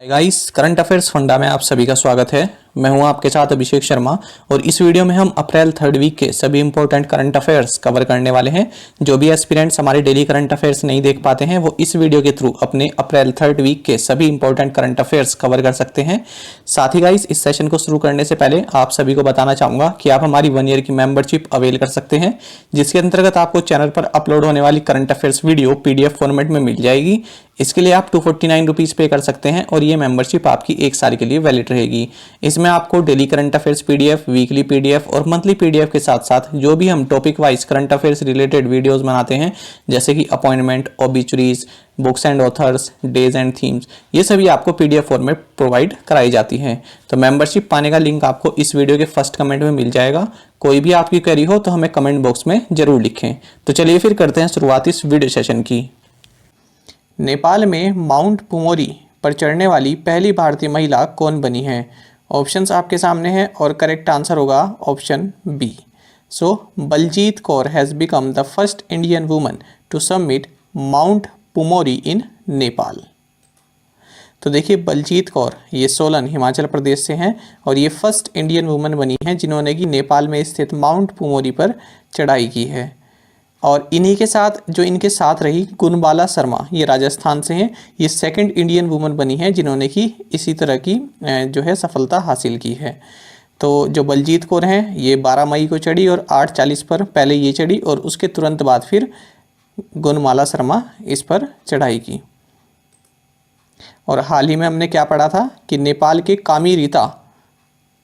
Guys, current affairs funda में आप सभी का स्वागत है। मैं हूं आपके साथ अभिषेक शर्मा और इस वीडियो में हम अप्रैल थर्ड वीक के सभी इंपॉर्टेंट करंट अफेयर्स कवर करने वाले हैं। जो भी एस्पिरेंट्स हमारे डेली करंट अफेयर्स नहीं देख पाते हैं वो इस वीडियो के थ्रू अपने अप्रैल थर्ड वीक के सभी इंपॉर्टेंट करंट अफेयर्स कवर कर सकते हैं। साथ ही गाइस, इस सेशन को शुरू करने से पहले आप सभी को बताना चाहूंगा कि आप हमारी 1 ईयर की मेंबरशिप अवेल कर सकते हैं, जिसके अंतर्गत आपको चैनल पर अपलोड होने वाली current affairs video PDF format में मिल जाएगी। इसके लिए आप 249 रुपीज़ पे कर सकते हैं और ये मेंबरशिप आपकी 1 साल के लिए वैलिड रहेगी। इसमें आपको daily current affairs PDF, weekly PDF और मंथली पीडीएफ के साथ साथ जो भी हम topic wise current affairs related videos बनाते हैं, जैसे कि appointment, obituaries, books and authors, days and themes, ये सभी आपको पीडीएफ फॉर्मेट प्रोवाइड कराई जाती है। तो मेंबरशिप पाने का लिंक आपको इस वीडियो के फर्स्ट कमेंट में मिल जाएगा। कोई भी आपकी क्वेरी हो तो हमें कमेंट बॉक्स में जरूर लिखें। तो चलिए फिर करते हैं शुरुआत इस वीडियो सेशन की। नेपाल में माउंट पुमोरी पर चढ़ने वाली पहली भारतीय महिला कौन बनी है? ऑप्शंस आपके सामने हैं और करेक्ट आंसर होगा option B. So Baljeet Kaur has become the first Indian woman to submit Mount Pumori in Nepal. तो देखिए, बलजीत कौर ये सोलन हिमाचल प्रदेश से हैं और ये फर्स्ट इंडियन वुमन बनी हैं जिन्होंने कि नेपाल में स्थित माउंट पुमोरी पर चढ़ाई की है। और इन्हीं के साथ जो इनके साथ रही गुणबाला शर्मा, ये राजस्थान से हैं, ये सेकंड इंडियन वुमन बनी है जिन्होंने कि इसी तरह की जो है सफलता हासिल की है। तो जो बलजीत कौर हैं ये 12 मई को चढ़ी और 8:40 पर पहले ये चढ़ी और उसके तुरंत बाद फिर गुणमाला शर्मा इस पर चढ़ाई की। और हाल ही में हमने क्या पढ़ा था कि नेपाल के कामी रीता,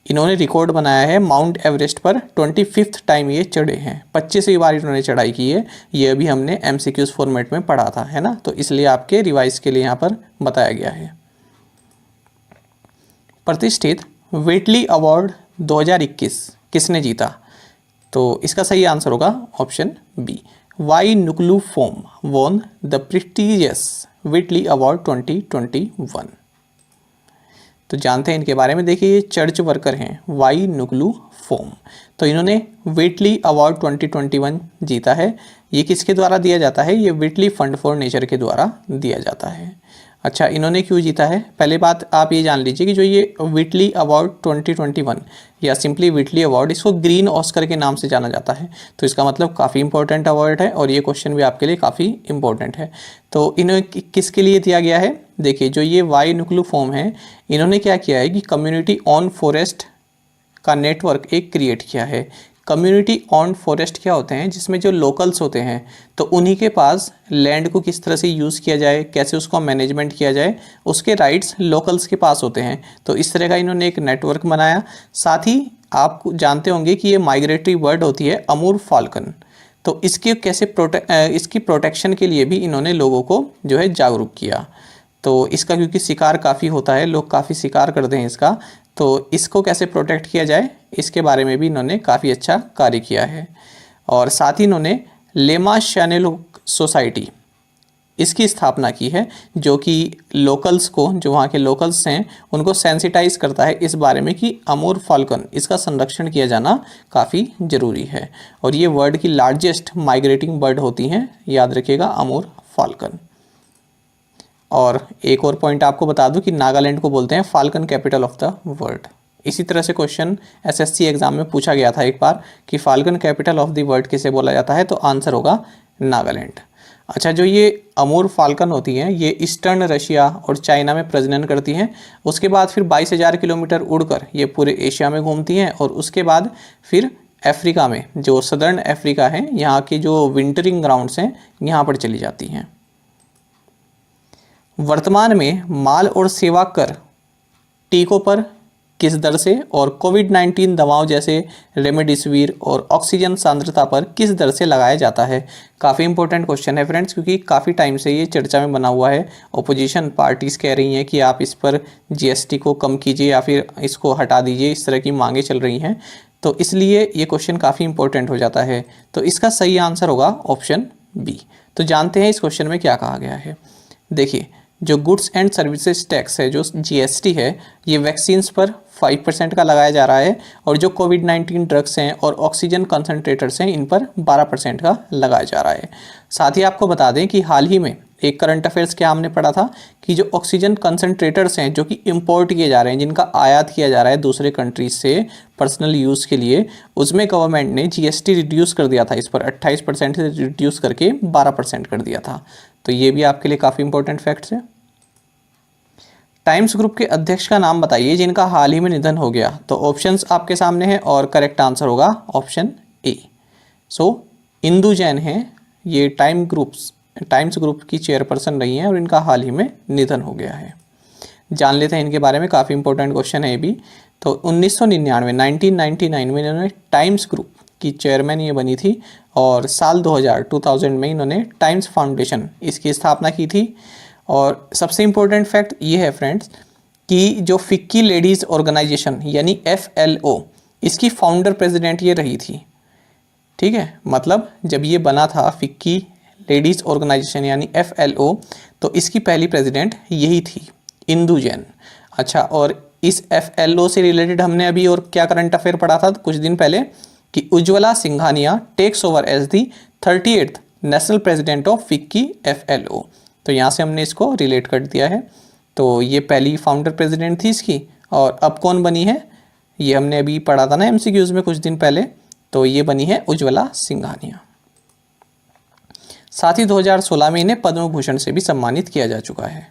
इन्होंने रिकॉर्ड बनाया है माउंट एवरेस्ट पर 25th टाइम ये चढ़े हैं। 25वीं बार इन्होंने चढ़ाई की है। ये अभी हमने एमसीक्यूज फॉर्मेट में पढ़ा था, है ना। तो इसलिए आपके रिवाइज के लिए यहाँ पर बताया गया है। प्रतिष्ठित वेटली अवार्ड 2021 किसने जीता? तो इसका सही आंसर होगा option B. Y Nuklu Phom won the prestigious Whitley award 2021। तो जानते हैं इनके बारे में। देखिए, ये चर्च वर्कर हैं, वाई नुकलू फोम। तो इन्होंने वेटली अवार्ड 2021 जीता है। ये किसके द्वारा दिया जाता है? ये वेटली फंड फॉर नेचर के द्वारा दिया जाता है। अच्छा, इन्होंने क्यों जीता है? पहले बात आप ये जान लीजिए कि जो ये वेटली अवार्ड 2021 या सिंपली वेटली अवार्ड, इसको ग्रीन ऑस्कर के नाम से जाना जाता है। तो इसका मतलब काफ़ी इंपॉर्टेंट अवार्ड है और ये क्वेश्चन भी आपके लिए काफ़ी इंपॉर्टेंट है। तो इन्हें किसके लिए दिया गया है? देखिए, जो ये वाई नुकलू फोम है, इन्होंने क्या किया है कि कम्युनिटी ऑन फॉरेस्ट का नेटवर्क एक क्रिएट किया है। कम्युनिटी ऑन फॉरेस्ट क्या होते हैं? जिसमें जो लोकल्स होते हैं तो उन्हीं के पास लैंड को किस तरह से यूज़ किया जाए, कैसे उसको मैनेजमेंट किया जाए, उसके राइट्स लोकल्स के पास होते हैं। तो इस तरह का इन्होंने एक नेटवर्क बनाया। साथ ही आप जानते होंगे कि ये माइग्रेटरी बर्ड होती है अमूर फाल्कन। तो इसकी इसकी प्रोटेक्शन के लिए भी इन्होंने लोगों को जो है जागरूक किया। तो इसका क्योंकि शिकार काफ़ी होता है, लोग काफ़ी शिकार करते हैं इसका, तो इसको कैसे प्रोटेक्ट किया जाए इसके बारे में भी इन्होंने काफ़ी अच्छा कार्य किया है। और साथ ही इन्होंने लेमा शैनेलुक सोसाइटी, इसकी स्थापना की है, जो कि लोकल्स को, जो वहाँ के लोकल्स हैं, उनको सेंसिटाइज करता है इस बारे में कि अमूर फाल्कन, इसका संरक्षण किया जाना काफ़ी ज़रूरी है। और ये वर्ल्ड की लार्जेस्ट माइग्रेटिंग बर्ड होती हैं, याद रखिएगा, अमूर फाल्कन। और एक और पॉइंट आपको बता दूं कि नागालैंड को बोलते हैं falcon capital of the world. इसी तरह से क्वेश्चन एसएससी एग्जाम में पूछा गया था एक बार कि falcon capital of the world किसे बोला जाता है? तो आंसर होगा नागालैंड। अच्छा, जो ये अमूर फाल्कन होती हैं ये ईस्टर्न रशिया और चाइना में प्रजनन करती हैं। उसके बाद फिर 22,000 किलोमीटर उड़कर ये पूरे एशिया में घूमती हैं और उसके बाद फिर अफ्रीका में, जो सदर्न अफ्रीका है, यहाँ की जो विंटरिंग ग्राउंड्स हैं, यहाँ पर चली जाती हैं। वर्तमान में माल और सेवा कर टीकों पर किस दर से और कोविड-19 दवाओं जैसे रेमडेसिविर और ऑक्सीजन सांद्रता पर किस दर से लगाया जाता है? काफ़ी इंपॉर्टेंट क्वेश्चन है फ्रेंड्स, क्योंकि काफ़ी टाइम से ये चर्चा में बना हुआ है। ओपोजिशन पार्टीज़ कह रही हैं कि आप इस पर जीएसटी को कम कीजिए या फिर इसको हटा दीजिए, इस तरह की मांगें चल रही हैं। तो इसलिए ये क्वेश्चन काफ़ी इंपॉर्टेंट हो जाता है। तो इसका सही आंसर होगा ऑप्शन बी। तो जानते हैं इस क्वेश्चन में क्या कहा गया है। देखिए, जो गुड्स एंड सर्विसेज टैक्स है, जो जीएसटी है, ये वैक्सीन्स पर 5% का लगाया जा रहा है और जो कोविड-19 ड्रग्स हैं और ऑक्सीजन कंसनट्रेटर्स हैं इन पर 12% का लगाया जा रहा है। साथ ही आपको बता दें कि हाल ही में एक करंट अफेयर्स क्या हमने पढ़ा था कि जो ऑक्सीजन कंसनट्रेटर्स हैं जो कि इंपोर्ट किए जा रहे हैं, जिनका आयात किया जा रहा है दूसरे कंट्रीज से पर्सनल यूज़ के लिए, उसमें गवर्नमेंट ने जीएसटी रिड्यूस कर दिया था, इस पर 28% से रिड्यूस करके 12% कर दिया था। तो ये भी आपके लिए काफ़ी इंपॉर्टेंट फैक्ट्स है। टाइम्स ग्रुप के अध्यक्ष का नाम बताइए जिनका हाल ही में निधन हो गया। तो ऑप्शंस आपके सामने हैं और करेक्ट आंसर होगा ऑप्शन ए। इंदु जैन हैं, ये टाइम्स ग्रुप की चेयरपर्सन रही हैं और इनका हाल ही में निधन हो गया है। जान लेते हैं इनके बारे में, काफ़ी इंपॉर्टेंट क्वेश्चन है ये भी। तो 1999 में इन्होंने टाइम्स ग्रुप की चेयरमैन ये बनी थी और साल 2000 में इन्होंने टाइम्स फाउंडेशन इसकी स्थापना की थी। और सबसे इम्पोर्टेंट फैक्ट ये है फ्रेंड्स कि जो फिक्की लेडीज़ ऑर्गेनाइजेशन यानी FLO, इसकी फाउंडर प्रेसिडेंट ये रही थी। ठीक है, मतलब जब ये बना था फिक्की लेडीज़ ऑर्गेनाइजेशन यानी FLO, तो इसकी पहली प्रेसिडेंट यही थी, इंदु जैन। अच्छा, और इस FLO से रिलेटेड हमने अभी और क्या करंट अफेयर पढ़ा था कुछ दिन पहले कि Ujjwala Singhania takes over as the 38th national president of FICCI FLO। तो यहाँ से हमने इसको रिलेट कर दिया है। तो ये पहली फाउंडर प्रेसिडेंट थी इसकी, और अब कौन बनी है ये हमने अभी पढ़ा था ना MCQs में कुछ दिन पहले, तो ये बनी है उज्ज्वला सिंघानिया। साथ ही 2016 में इन्हें पद्म भूषण से भी सम्मानित किया जा चुका है।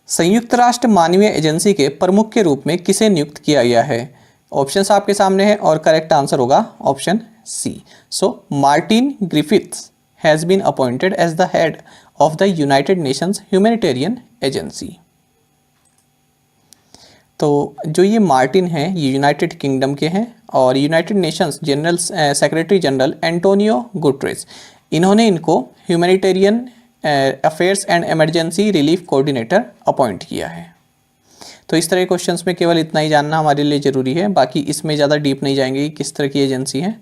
संयुक्त राष्ट्र मानवीय एजेंसी के प्रमुख के रूप में किसे नियुक्त किया गया है? ऑप्शंस आपके सामने हैं और करेक्ट आंसर होगा option C. Martin Griffiths has been appointed as the head of the United Nations Humanitarian Agency। तो जो ये मार्टिन हैं ये यूनाइटेड किंगडम के हैं और United Nations general secretary general Antonio Guterres, इन्होंने इनको humanitarian affairs and emergency relief coordinator appoint किया है। तो इस तरह के क्वेश्चंस में केवल इतना ही जानना हमारे लिए ज़रूरी है, बाकी इसमें ज़्यादा डीप नहीं जाएंगे कि किस तरह की एजेंसी है,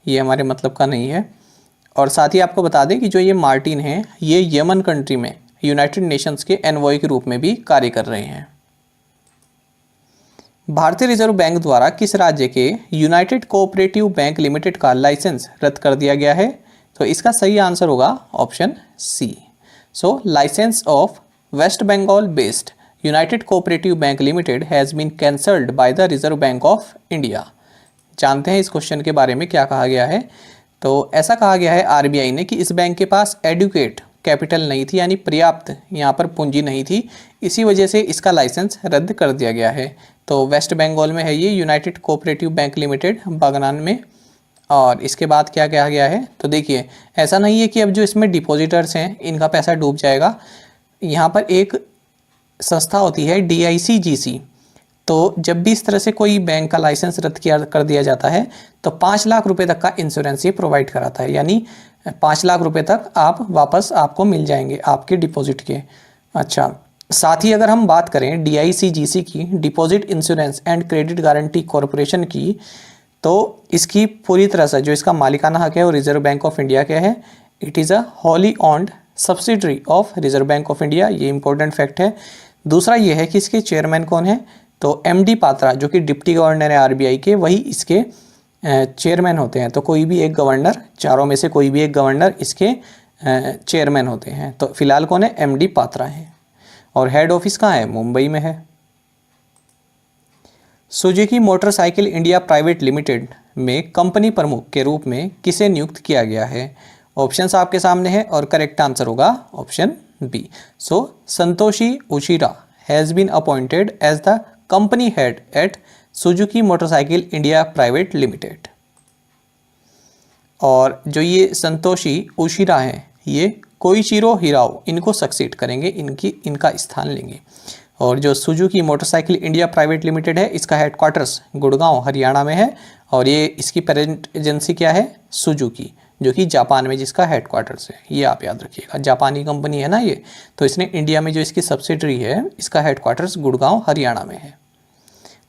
ये हमारे मतलब का नहीं है। और साथ ही आपको बता दें कि जो ये मार्टिन हैं ये यमन कंट्री में यूनाइटेड नेशंस के एनवॉय के रूप में भी कार्य कर रहे हैं। भारतीय रिजर्व बैंक द्वारा किस राज्य के यूनाइटेड कोऑपरेटिव बैंक लिमिटेड का लाइसेंस रद्द कर दिया गया है? तो इसका सही आंसर होगा option C. Licence of West Bengal based United cooperative bank limited has been cancelled by the Reserve Bank of India. जानते हैं इस क्वेश्चन के बारे में क्या कहा गया है। तो ऐसा कहा गया है RBI ने कि इस बैंक के पास एडुकेट कैपिटल नहीं थी, यानी पर्याप्त यहाँ पर पूंजी नहीं थी, इसी वजह से इसका लाइसेंस रद्द कर दिया गया है। तो वेस्ट बंगाल में है ये United cooperative bank limited Bagnan में। और इसके बाद क्या कहा गया है, तो देखिए ऐसा नहीं है कि अब जो इसमें डिपॉजिटर्स हैं इनका पैसा डूब जाएगा। यहाँ पर एक संस्था होती है DICGC, तो जब भी इस तरह से कोई बैंक का लाइसेंस रद्द कर दिया जाता है तो 5 लाख रुपए तक का इंश्योरेंस ये प्रोवाइड कराता है, यानी 5 लाख रुपए तक आप वापस आपको मिल जाएंगे आपके डिपॉजिट के। अच्छा, साथ ही अगर हम बात करें DICGC की, deposit insurance and credit guarantee corporation की, तो इसकी पूरी तरह से जो इसका मालिकाना हक है वो रिजर्व बैंक ऑफ इंडिया का है। It is a Holi owned subsidiary of reserve Bank of India, ये इंपॉर्टेंट फैक्ट है। दूसरा ये है कि इसके चेयरमैन कौन है, तो MD पात्रा जो कि डिप्टी गवर्नर है RBI के, वही इसके चेयरमैन होते हैं। तो कोई भी एक गवर्नर, चारों में से कोई भी एक गवर्नर इसके चेयरमैन होते हैं। तो फिलहाल कौन है, MD पात्रा है। और हेड ऑफिस कहाँ है, मुंबई में है। Suzuki motorcycle India private limited में कंपनी प्रमुख के रूप में किसे नियुक्त किया गया है? ऑप्शंस आपके सामने हैं और करेक्ट आंसर होगा option B. Santoshi Ushira has been appointed as the company head at Suzuki motorcycle India private limited. और जो ये संतोषी उशिरा हैं ये कोइचिरो हिराओ इनको सक्सीड करेंगे, इनका स्थान लेंगे। और जो Suzuki motorcycle India private limited है इसका हेडक्वार्टर्स गुड़गांव हरियाणा में है और ये इसकी पेरेंट एजेंसी क्या है, सुजुकी, जो कि जापान में जिसका हेडक्वार्टर्स है। ये आप याद रखिएगा, जापानी कंपनी है ना ये, तो इसने इंडिया में जो इसकी सब्सिडरी है इसका हेडक्वार्टर्स गुड़गांव हरियाणा में है।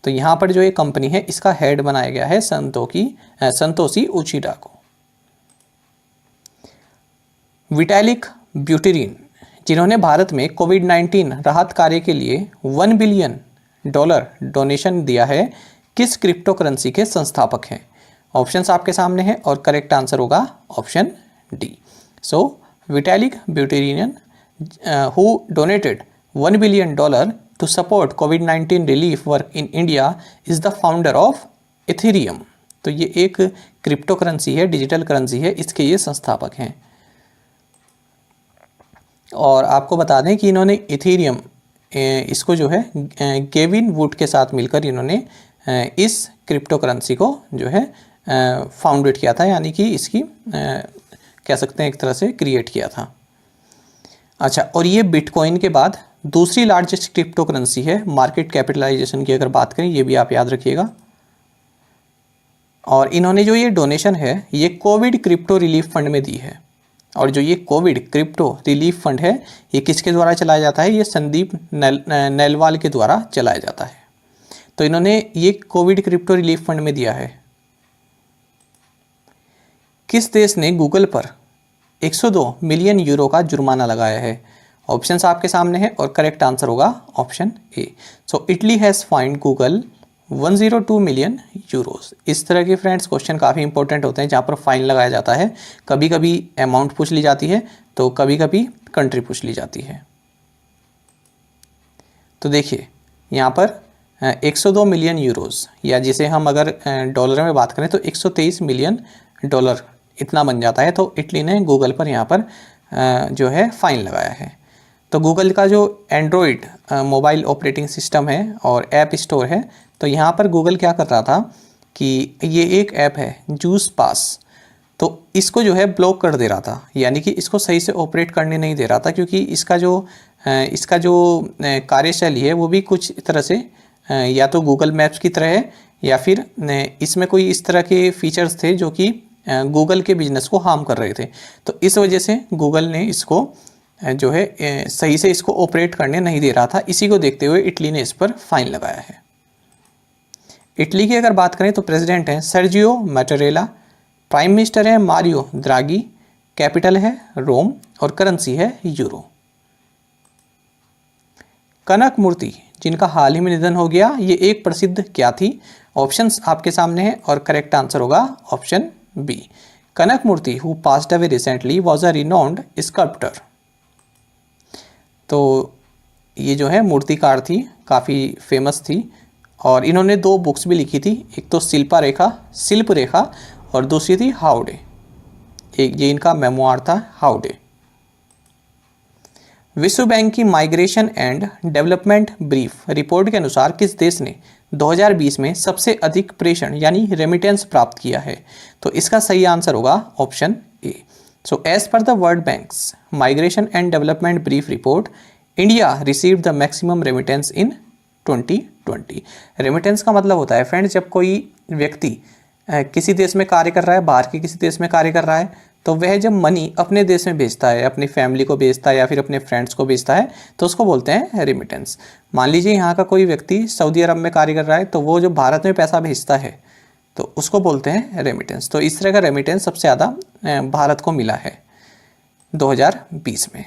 तो यहाँ पर जो ये कंपनी है इसका हेड बनाया गया है संतोषी उचिरा को। विटैलिक ब्यूटेरिन जिन्होंने भारत में कोविड-19 राहत कार्य के लिए $1 बिलियन डोनेशन दिया है, किस क्रिप्टो करेंसी के संस्थापक हैं? ऑप्शंस आपके सामने हैं और करेक्ट आंसर होगा option D. So Vitalik Buterin who donated $1 billion to support COVID-19 relief work in India is the founder of Ethereum। तो ये एक क्रिप्टो करेंसी है, डिजिटल करेंसी है, इसके ये संस्थापक हैं। और आपको बता दें कि इन्होंने इथेरियम इसको जो है गेविन वुड के साथ मिलकर इन्होंने इस क्रिप्टो करेंसी को जो है फाउंडेड किया था, यानी कि इसकी कह सकते हैं एक तरह से क्रिएट किया था। अच्छा, और ये बिटकॉइन के बाद दूसरी लार्जेस्ट क्रिप्टो करेंसी है मार्केट कैपिटलाइजेशन की अगर बात करें, ये भी आप याद रखिएगा। और इन्होंने जो ये डोनेशन है ये कोविड क्रिप्टो रिलीफ फंड में दी है। और जो ये कोविड क्रिप्टो रिलीफ फंड है ये किसके द्वारा चलाया जाता है? ये संदीप नेलवाल के द्वारा चलाया जाता है। तो इन्होंने ये कोविड क्रिप्टो रिलीफ फंड में दिया है। किस देश ने गूगल पर 102 मिलियन यूरो का जुर्माना लगाया है? ऑप्शंस आपके सामने हैं और करेक्ट आंसर होगा option A. So Italy has find Google 102 million Euros. इस तरह के फ्रेंड्स क्वेश्चन काफ़ी इंपॉर्टेंट होते हैं जहाँ पर फाइन लगाया जाता है। कभी कभी अमाउंट पूछ ली जाती है तो कभी कभी कंट्री पूछ ली जाती है। तो देखिए यहाँ पर 102 मिलियन यूरोस, या जिसे हम अगर डॉलर में बात करें तो 123 मिलियन डॉलर इतना बन जाता है। तो इटली ने गूगल पर यहाँ पर जो है फ़ाइन लगाया है। तो गूगल का जो एंड्रॉयड मोबाइल ऑपरेटिंग सिस्टम है और ऐप स्टोर है, तो यहाँ पर गूगल क्या कर रहा था कि ये एक ऐप है जूस पास, तो इसको जो है ब्लॉक कर दे रहा था, यानी कि इसको सही से ऑपरेट करने नहीं दे रहा था, क्योंकि इसका जो कार्यशैली है वो भी कुछ तरह से या तो गूगल मैप्स की तरह है या फिर इसमें कोई इस तरह के फीचर्स थे जो कि गूगल के बिजनेस को हार्म कर रहे थे। तो इस वजह से गूगल ने इसको जो है सही से इसको ऑपरेट करने नहीं दे रहा था। इसी को देखते हुए इटली ने इस पर फाइन लगाया है। इटली की अगर बात करें तो प्रेसिडेंट हैं सर्जियो मैटेरेला, प्राइम मिनिस्टर है मारियो द्रागी, कैपिटल है रोम और करेंसी है यूरो। कनक मूर्ति जिनका हाल ही में निधन हो गया, ये एक प्रसिद्ध क्या थी? ऑप्शंस आपके सामने हैं और करेक्ट आंसर होगा option B. Kanak Murthy who passed away recently was a renowned sculptor. तो ये जो है मूर्तिकार थी, काफ़ी फेमस थी और इन्होंने 2 बुक्स भी लिखी थी, एक तो शिल्प रेखा और दूसरी थी हाउडे। एक ये इनका मेमोआर था हाउडे। विश्व बैंक की migration and development brief report के अनुसार किस देश ने 2020 में सबसे अधिक प्रेषण यानी रेमिटेंस प्राप्त किया है? तो इसका सही आंसर होगा option A. So as per the World Bank's migration and development brief report, India received the maximum remittance in 2020। Remittance का मतलब होता है फ्रेंड्स, जब कोई व्यक्ति किसी देश में कार्य कर रहा है, बाहर के किसी देश में कार्य कर रहा है, तो वह जब मनी अपने देश में भेजता है, अपनी फैमिली को भेजता है या फिर अपने फ्रेंड्स को भेजता है, तो उसको बोलते हैं रेमिटेंस। मान लीजिए यहाँ का कोई व्यक्ति सऊदी अरब में कार्य कर रहा है, तो वो जो भारत में पैसा भेजता है तो उसको बोलते हैं रेमिटेंस। तो इस तरह का रेमिटेंस सबसे ज़्यादा भारत को मिला है 2020 में।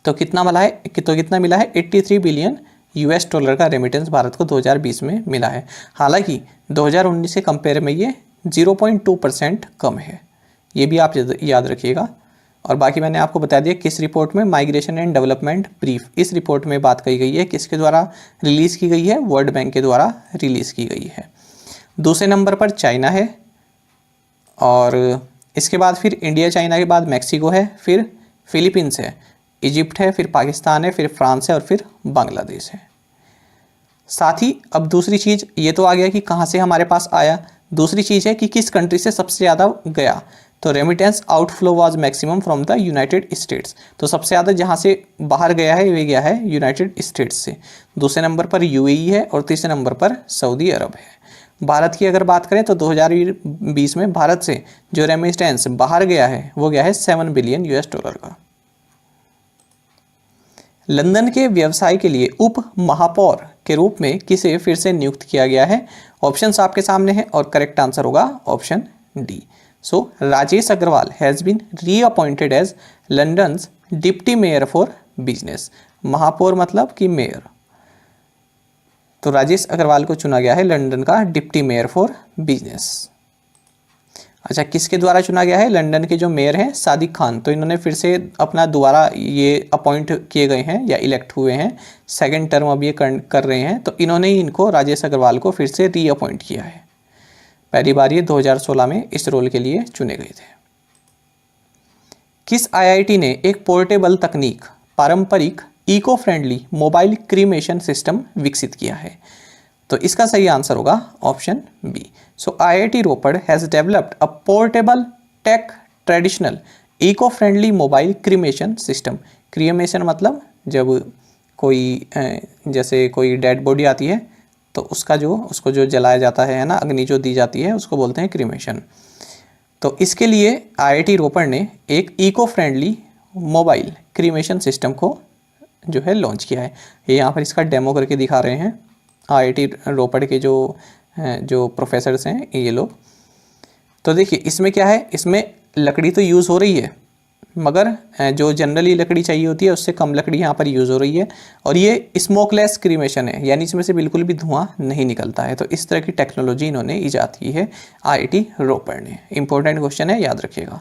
तो कितना मिला है 83 बिलियन US डॉलर का रेमिटेंस भारत को 2020 में मिला है। हालांकि 2019 के कंपेयर में ये 0.2% कम है, ये भी आप याद रखिएगा। और बाकी मैंने आपको बता दिया किस रिपोर्ट में, माइग्रेशन एंड डेवलपमेंट ब्रीफ, इस रिपोर्ट में बात कही गई है, किसके द्वारा रिलीज़ की गई है? वर्ल्ड बैंक के द्वारा रिलीज़ की गई है। दूसरे नंबर पर चाइना है और इसके बाद फिर इंडिया, चाइना के बाद मैक्सिको है, फिर फिलीपींस है, इजिप्ट है, फिर पाकिस्तान है, फिर फ्रांस है और फिर बांग्लादेश है। साथ ही अब दूसरी चीज़ ये तो आ गया कि कहाँ से हमारे पास आया, दूसरी चीज़ है कि किस कंट्री से सबसे ज़्यादा गया। तो remittance outflow was maximum from the United states. तो सबसे ज़्यादा जहाँ से बाहर गया है वे गया है यूनाइटेड स्टेट्स से। दूसरे नंबर पर UAE है और तीसरे नंबर पर सऊदी अरब है। भारत की अगर बात करें तो 2020 में भारत से जो रेमिटेंस बाहर गया है वो गया है 7 बिलियन US डॉलर का। लंदन के व्यवसाय के लिए उप महापौर के रूप में किसे फिर से नियुक्त किया गया है? ऑप्शंस आपके सामने हैं और करेक्ट आंसर होगा option D. So Rajesh Agarwal has been reappointed as London's deputy mayor for business. महापौर मतलब कि मेयर। तो राजेश अग्रवाल को चुना गया है लंदन का डिप्टी मेयर फॉर बिजनेस। अच्छा, किसके द्वारा चुना गया है? लंदन के जो मेयर हैं सादिक खान, तो इन्होंने फिर से अपना दोबारा ये अपॉइंट किए गए हैं या इलेक्ट हुए हैं, सेकंड टर्म अब ये कर रहे हैं, तो इन्होंने ही इनको राजेश अग्रवाल को फिर से रीअपॉइंट किया है। पहली बार ये 2016 में इस रोल के लिए चुने गए थे। किस आईआईटी ने एक पोर्टेबल तकनीक, पारंपरिक eco friendly mobile cremation system विकसित किया है? तो इसका सही आंसर होगा option B. So IIT Ropar has developed a portable tech traditional eco friendly mobile cremation system. Cremation मतलब जब कोई जैसे कोई डेड बॉडी आती है तो उसको जो जलाया जाता है ना, अग्नि जो दी जाती है, उसको बोलते हैं क्रीमेशन। तो इसके लिए आईआईटी रोपड़ ने एक eco friendly mobile cremation system को जो है लॉन्च किया है। ये यहाँ पर इसका डेमो करके दिखा रहे हैं आईआईटी रोपड़ के जो प्रोफेसर्स हैं ये लोग। तो देखिए इसमें क्या है, इसमें लकड़ी तो यूज़ हो रही है मगर जो जनरली लकड़ी चाहिए होती है उससे कम लकड़ी यहाँ पर यूज़ हो रही है, और ये स्मोकलेस क्रीमेशन है, यानी इसमें से बिल्कुल भी धुआं नहीं निकलता है। तो इस तरह की टेक्नोलॉजी इन्होंने ईजाद की है आईआईटी रोपड़ ने। इंपॉर्टेंट क्वेश्चन है, याद रखिएगा।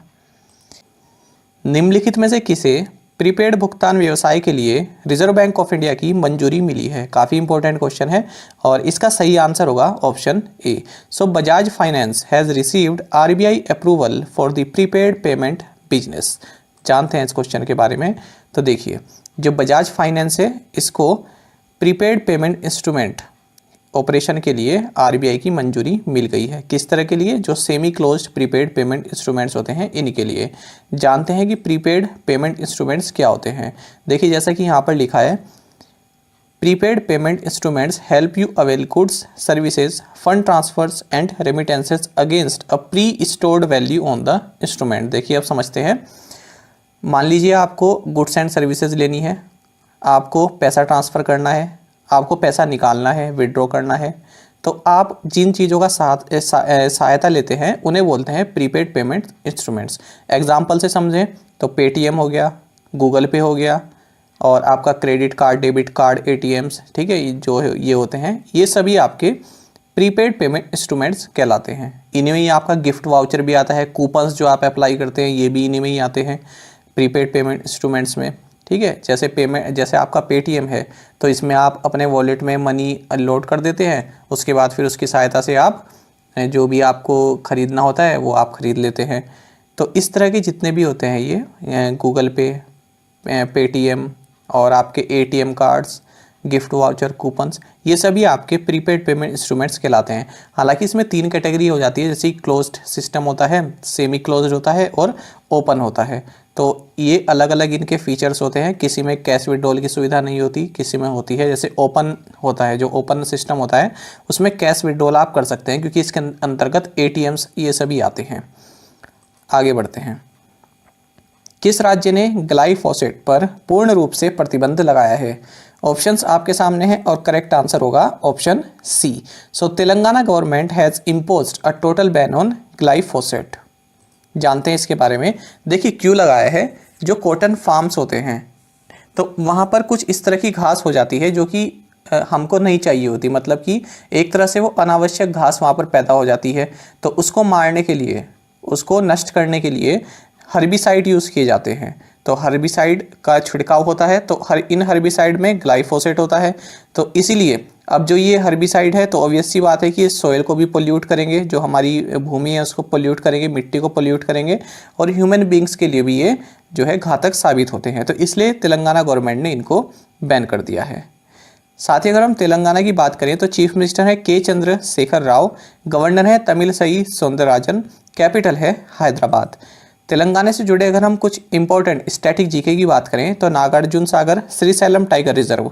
निम्नलिखित में से किसे प्रीपेड भुगतान व्यवसाय के लिए रिजर्व बैंक ऑफ इंडिया की मंजूरी मिली है? काफ़ी इंपॉर्टेंट क्वेश्चन है और इसका सही आंसर होगा option A. So Bajaj finance has received RBI approval for the prepaid payment business. जानते हैं इस क्वेश्चन के बारे में। तो देखिए, जो बजाज फाइनेंस है इसको प्रीपेड पेमेंट इंस्ट्रूमेंट ऑपरेशन के लिए आरबीआई की मंजूरी मिल गई है। किस तरह के लिए? जो semi closed prepaid payment instruments होते हैं इनके लिए। जानते हैं कि प्रीपेड पेमेंट इंस्ट्रूमेंट्स क्या होते हैं। देखिए जैसा कि यहाँ पर लिखा है, prepaid payment instruments help you avail goods services fund transfers and remittances against a pre stored value on the instrument. देखिए अब समझते हैं, मान लीजिए आपको गुड्स एंड सर्विसेज लेनी है, आपको पैसा ट्रांसफ़र करना है, आपको पैसा निकालना है, विड्रॉ करना है, तो आप जिन चीज़ों का सहायता लेते हैं उन्हें बोलते हैं प्रीपेड पेमेंट इंस्ट्रूमेंट्स। एग्जाम्पल से समझें तो पेटीएम हो गया, गूगल पे हो गया, और आपका credit card, debit card, ATMs, ठीक है, जो ये होते हैं, ये सभी आपके प्रीपेड पेमेंट इंस्ट्रूमेंट्स कहलाते हैं। इन्हीं में ही आपका गिफ्ट वाउचर भी आता है, कूपन्स जो आप अप्लाई करते हैं ये भी इन्हीं में ही आते हैं प्रीपेड पेमेंट इंस्ट्रूमेंट्स में। ठीक है, जैसे आपका पेटीएम है तो इसमें आप अपने वॉलेट में मनी लोड कर देते हैं, उसके बाद फिर उसकी सहायता से आप जो भी आपको ख़रीदना होता है वो आप ख़रीद लेते हैं। तो इस तरह के जितने भी होते हैं ये गूगल पे, पेटीएम और आपके ATM cards, gift voucher, coupons, ये सभी आपके प्रीपेड पेमेंट इंस्ट्रूमेंट्स कहलाते हैं। हालांकि इसमें 3 कैटेगरी हो जाती है, जैसे क्लोज्ड सिस्टम होता है, सेमी क्लोज्ड होता है और ओपन होता है। तो ये अलग अलग इनके फीचर्स होते हैं। किसी में कैश विड्रॉल की सुविधा नहीं होती, किसी में होती है। जैसे ओपन होता है, जो ओपन सिस्टम होता है उसमें कैश विड्रॉल आप कर सकते हैं क्योंकि इसके अंतर्गत एटीएम्स ये सभी आते हैं। आगे बढ़ते हैं। किस राज्य ने ग्लाइफोसेट पर पूर्ण रूप से प्रतिबंध लगाया है? ऑप्शंस आपके सामने हैं और करेक्ट आंसर होगा option C. So Telangana government has imposed a total ban on glyphosate. जानते हैं इसके बारे में। देखिए क्यों लगाया है, जो कॉटन फार्म्स होते हैं तो वहाँ पर कुछ इस तरह की घास हो जाती है जो कि हमको नहीं चाहिए होती, मतलब कि एक तरह से वो अनावश्यक घास वहाँ पर पैदा हो जाती है। तो उसको मारने के लिए, उसको नष्ट करने के लिए हर्बिसाइड यूज़ किए जाते हैं। तो हर्बिसाइड का छिड़काव होता है, तो इन हर्बिसाइड में ग्लाइफोसेट होता है। तो इसीलिए अब जो ये हर्बिसाइड है तो ऑब्वियस सी बात है कि सॉइल को भी पोल्यूट करेंगे, जो हमारी भूमि है उसको पोल्यूट करेंगे, मिट्टी को पोल्यूट करेंगे, और ह्यूमन बींग्स के लिए भी ये जो है घातक साबित होते हैं। तो इसलिए तेलंगाना गवर्नमेंट ने इनको बैन कर दिया है। साथ ही अगर हम तेलंगाना की बात करें तो चीफ मिनिस्टर है के चंद्रशेखर राव, गवर्नर है तमिलसाई सौंदरराजन, कैपिटल है हैदराबाद। तेलंगाना से जुड़े अगर हम कुछ इंपॉर्टेंट स्टैटिक जीके की बात करें तो नागार्जुन सागर श्रीशैलम टाइगर रिजर्व,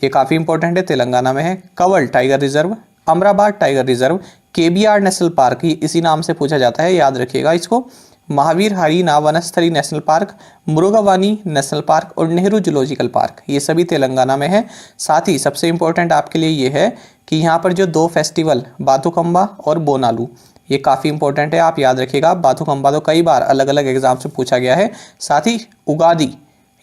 ये काफ़ी इंपॉर्टेंट है, तेलंगाना में है। Kawal tiger reserve, Amrabad tiger reserve, KBR national park, ये इसी नाम से पूछा जाता है, याद रखिएगा इसको। Mahavir Harina Vanasthali national park, Mrugavani national park और नेहरू जूलॉजिकल पार्क, ये सभी तेलंगाना में है। साथ ही सबसे इम्पोर्टेंट आपके लिए ये है कि यहाँ पर जो 2 फेस्टिवल बाथुकम्बा और बोनालू, ये काफ़ी इंपॉर्टेंट है, आप याद रखिएगा। बाथुकम्बा तो कई बार अलग अलग एग्जाम से पूछा गया है। साथ ही उगादी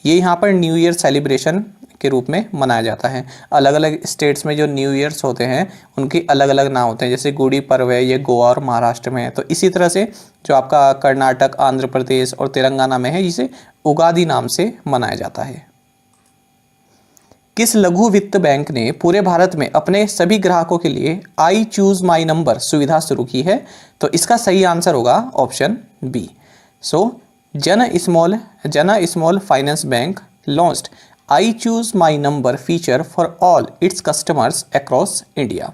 ये यहाँ पर न्यू ईयर सेलिब्रेशन के रूप में मनाया जाता है। अलग अलग स्टेट्स में जो न्यू ईयर्स होते हैं उनके अलग अलग नाम होते हैं, जैसे गुड़ी पर्व है ये गोवा और महाराष्ट्र में है, तो इसी तरह से जो आपका कर्नाटक, आंध्र प्रदेश और तेलंगाना में है इसे उगादि नाम से मनाया जाता है। किस लघु वित्त बैंक ने पूरे भारत में अपने सभी ग्राहकों के लिए आई चूज माई नंबर सुविधा शुरू की है? तो इसका सही आंसर होगा option B. So Jana small finance bank launched I choose my number feature for all its customers across India.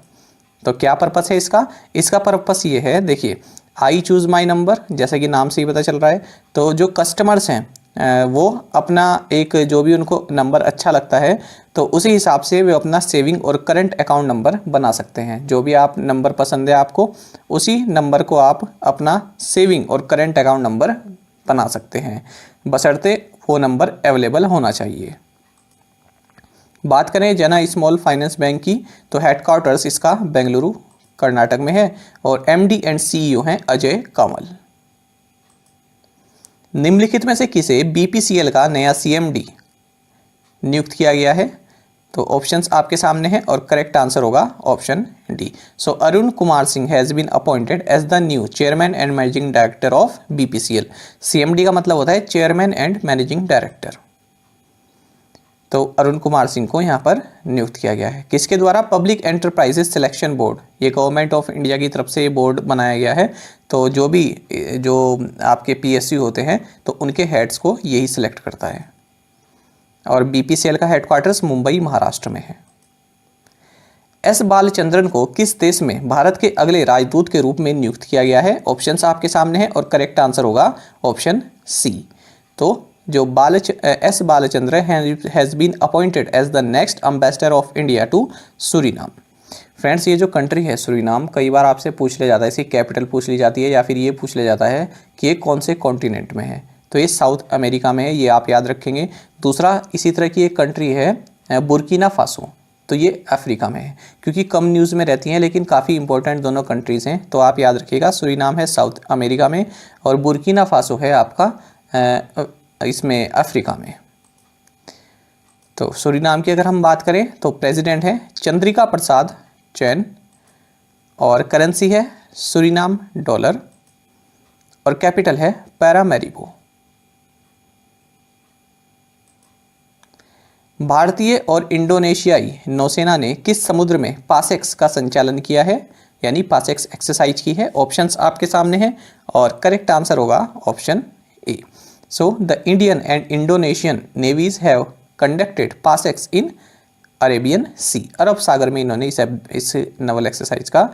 तो क्या पर्पस है इसका? इसका पर्पस ये है, देखिए आई चूज माई नंबर, जैसे कि नाम से ही पता चल रहा है, तो जो कस्टमर्स हैं वो अपना एक जो भी उनको नंबर अच्छा लगता है तो उसी हिसाब से वे अपना सेविंग और करंट अकाउंट नंबर बना सकते हैं। जो भी आप नंबर पसंद है आपको, उसी नंबर को आप अपना सेविंग और करंट अकाउंट नंबर बना सकते हैं, बशर्ते वो नंबर अवेलेबल होना चाहिए। बात करें जना स्मॉल फाइनेंस बैंक की, तो हेडक्वार्टर्स इसका बेंगलुरु कर्नाटक में है और एमडी एंड सीईओ हैं अजय कमल। निम्नलिखित में से किसे बीपीसीएल का नया सीएमडी नियुक्त किया गया है? तो ऑप्शंस आपके सामने हैं और करेक्ट आंसर होगा option D. So Arun Kumar Singh has been appointed as the new chairman and managing director of BPCL. CMD का मतलब होता है चेयरमैन एंड मैनेजिंग डायरेक्टर। तो अरुण कुमार सिंह को यहाँ पर नियुक्त किया गया है। किसके द्वारा? पब्लिक एंटरप्राइजेस सिलेक्शन बोर्ड, ये गवर्नमेंट ऑफ इंडिया की तरफ से ये बोर्ड बनाया गया है। तो जो आपके पीएसयू होते हैं तो उनके हेड्स को यही सिलेक्ट करता है। और बीपीसीएल का हेडक्वार्टर्स मुंबई महाराष्ट्र में है। एस बालचंद्रन को किस देश में भारत के अगले राजदूत के रूप में नियुक्त किया गया है? ऑप्शंस आपके सामने हैं और करेक्ट आंसर होगा ऑप्शन सी। तो जो S Balachandra has been appointed as the next ambassador of India to Suriname. Friends, ये जो कंट्री है सूरीनाम, कई बार आपसे पूछ लिया जाता है, इसकी कैपिटल पूछ ली जाती है या फिर ये पूछ लिया जाता है कि ये कौन से कॉन्टिनेंट में है। तो ये साउथ अमेरिका में है, ये आप याद रखेंगे। दूसरा इसी तरह की एक कंट्री है बुर्किना फासो, तो ये अफ्रीका में है। क्योंकि कम न्यूज़ में रहती हैं लेकिन काफ़ी इंपॉर्टेंट दोनों कंट्रीज़ हैं, तो आप याद रखिएगा। सूरीनाम है साउथ अमेरिका में और बुर्किना फासो है आपका इसमें अफ्रीका में। तो सूरीनाम की अगर हम बात करें तो प्रेसिडेंट है चंद्रिका प्रसाद चैन और करेंसी है सूरीनाम डॉलर और कैपिटल है पैरामैरिबो। भारतीय और इंडोनेशियाई नौसेना ने किस समुद्र में पासेक्स का संचालन किया है, यानी पासेक्स एक्सरसाइज की है? ऑप्शंस आपके सामने हैं और करेक्ट आंसर होगा option A. So the Indian and Indonesian navies have conducted PASEX in Arabian sea, अरब सागर में इन्होंने इस नवल एक्सरसाइज का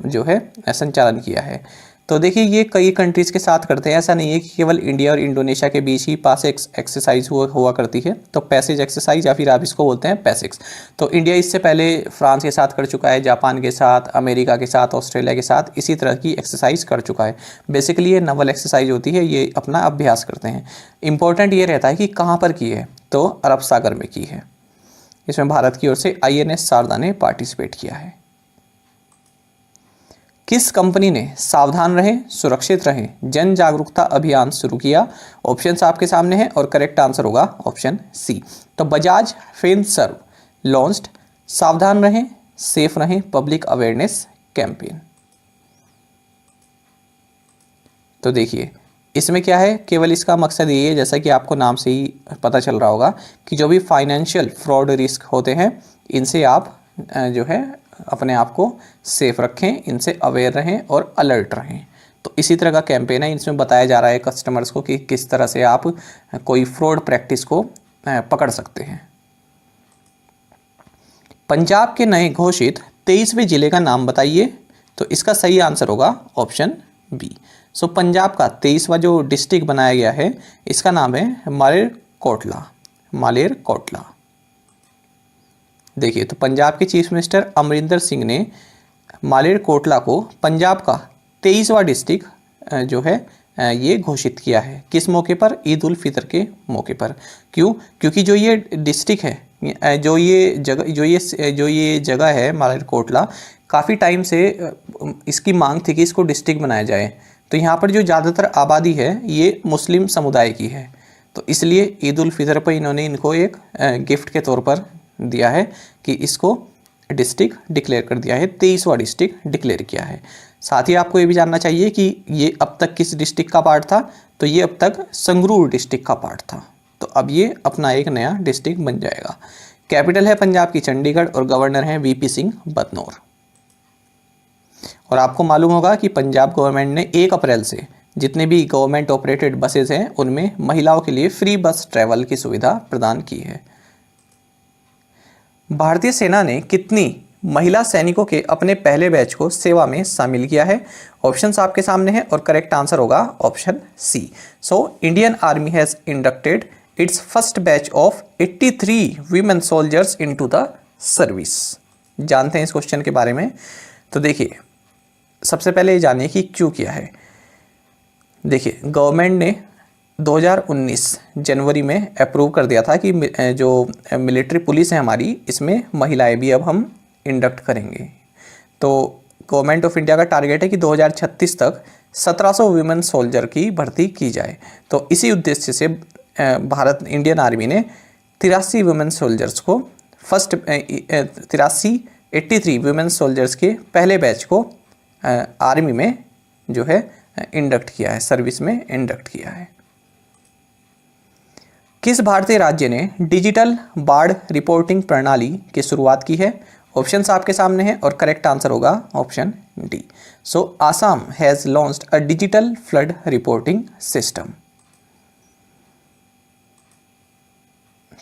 जो है संचालन किया है। तो देखिए ये कई कंट्रीज़ के साथ करते हैं, ऐसा नहीं है कि केवल इंडिया और इंडोनेशिया के बीच ही पासेक्स एक्सरसाइज हुआ करती है। तो पैसेज एक्सरसाइज या फिर आप इसको बोलते हैं पैसेक्स। तो इंडिया इससे पहले फ्रांस के साथ कर चुका है, जापान के साथ, अमेरिका के साथ, ऑस्ट्रेलिया के साथ इसी तरह की एक्सरसाइज कर चुका है। बेसिकली ये नवल एक्सरसाइज होती है, ये अपना अभ्यास करते हैं। इंपॉर्टेंट ये रहता है कि कहाँ पर की है, तो अरब सागर में की है। इसमें भारत की ओर से INS शारदा ने पार्टिसिपेट किया है। किस कंपनी ने सावधान रहें सुरक्षित रहें जन जागरूकता अभियान शुरू किया? ऑप्शंस आपके सामने हैं और करेक्ट आंसर होगा ऑप्शन सी। तो बजाज फिनसर्व लॉन्च्ड सावधान रहें सेफ रहें पब्लिक अवेयरनेस कैंपेन। तो देखिए इसमें क्या है, केवल इसका मकसद ये है, जैसा कि आपको नाम से ही पता चल रहा होगा, कि जो भी फाइनेंशियल फ्रॉड रिस्क होते हैं इनसे आप जो है अपने आप को सेफ रखें, इनसे अवेयर रहें और अलर्ट रहें। तो इसी तरह का कैंपेन है, इसमें बताया जा रहा है कस्टमर्स को कि किस तरह से आप कोई फ्रॉड प्रैक्टिस को पकड़ सकते हैं। पंजाब के नए घोषित 23वें जिले का नाम बताइए? तो इसका सही आंसर होगा ऑप्शन बी। सो पंजाब का 23वां जो डिस्ट्रिक्ट बनाया गया है इसका नाम है मालेरकोटला। देखिए तो पंजाब के चीफ मिनिस्टर अमरिंदर सिंह ने मालेरकोटला को पंजाब का 23वां डिस्ट्रिक्ट जो है ये घोषित किया है। किस मौके पर? ईद उल फितर के मौके पर। क्यों? क्योंकि जो ये डिस्ट्रिक्ट है, जो ये जगह है मालेरकोटला, काफ़ी टाइम से इसकी मांग थी कि इसको डिस्ट्रिक्ट बनाया जाए। तो यहाँ पर जो ज़्यादातर आबादी है ये मुस्लिम समुदाय की है। तो इसलिए ईद उल फितर पर इन्होंने इनको एक गिफ्ट के तौर पर दिया है कि इसको डिस्ट्रिक्ट डिक्लेयर कर दिया है, 23वां डिस्ट्रिक्ट डिक्लेयर किया है। साथ ही आपको ये भी जानना चाहिए कि ये अब तक किस डिस्ट्रिक्ट का पार्ट था, तो ये अब तक संगरूर डिस्ट्रिक्ट का पार्ट था, तो अब ये अपना एक नया डिस्ट्रिक्ट बन जाएगा। कैपिटल है पंजाब की चंडीगढ़ और गवर्नर हैं वीपी सिंह बदनौर। और आपको मालूम होगा कि पंजाब गवर्नमेंट ने 1 अप्रैल से जितने भी गवर्नमेंट ऑपरेटेड बसेस हैं उनमें महिलाओं के लिए फ्री बस ट्रैवल की सुविधा प्रदान की है। भारतीय सेना ने कितनी महिला सैनिकों के अपने पहले बैच को सेवा में शामिल किया है? ऑप्शंस आपके सामने हैं और करेक्ट आंसर होगा option C. So Indian Army has inducted its first batch of 83 women soldiers into the service. जानते हैं इस क्वेश्चन के बारे में। तो देखिए, सबसे पहले ये जानिए कि क्यों किया है। देखिए, गवर्नमेंट ने 2019 जनवरी में अप्रूव कर दिया था कि जो मिलिट्री पुलिस है हमारी, इसमें महिलाएं भी अब हम इंडक्ट करेंगे। तो गवर्नमेंट ऑफ इंडिया का टारगेट है कि 2036 तक 1700 वीमेन सोल्जर की भर्ती की जाए। तो इसी उद्देश्य से भारत इंडियन आर्मी ने 83 वीमेन सोल्जर्स को फर्स्ट 83 वीमेन सोल्जर्स के पहले बैच को आर्मी में जो है इंडक्ट किया है, सर्विस में इंडक्ट किया है। किस भारतीय राज्य ने डिजिटल बाढ़ रिपोर्टिंग प्रणाली की शुरुआत की है? ऑप्शंस आपके सामने हैं और करेक्ट आंसर होगा option D. So Assam has launched a digital flood reporting system.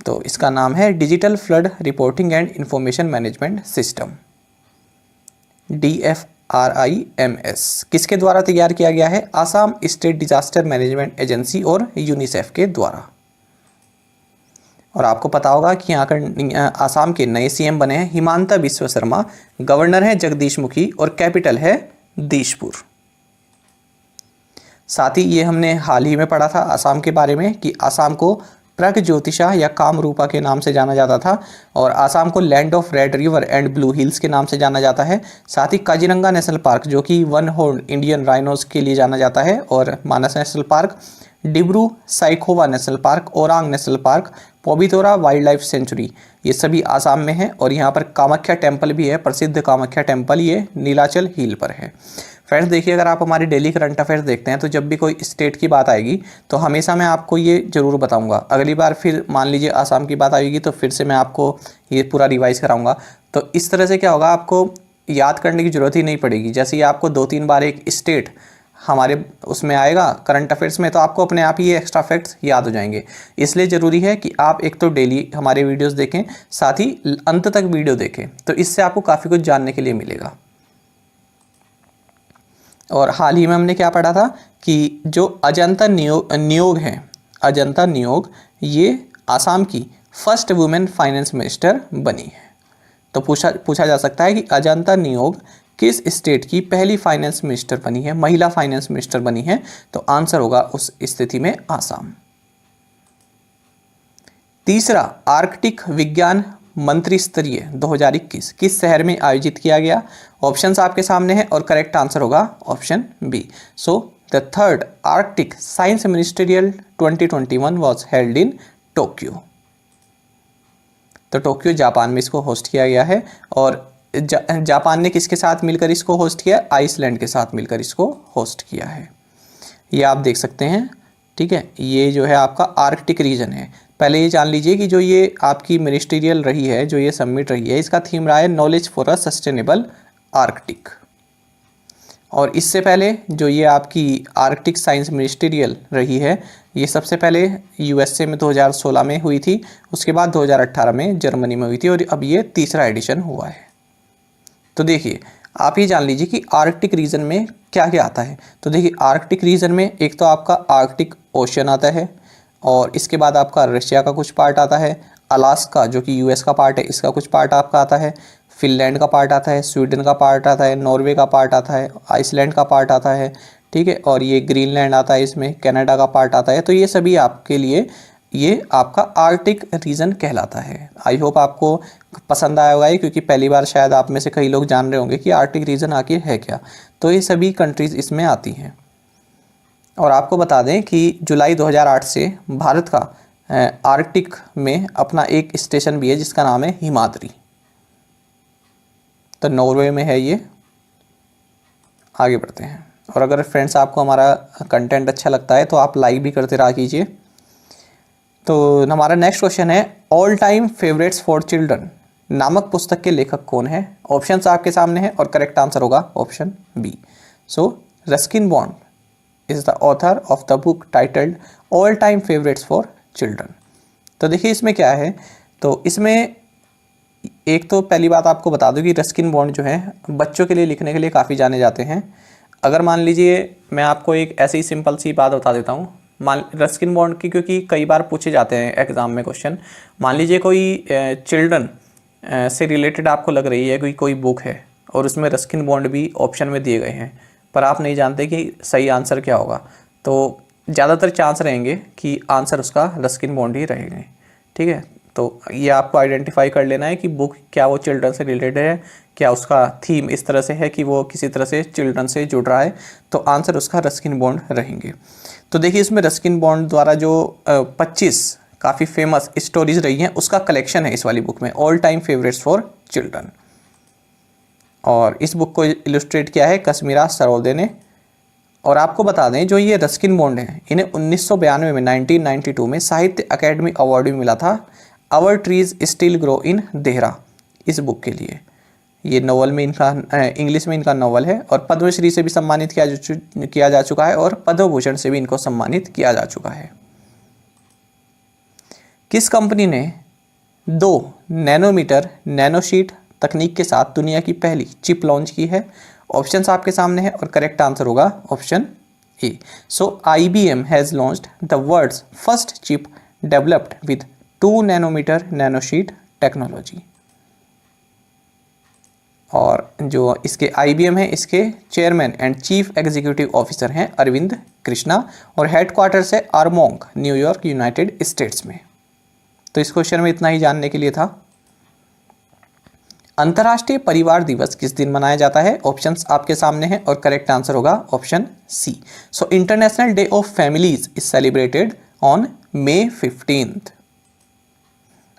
तो इसका नाम है digital flood reporting and information management system, DFRIMS। किसके द्वारा तैयार किया गया है? Assam state disaster management agency और यूनिसेफ के द्वारा। और आपको पता होगा कि यहाँ का आसाम के नए सीएम बने हैं हिमांता बिस्वा शर्मा, गवर्नर है जगदीश मुखी और कैपिटल है दिसपुर। साथ ही ये हमने हाल ही में पढ़ा था आसाम के बारे में कि आसाम को प्रगज्योतिषा या कामरूपा के नाम से जाना जाता था और आसाम को land of red river and blue hills के नाम से जाना जाता है। साथ ही काजीरंगा नेशनल पार्क जो कि 1 हॉर्न इंडियन राइनोस के लिए जाना जाता है, और Manas national park, Dibru Saikhowa national park, Orang national park, Pobitora wildlife sanctuary, ये सभी आसाम में है। और यहाँ पर कामाख्या टेम्पल भी है, प्रसिद्ध कामाख्या टेम्पल, ये नीलाचल हिल पर है। फ्रेंड्स देखिए, अगर आप हमारी डेली करंट अफेयर्स देखते हैं तो जब भी कोई स्टेट की बात आएगी तो हमेशा मैं आपको ये ज़रूर बताऊंगा। अगली बार फिर मान लीजिए आसाम की बात आएगी तो फिर से मैं आपको ये पूरा रिवाइज कराऊंगा। तो इस तरह से क्या होगा, आपको याद करने की ज़रूरत ही नहीं पड़ेगी। जैसे ही आपको 2-3 बार एक स्टेट हमारे उसमें आएगा करंट अफेयर्स में, तो आपको अपने आप ही ये एक्स्ट्रा फैक्ट्स याद हो जाएंगे। इसलिए ज़रूरी है कि आप एक तो डेली हमारे वीडियोस देखें, साथ ही अंत तक वीडियो देखें, तो इससे आपको काफ़ी कुछ जानने के लिए मिलेगा। और हाल ही में हमने क्या पढ़ा था कि जो अजंता नियोग है, अजंता नियोग, ये आसाम की फर्स्ट वुमेन फाइनेंस मिनिस्टर बनी है। तो पूछा जा सकता है कि अजंता नियोग किस स्टेट की पहली फाइनेंस मिनिस्टर बनी है, महिला फाइनेंस मिनिस्टर बनी है? तो आंसर होगा उस स्थिति में आसाम। तीसरा, आर्कटिक विज्ञान मंत्री स्तरीय 2021 किस शहर में आयोजित किया गया? ऑप्शंस आपके सामने हैं और करेक्ट आंसर होगा option B. So the third Arctic science ministerial 2021 was held in Tokyo. तो टोक्यो जापान में इसको होस्ट किया गया है। और जापान ने किसके साथ मिलकर इसको होस्ट किया? आइसलैंड के साथ मिलकर इसको होस्ट किया है। ये आप देख सकते हैं, ठीक है। ये जो है आपका आर्कटिक रीजन है। पहले ये जान लीजिए कि जो ये आपकी मिनिस्टीरियल रही है, जो ये समिट रही है, इसका थीम रहा है knowledge for a sustainable Arctic. और इससे पहले जो ये आपकी आर्कटिक साइंस मिनिस्टीरियल रही है, ये सबसे पहले USA में 2016 में हुई थी, उसके बाद 2018 में जर्मनी में हुई थी, और अब ये तीसरा एडिशन हुआ है। तो देखिए, आप ये जान लीजिए कि आर्कटिक रीजन में क्या क्या आता है। तो देखिए, आर्कटिक रीजन में एक तो आपका आर्कटिक ओशन आता है, और इसके बाद आपका रशिया का कुछ पार्ट आता है, अलास्का जो कि US का पार्ट है, इसका कुछ पार्ट आपका आता है, फिनलैंड का पार्ट आता है, स्वीडन का पार्ट आता है, नॉर्वे का पार्ट आता है, आइसलैंड का पार्ट आता है, ठीक है। और ये ग्रीनलैंड आता है, इसमें कनाडा का पार्ट आता है। तो ये सभी आपके लिए ये आपका आर्कटिक रीजन कहलाता है। आई होप आपको पसंद आया होगा, क्योंकि पहली बार शायद आप में से कई लोग जान रहे होंगे कि आर्कटिक रीजन आखिर है क्या। तो ये सभी कंट्रीज़ इसमें आती हैं। और आपको बता दें कि जुलाई 2008 से भारत का आर्कटिक में अपना एक स्टेशन भी है जिसका नाम है हिमाद्री। तो नॉर्वे में है ये। आगे बढ़ते हैं। और अगर फ्रेंड्स आपको हमारा कंटेंट अच्छा लगता है तो आप लाइक भी करते रहा कीजिए। तो हमारा नेक्स्ट क्वेश्चन है, all time favourites for children नामक पुस्तक के लेखक कौन है? ऑप्शंस आपके सामने हैं और करेक्ट आंसर होगा option B. So Ruskin Bond is the author of the book titled all time favourites for children. तो देखिए इसमें क्या है, तो इसमें एक तो पहली बात आपको बता दूं कि रस्किन बॉन्ड जो है बच्चों के लिए लिखने के लिए काफ़ी जाने जाते हैं। अगर मान लीजिए मैं आपको एक ऐसी सिंपल सी बात बता देता हूँ, मान रस्किन बॉन्ड की, क्योंकि कई बार पूछे जाते हैं एग्जाम में क्वेश्चन। मान लीजिए कोई चिल्ड्रन से रिलेटेड आपको लग रही है कोई बुक है और उसमें रस्किन बॉन्ड भी ऑप्शन में दिए गए हैं, पर आप नहीं जानते कि सही आंसर क्या होगा, तो ज़्यादातर चांस रहेंगे कि आंसर उसका रस्किन बॉन्ड ही रहेंगे। ठीक है, तो ये आपको आइडेंटिफाई कर लेना है कि बुक क्या वो चिल्ड्रन से रिलेटेड है, क्या उसका थीम इस तरह से है कि वो किसी तरह से चिल्ड्रन से जुड़ रहा है, तो आंसर उसका रस्किन बॉन्ड रहेंगे। तो देखिए इसमें रस्किन बॉन्ड द्वारा जो 25 काफ़ी फेमस स्टोरीज रही हैं उसका कलेक्शन है इस वाली बुक में, all time favourites for children. और इस बुक को इलस्ट्रेट किया है कश्मीरा सरोदे ने। और आपको बता दें जो ये रस्किन बॉन्ड हैं इन्हें 1992 में 1992 में साहित्य अकेडमी अवार्ड भी मिला था, our trees still grow in Dehra, इस बुक के लिए। ये नॉवल में इनका इंग्लिश में इनका नॉवल है और पद्मश्री से भी सम्मानित किया जा चुका है और पद्म भूषण से भी इनको सम्मानित किया जा चुका है। किस कंपनी ने 2 नैनोमीटर नैनोशीट तकनीक के साथ दुनिया की पहली चिप लॉन्च की है? ऑप्शंस आपके सामने है और करेक्ट आंसर होगा option A. So IBM has launched the world's first chip developed with 2 nanometre nanosheet technology. और जो इसके IBM है इसके chairman and chief executive officer हैं अरविंद कृष्णा और हेडक्वार्टर्स है आर्मोंग, न्यूयॉर्क, यूनाइटेड स्टेट्स में। तो इस क्वेश्चन में इतना ही जानने के लिए था। अंतर्राष्ट्रीय परिवार दिवस किस दिन मनाया जाता है? ऑप्शंस आपके सामने हैं और करेक्ट आंसर होगा option C. So international day of families is celebrated on May 15।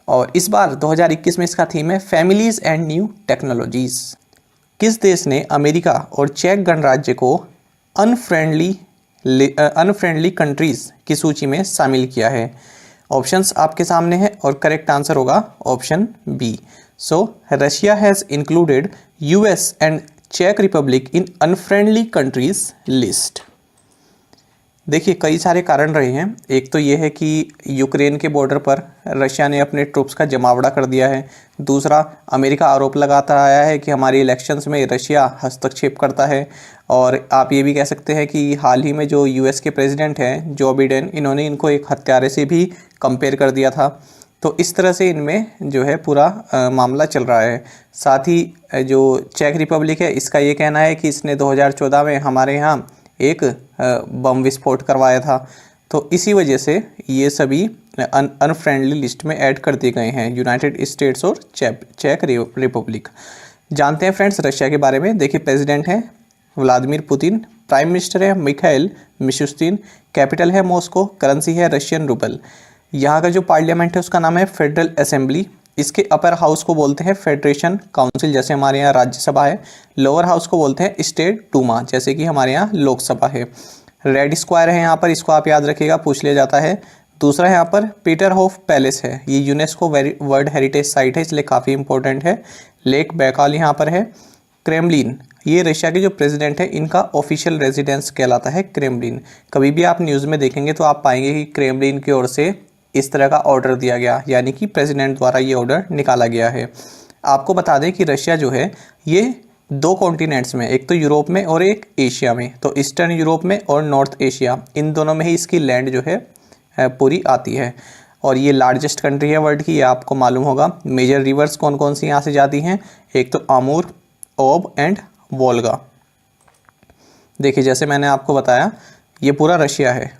और इस बार 2021 में इसका थीम है फैमिलीज एंड न्यू टेक्नोलॉजीज। किस देश ने अमेरिका और चेक गणराज्य को अनफ्रेंडली कंट्रीज की सूची में शामिल किया है? ऑप्शंस आपके सामने हैं और करेक्ट आंसर होगा option B. So Russia has included US and चेक Republic in unfriendly countries list. देखिए कई सारे कारण रहे हैं। एक तो ये है कि यूक्रेन के बॉर्डर पर रशिया ने अपने ट्रूप्स का जमावड़ा कर दिया है। दूसरा, अमेरिका आरोप लगाता आया है कि हमारी इलेक्शंस में रशिया हस्तक्षेप करता है। और आप ये भी कह सकते हैं कि हाल ही में जो US के प्रेसिडेंट हैं जो बिडेन, इन्होंने इनको एक हत्यारे से भी कंपेयर कर दिया था। तो इस तरह से इनमें जो है पूरा मामला चल रहा है। साथ ही जो चेक रिपब्लिक है इसका ये कहना है कि इसने 2014 में हमारे यहाँ एक बम विस्फोट करवाया था। तो इसी वजह से ये सभी अनफ्रेंडली लिस्ट में ऐड कर दिए गए हैं, यूनाइटेड स्टेट्स और चेक रिपब्लिक। जानते हैं फ्रेंड्स रशिया के बारे में। देखिए प्रेसिडेंट हैं व्लादिमीर पुतिन, प्राइम मिनिस्टर है मिखाइल मिशुस्तिन, कैपिटल है मॉस्को, करेंसी है रशियन रूबल। यहाँ का जो पार्लियामेंट है उसका नाम है फेडरल असेंबली। इसके अपर हाउस को बोलते हैं फेडरेशन काउंसिल, जैसे हमारे यहाँ राज्यसभा है। लोअर हाउस को बोलते हैं स्टेट डूमा, जैसे कि हमारे यहाँ लोकसभा है। रेड स्क्वायर है यहाँ पर, इसको आप याद रखिएगा, पूछ लिया जाता है। दूसरा यहाँ पर पीटरहोफ पैलेस है, ये यूनेस्को वर्ल्ड हेरिटेज साइट है इसलिए काफ़ी इंपॉर्टेंट है। लेक बैकाल यहाँ पर है। क्रेमलिन, ये रशिया के जो प्रेसिडेंट है इनका ऑफिशियल रेजिडेंस कहलाता है क्रेमलिन। कभी भी आप न्यूज़ में देखेंगे तो आप पाएंगे कि क्रेमलिन की ओर से इस तरह का ऑर्डर दिया गया, यानी कि प्रेसिडेंट द्वारा ये ऑर्डर निकाला गया है। आपको बता दें कि रशिया जो है ये 2 कॉन्टिनेंट्स में, एक तो यूरोप में और एक एशिया में, तो ईस्टर्न यूरोप में और नॉर्थ एशिया, इन दोनों में ही इसकी लैंड जो है पूरी आती है। और ये लार्जेस्ट कंट्री है वर्ल्ड की, ये आपको मालूम होगा। मेजर रिवर्स कौन कौन सी यहाँ से जाती हैं? एक तो आमूर, ओब एंड वोल्गा। देखिए जैसे मैंने आपको बताया ये पूरा रशिया है।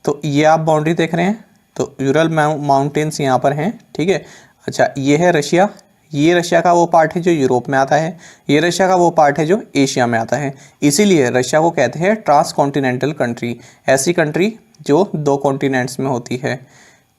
तो ये आप बाउंड्री देख रहे हैं, तो यूरल माउंटेन्स यहाँ पर हैं, ठीक है। अच्छा ये है रशिया, ये रशिया का वो पार्ट है जो यूरोप में आता है, ये रशिया का वो पार्ट है जो एशिया में आता है। इसीलिए रशिया को कहते हैं ट्रांस कॉन्टिनेंटल कंट्री, ऐसी कंट्री जो 2 कॉन्टिनेंट्स में होती है।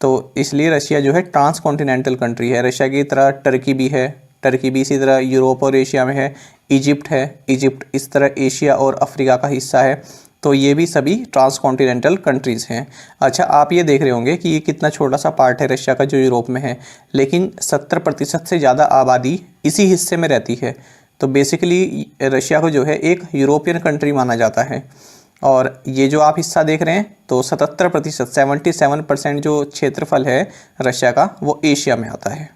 तो इसलिए रशिया जो है ट्रांस कॉन्टिनेंटल कंट्री है। रशिया की तरह टर्की भी है, टर्की भी इसी तरह यूरोप और एशिया में है। इजिप्ट है, इजिप्ट इस तरह एशिया और अफ्रीका का हिस्सा है। तो ये भी सभी ट्रांस कॉन्टिनेंटल कंट्रीज़ हैं। अच्छा, आप ये देख रहे होंगे कि ये कितना छोटा सा पार्ट है रशिया का जो यूरोप में है, लेकिन 70% से ज़्यादा आबादी इसी हिस्से में रहती है। तो बेसिकली रशिया को जो है एक यूरोपियन कंट्री माना जाता है। और ये जो आप हिस्सा देख रहे हैं, तो 77% 77% जो क्षेत्रफल है रशिया का, वो एशिया में आता है।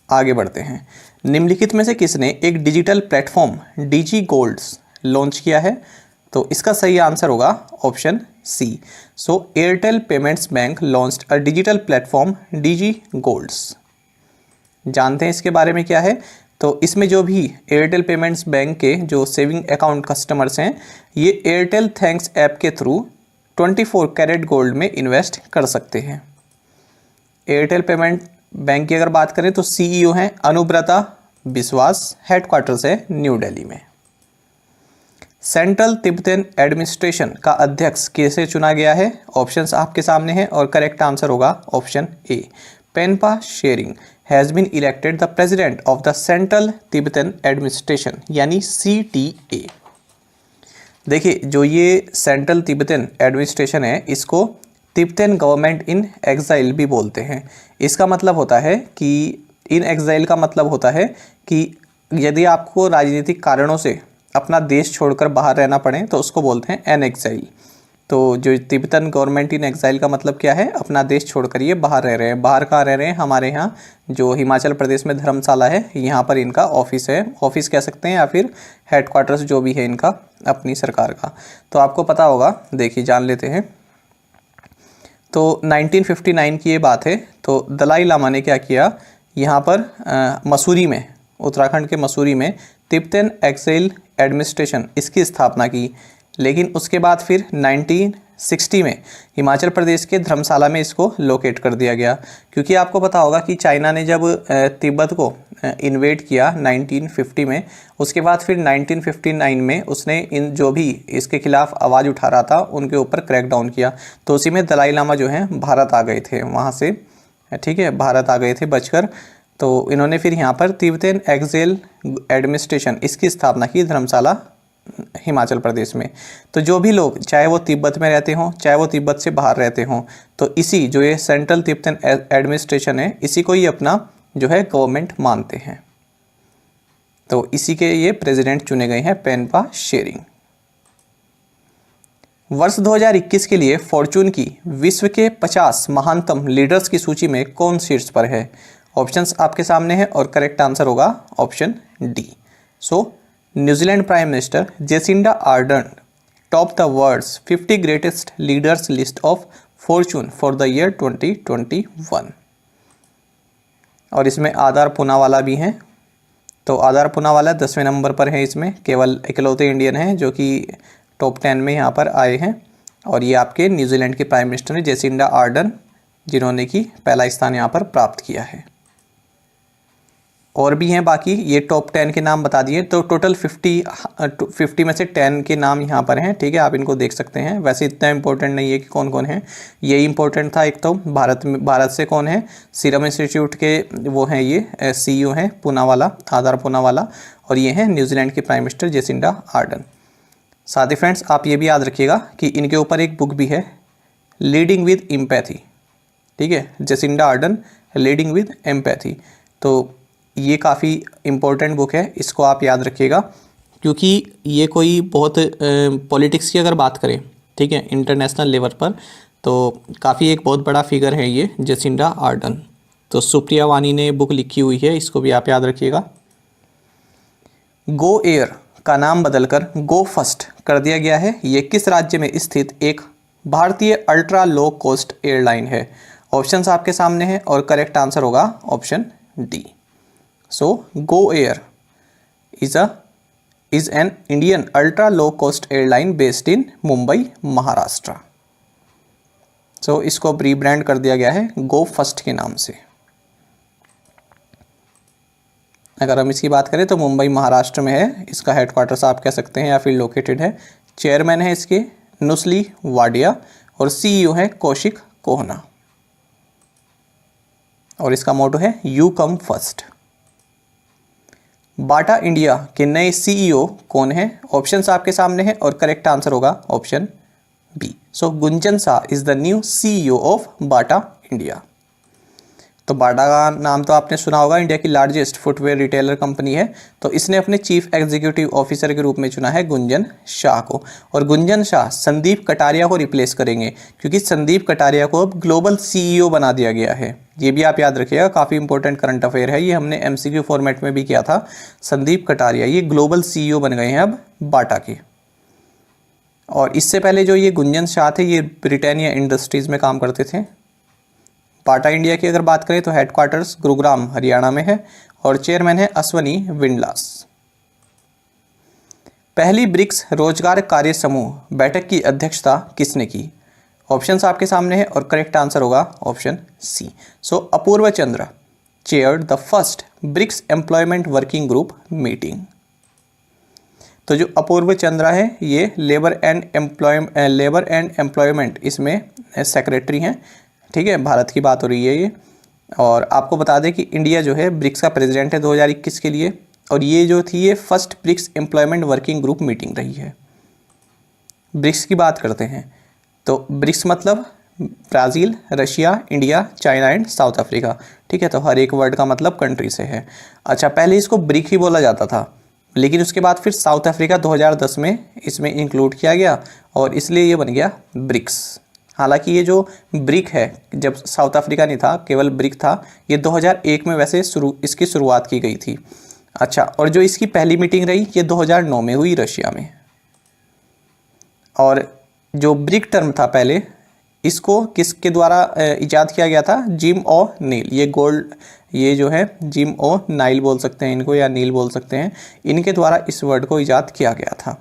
आगे बढ़ते हैं। निम्नलिखित में से किसने एक digital platform Digi Golds launch किया है? तो इसका सही आंसर होगा option C. So Airtel payments bank launched a digital platform Digi Golds. जानते हैं इसके बारे में क्या है? तो इसमें जो भी एयरटेल पेमेंट्स बैंक के जो सेविंग अकाउंट कस्टमर्स हैं, ये एयरटेल थैंक्स ऐप के थ्रू 24 कैरेट गोल्ड में इन्वेस्ट कर सकते हैं। एयरटेल पेमेंट बैंक की अगर बात करें तो सीईओ हैं अनुब्रता बिस्वास, हेडक्वार्टर्स है न्यू दिल्ली में। सेंट्रल तिब्बतन एडमिनिस्ट्रेशन का अध्यक्ष कैसे चुना गया है? ऑप्शंस आपके सामने हैं और करेक्ट आंसर होगा option A. Penpa Tsering has been elected the president of the central Tibetan administration, यानी CTA। देखिए, जो ये सेंट्रल तिब्बतन एडमिनिस्ट्रेशन है, इसको तिब्बतन गवर्नमेंट इन एग्जाइल भी बोलते हैं। इसका मतलब होता है कि इन एग्जाइल का मतलब होता है कि यदि आपको राजनीतिक कारणों से अपना देश छोड़कर बाहर रहना पड़े तो उसको बोलते हैं एन एग्जाइल। तो जो तिब्बतन गवर्नमेंट इन एग्जाइल का मतलब क्या है? अपना देश छोड़कर ये बाहर रह रहे हैं। बाहर कहाँ रह रहे हैं? हमारे यहाँ जो हिमाचल प्रदेश में धर्मशाला है, यहाँ पर इनका ऑफिस है, ऑफिस कह सकते हैं, या फिर हेडक्वार्टर्स जो भी है इनका अपनी सरकार का। तो आपको पता होगा, देखिए जान लेते हैं। तो 1959 की ये बात है। तो दलाई लामा ने क्या किया, यहाँ पर मसूरी में, उत्तराखंड के मसूरी में तिब्बतन एक्साइल एडमिनिस्ट्रेशन इसकी स्थापना की। लेकिन उसके बाद फिर 1960 में हिमाचल प्रदेश के धर्मशाला में इसको लोकेट कर दिया गया। क्योंकि आपको पता होगा कि चाइना ने जब तिब्बत को इन्वेड किया 1950 में, उसके बाद फिर 1959 में उसने इन जो भी इसके खिलाफ आवाज़ उठा रहा था उनके ऊपर क्रैकडाउन किया। तो उसी में दलाई लामा जो है भारत आ गए थे वहाँ से, ठीक है, भारत आ गए थे बचकर। तो इन्होंने फिर यहाँ पर तिब्बतन एक्साइल एडमिनिस्ट्रेशन इसकी स्थापना की धर्मशाला हिमाचल प्रदेश में। तो जो भी लोग, चाहे वो तिब्बत में रहते हों चाहे वो तिब्बत से बाहर रहते हों, तो इसी जो ये सेंट्रल तिब्बतन एडमिनिस्ट्रेशन है, इसी को ही अपना जो है गवर्नमेंट मानते हैं। तो इसी के ये प्रेसिडेंट चुने गए हैं, पेनपा शेरिंग। वर्ष 2021 के लिए फॉर्चून की विश्व के 50 महानतम लीडर्स की सूची में कौन शीर्ष पर है? ऑप्शंस आपके सामने हैं और करेक्ट आंसर होगा option D. So New Zealand prime minister Jacinda Ardern top the world's 50 greatest leaders list of Fortune for the year 2021। और इसमें आधार पूनावाला भी हैं। तो आधार पूनावाला 10वें नंबर पर है, इसमें केवल इकलौते इंडियन हैं जो कि टॉप 10 में यहाँ पर आए हैं। और ये आपके न्यूजीलैंड के प्राइम मिनिस्टर हैं जेसिंडा आर्डर्न, जिन्होंने कि पहला स्थान यहाँ पर प्राप्त किया है। और भी हैं बाकी, ये टॉप 10 के नाम बता दिए। तो टोटल 50 में से 10 के नाम यहाँ पर हैं, ठीक है, आप इनको देख सकते हैं। वैसे इतना इंपॉर्टेंट नहीं है कि कौन कौन है, यही इंपॉर्टेंट था। एक तो भारत से कौन है, सीरम इंस्टीट्यूट के वो हैं, ये सीईओ हैं पूनावाला, आधार पूनावाला, और ये हैं न्यूजीलैंड के प्राइम मिनिस्टर जेसिंडा आर्डर्न। साथ ही फ्रेंड्स आप ये भी याद रखिएगा कि इनके ऊपर एक बुक भी है, लीडिंग विद एम्पैथी, ठीक है, Jacinda Ardern leading with empathy. तो ये काफ़ी इम्पोर्टेंट बुक है, इसको आप याद रखिएगा, क्योंकि ये कोई बहुत पॉलिटिक्स की अगर बात करें, ठीक है, इंटरनेशनल लेवल पर, तो काफ़ी एक बहुत बड़ा फिगर है ये जेसिंडा आर्डर्न। तो सुप्रिया वानी ने बुक लिखी हुई है, इसको भी आप याद रखिएगा। गो एयर का नाम बदलकर गो फर्स्ट कर दिया गया है। ये किस राज्य में स्थित एक भारतीय अल्ट्रा लो कॉस्ट एयरलाइन है? ऑप्शंस आपके सामने हैं और करेक्ट आंसर होगा option D. So, Go Air is an Indian ultra low cost airline based in Mumbai, Maharashtra. So, इसको रीब्रांड कर दिया गया है गो फर्स्ट के नाम से। अगर हम इसकी बात करें तो मुंबई महाराष्ट्र में है, इसका हेडक्वार्टर्स आप कह सकते हैं या फिर लोकेटेड है। चेयरमैन है इसके नुस्ली वाडिया और सीईओ है कौशिक कोहना और इसका मोटो है you come first. Bata India के नए सीईओ कौन है? ऑप्शंस आपके सामने हैं और करेक्ट आंसर होगा option B. So Gunjan Shah is the new CEO of Bata India. तो बाटा का नाम तो आपने सुना होगा, इंडिया की लार्जेस्ट फुटवेयर रिटेलर कंपनी है। तो इसने अपने चीफ एग्जीक्यूटिव ऑफिसर के रूप में चुना है गुंजन शाह को। और गुंजन शाह संदीप कटारिया को रिप्लेस करेंगे क्योंकि संदीप कटारिया को अब ग्लोबल सीईओ बना दिया गया है। ये भी आप याद रखिएगा, काफ़ी इंपॉर्टेंट करंट अफेयर है, ये हमने एमसीक्यू फॉर्मेट में भी किया था। संदीप कटारिया ये ग्लोबल सीईओ बन गए हैं अब बाटा के। और इससे पहले जो ये गुंजन शाह थे ये ब्रिटानिया इंडस्ट्रीज़ में काम करते थे। बाटा इंडिया की अगर बात करें तो हेडक्वार्टर्स गुरुग्राम हरियाणा में है और चेयरमैन है अश्वनी विंडलास। पहली ब्रिक्स रोजगार कार्य समूह बैठक की अध्यक्षता किसने की? ऑप्शंस आपके सामने है और करेक्ट आंसर होगा option C. So Apurva Chandra chaired the first BRICS employment working group meeting. तो जो अपूर्व चंद्रा है ये लेबर एंड एम्प्लॉयमेंट इसमें सेक्रेटरी हैं, ठीक है, भारत की बात हो रही है ये। और आपको बता दें कि इंडिया जो है ब्रिक्स का प्रेसिडेंट है 2021 के लिए और ये जो थी ये first BRICS employment working group meeting रही है। ब्रिक्स की बात करते हैं तो ब्रिक्स मतलब Brazil, Russia, India, China and south Africa, ठीक है। तो हर एक वर्ड का मतलब कंट्री से है। अच्छा, पहले इसको ब्रिक ही बोला जाता था लेकिन उसके बाद फिर साउथ अफ्रीका 2010 में इसमें इंक्लूड किया गया और इसलिए ये बन गया ब्रिक्स। हालांकि ये जो ब्रिक है जब साउथ अफ्रीका नहीं था, केवल ब्रिक था, ये 2001 में वैसे इसकी शुरुआत की गई थी। अच्छा, और जो इसकी पहली मीटिंग रही ये 2009 में हुई रशिया में। और जो ब्रिक टर्म था पहले इसको किसके द्वारा इजाद किया गया था? जिम ओ नील। ये जो है जिम ओ नाइल बोल सकते हैं इनको या नील बोल सकते हैं, इनके द्वारा इस वर्ड को इजाद किया गया था।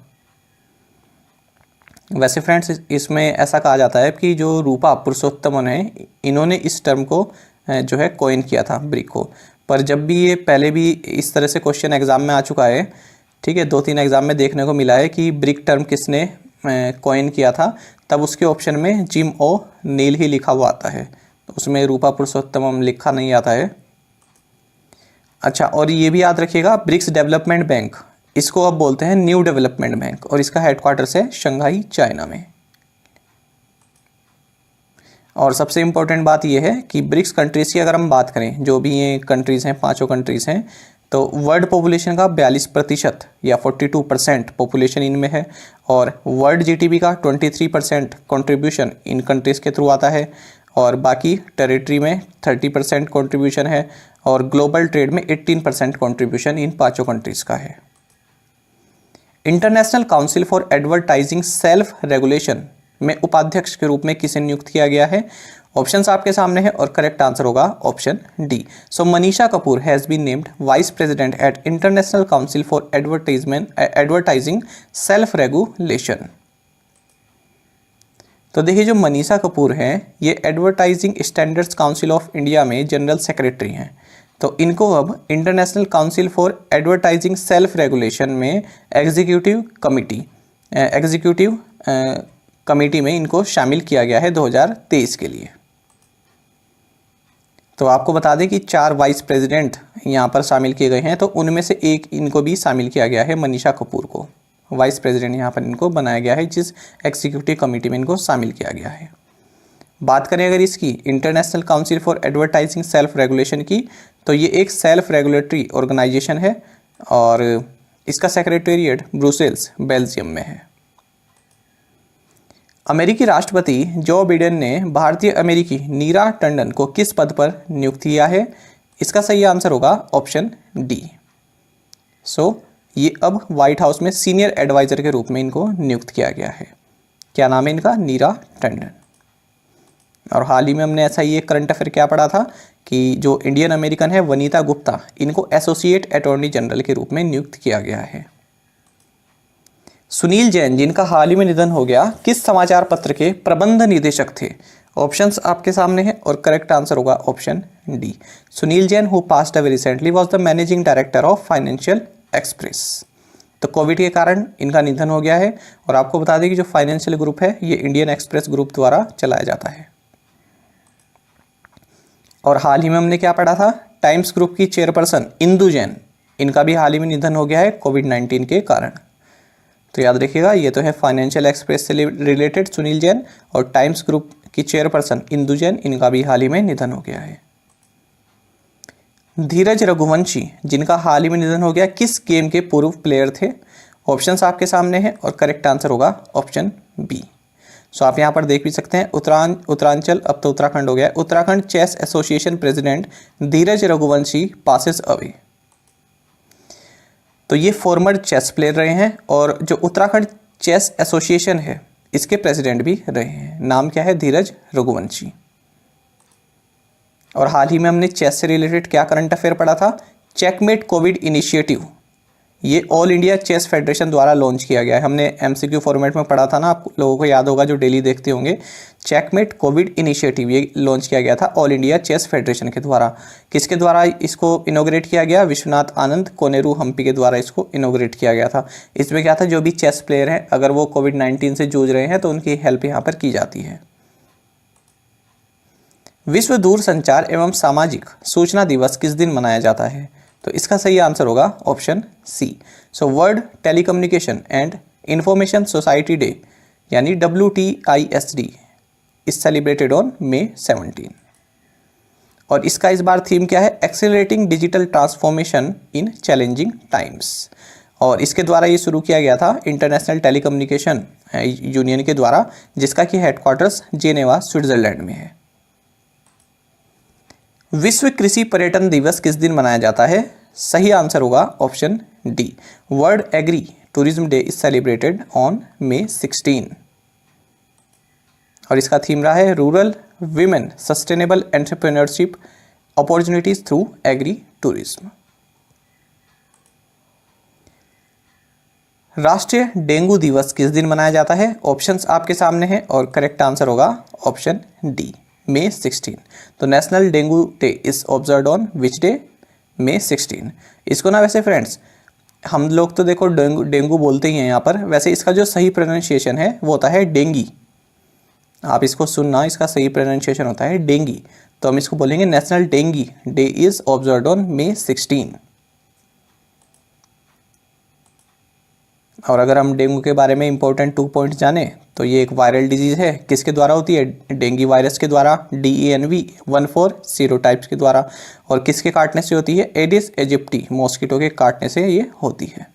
वैसे फ्रेंड्स इसमें ऐसा कहा जाता है कि जो रूपा पुरुषोत्तमन है इन्होंने इस टर्म को जो है कॉइन किया था ब्रिक को। पर जब भी ये पहले भी इस तरह से क्वेश्चन एग्जाम में आ चुका है, ठीक है, 2-3 एग्जाम में देखने को मिला है कि ब्रिक टर्म किसने कॉइन किया था, तब उसके ऑप्शन में जिम ओ नील ही लिखा हुआ आता है, तो उसमें रूपा पुरुषोत्तमम लिखा नहीं आता है। अच्छा, और ये भी याद रखिएगा ब्रिक्स डेवलपमेंट बैंक इसको अब बोलते हैं न्यू डेवलपमेंट बैंक और इसका हेडक्वार्टर्स है शंघाई चाइना में। और सबसे इम्पोर्टेंट बात यह है कि ब्रिक्स कंट्रीज़ की अगर हम बात करें, जो भी ये कंट्रीज़ हैं, 5 कंट्रीज़ हैं, तो वर्ल्ड पॉपुलेशन का 42% या 42% पॉपुलेशन इनमें है और वर्ल्ड जीडीपी का 23% कंट्रीब्यूशन इन कंट्रीज़ के थ्रू आता है और बाकी टेरिटरी में 30% कंट्रीब्यूशन है और ग्लोबल ट्रेड में 18% कंट्रीब्यूशन इन 5 कंट्रीज़ का है। International council for advertising self regulation में उपाध्यक्ष के रूप में किसे नियुक्त किया गया है? ऑप्शंस आपके सामने है और करेक्ट आंसर होगा option D. So Manisha Kapoor has been named vice president at international council for advertising self regulation. तो देखिए जो मनीषा कपूर हैं ये advertising standards council of India में जनरल सेक्रेटरी हैं। तो इनको अब international council for advertising self regulation में एग्जीक्यूटिव कमेटी में इनको शामिल किया गया है 2023 के लिए। तो आपको बता दें कि 4 वाइस प्रेसिडेंट यहाँ पर शामिल किए गए हैं, तो उनमें से एक इनको भी शामिल किया गया है, मनीषा कपूर को वाइस प्रेसिडेंट यहाँ पर इनको बनाया गया है, जिस एग्जीक्यूटिव कमेटी में इनको शामिल किया गया है। बात करें अगर इसकी international council for advertising self regulation की, तो ये एक सेल्फ रेगुलेटरी ऑर्गेनाइजेशन है और इसका सेक्रेटेरिएट ब्रुसेल्स बेल्जियम में है। अमेरिकी राष्ट्रपति जो बिडेन ने भारतीय अमेरिकी नीरा टंडन को किस पद पर नियुक्त किया है? इसका सही आंसर होगा ऑप्शन डी। सो ये अब व्हाइट हाउस में सीनियर एडवाइजर के रूप में इनको नियुक्त किया गया है। क्या नाम है इनका? नीरा टंडन। और हाल ही में हमने ऐसा ही एक करंट अफेयर क्या पढ़ा था कि जो इंडियन अमेरिकन है वनीता गुप्ता, इनको एसोसिएट अटॉर्नी जनरल के रूप में नियुक्त किया गया है। सुनील जैन जिनका हाल ही में निधन हो गया, किस समाचार पत्र के प्रबंध निदेशक थे? ऑप्शंस आपके सामने हैं और करेक्ट आंसर होगा option D. Sunil Jain who passed away recently was the managing director of financial express. तो कोविड के कारण इनका निधन हो गया है। और आपको बता दें कि जो फाइनेंशियल ग्रुप है ये इंडियन एक्सप्रेस ग्रुप द्वारा चलाया जाता है। और हाल ही में हमने क्या पढ़ा था, टाइम्स ग्रुप की चेयरपर्सन इंदु जैन, इनका भी हाल ही में निधन हो गया है कोविड-19 के कारण। तो याद रखिएगा, ये तो है फाइनेंशियल एक्सप्रेस से रिलेटेड सुनील जैन, और टाइम्स ग्रुप की चेयरपर्सन इंदु जैन, इनका भी हाल ही में निधन हो गया है। धीरज रघुवंशी, जिनका हाल ही में निधन हो गया, किस गेम के पूर्व प्लेयर थे? ऑप्शंस आपके सामने हैं और करेक्ट आंसर होगा ऑप्शन बी। सो आप यहाँ पर देख भी सकते हैं, उत्तरांचल, अब तो उत्तराखंड हो गया है, उत्तराखंड चेस एसोसिएशन प्रेसिडेंट धीरज रघुवंशी पासेस अवे। तो ये फॉर्मर चेस प्लेयर रहे हैं और जो उत्तराखंड चेस एसोसिएशन है इसके प्रेसिडेंट भी रहे हैं। नाम क्या है? धीरज रघुवंशी। और हाल ही में हमने चेस से रिलेटेड क्या करंट अफेयर पढ़ा था? चेकमेट कोविड इनिशिएटिव, ये ऑल इंडिया चेस फेडरेशन द्वारा लॉन्च किया गया है। हमने एमसीक्यू फॉर्मेट में पढ़ा था ना, आप लोगों को याद होगा जो डेली देखते होंगे। चेकमेट कोविड इनिशिएटिव ये लॉन्च किया गया था ऑल इंडिया चेस फेडरेशन के द्वारा। किसके द्वारा इसको इनोग्रेट किया गया? विश्वनाथ आनंद कोनेरू हम्पी के द्वारा इसको इनोग्रेट किया गया था। इसमें क्या था, जो भी चेस प्लेयर हैं अगर वो कोविड-19 से जूझ रहे हैं तो उनकी हेल्प यहाँ पर की जाती है। विश्व दूरसंचार एवं सामाजिक सूचना दिवस किस दिन मनाया जाता है? तो इसका सही आंसर होगा option C. So world telecommunication and information society day यानी WTISD is celebrated on May 17। और इसका इस बार थीम क्या है? Accelerating digital transformation in challenging times. और इसके द्वारा ये शुरू किया गया था इंटरनेशनल टेलीकम्युनिकेशन यूनियन के द्वारा, जिसका कि हेडक्वार्टर्स जेनेवा स्विट्जरलैंड में है। विश्व कृषि पर्यटन दिवस किस दिन मनाया जाता है? सही आंसर होगा option D. World agri tourism day is celebrated on May 16। और इसका थीम रहा है rural women sustainable entrepreneurship opportunities through agri tourism. राष्ट्रीय डेंगू दिवस किस दिन मनाया जाता है? ऑप्शंस आपके सामने हैं और करेक्ट आंसर होगा ऑप्शन डी, May 16। तो national dengue day is observed on which day? May 16। इसको ना वैसे फ्रेंड्स हम लोग तो देखो डेंगू बोलते ही हैं यहाँ पर, वैसे इसका जो सही प्रोनाउंसिएशन है वो होता है डेंगी। आप इसको सुनना, इसका सही प्रोनाउंसिएशन होता है डेंगी। तो हम इसको बोलेंगे national dinghy day is observed on May 16। और अगर हम डेंगू के बारे में इंपॉर्टेंट 2 पॉइंट्स जाने तो ये एक वायरल डिजीज़ है। किसके द्वारा होती है? डेंगू वायरस के द्वारा, DENV 14 सीरोटाइप्स के द्वारा। और किसके काटने से होती है? एडिस एजिप्टी मॉस्किटो के काटने से ये होती है।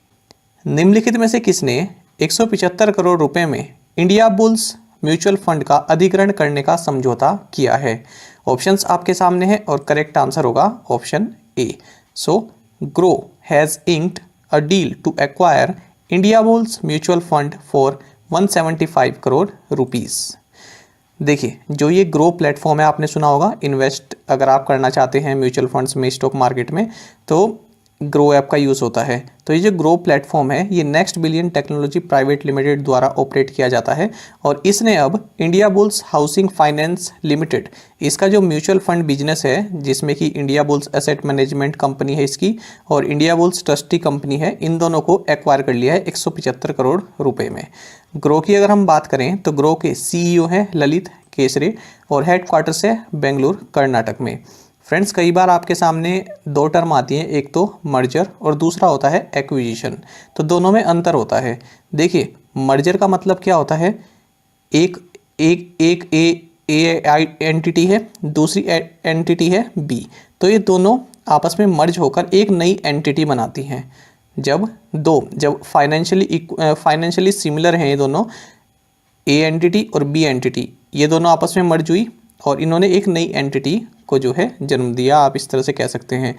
निम्नलिखित में से किसने 175 करोड़ रुपए में इंडिया बुल्स म्यूचुअल फंड का अधिग्रहण करने का समझौता किया है? ऑप्शंस आपके सामने हैं और करेक्ट आंसर होगा option A. So Groww has inked a deal to acquire Indiabulls mutual fund for 175 crore rupees. देखिए, जो ये ग्रो प्लेटफॉर्म है आपने सुना होगा, इन्वेस्ट अगर आप करना चाहते हैं म्यूचुअल फंड्स में, स्टॉक मार्केट में, तो ग्रो ऐप का यूज़ होता है। तो ये जो ग्रो प्लेटफॉर्म है ये next billion technology private limited द्वारा ऑपरेट किया जाता है। और इसने अब India bulls housing finance limited, इसका जो म्यूचुअल फंड बिजनेस है जिसमें कि India bulls asset management company है इसकी और इंडिया बुल्स ट्रस्टी कंपनी है, इन दोनों को एक्वायर कर लिया है 175 करोड़ रुपए में। ग्रो की अगर हम बात करें तो ग्रो के CEO हैं ललित केसरे और हेडक्वार्टर्स है बेंगलुरु कर्नाटक में। फ्रेंड्स, कई बार आपके सामने 2 टर्म आती हैं, एक तो मर्जर और दूसरा होता है एक्विजिशन। तो दोनों में अंतर होता है। देखिए, मर्जर का मतलब क्या होता है? एक एंटिटी है, दूसरी एंटिटी है B, तो ये दोनों आपस में मर्ज होकर एक नई एंटिटी बनाती हैं। जब फाइनेंशियली सिमिलर हैं ये दोनों, A एंटिटी और B एंटिटी, ये दोनों आपस में मर्ज हुई और इन्होंने एक नई एंटिटी को जो है जन्म दिया, आप इस तरह से कह सकते हैं।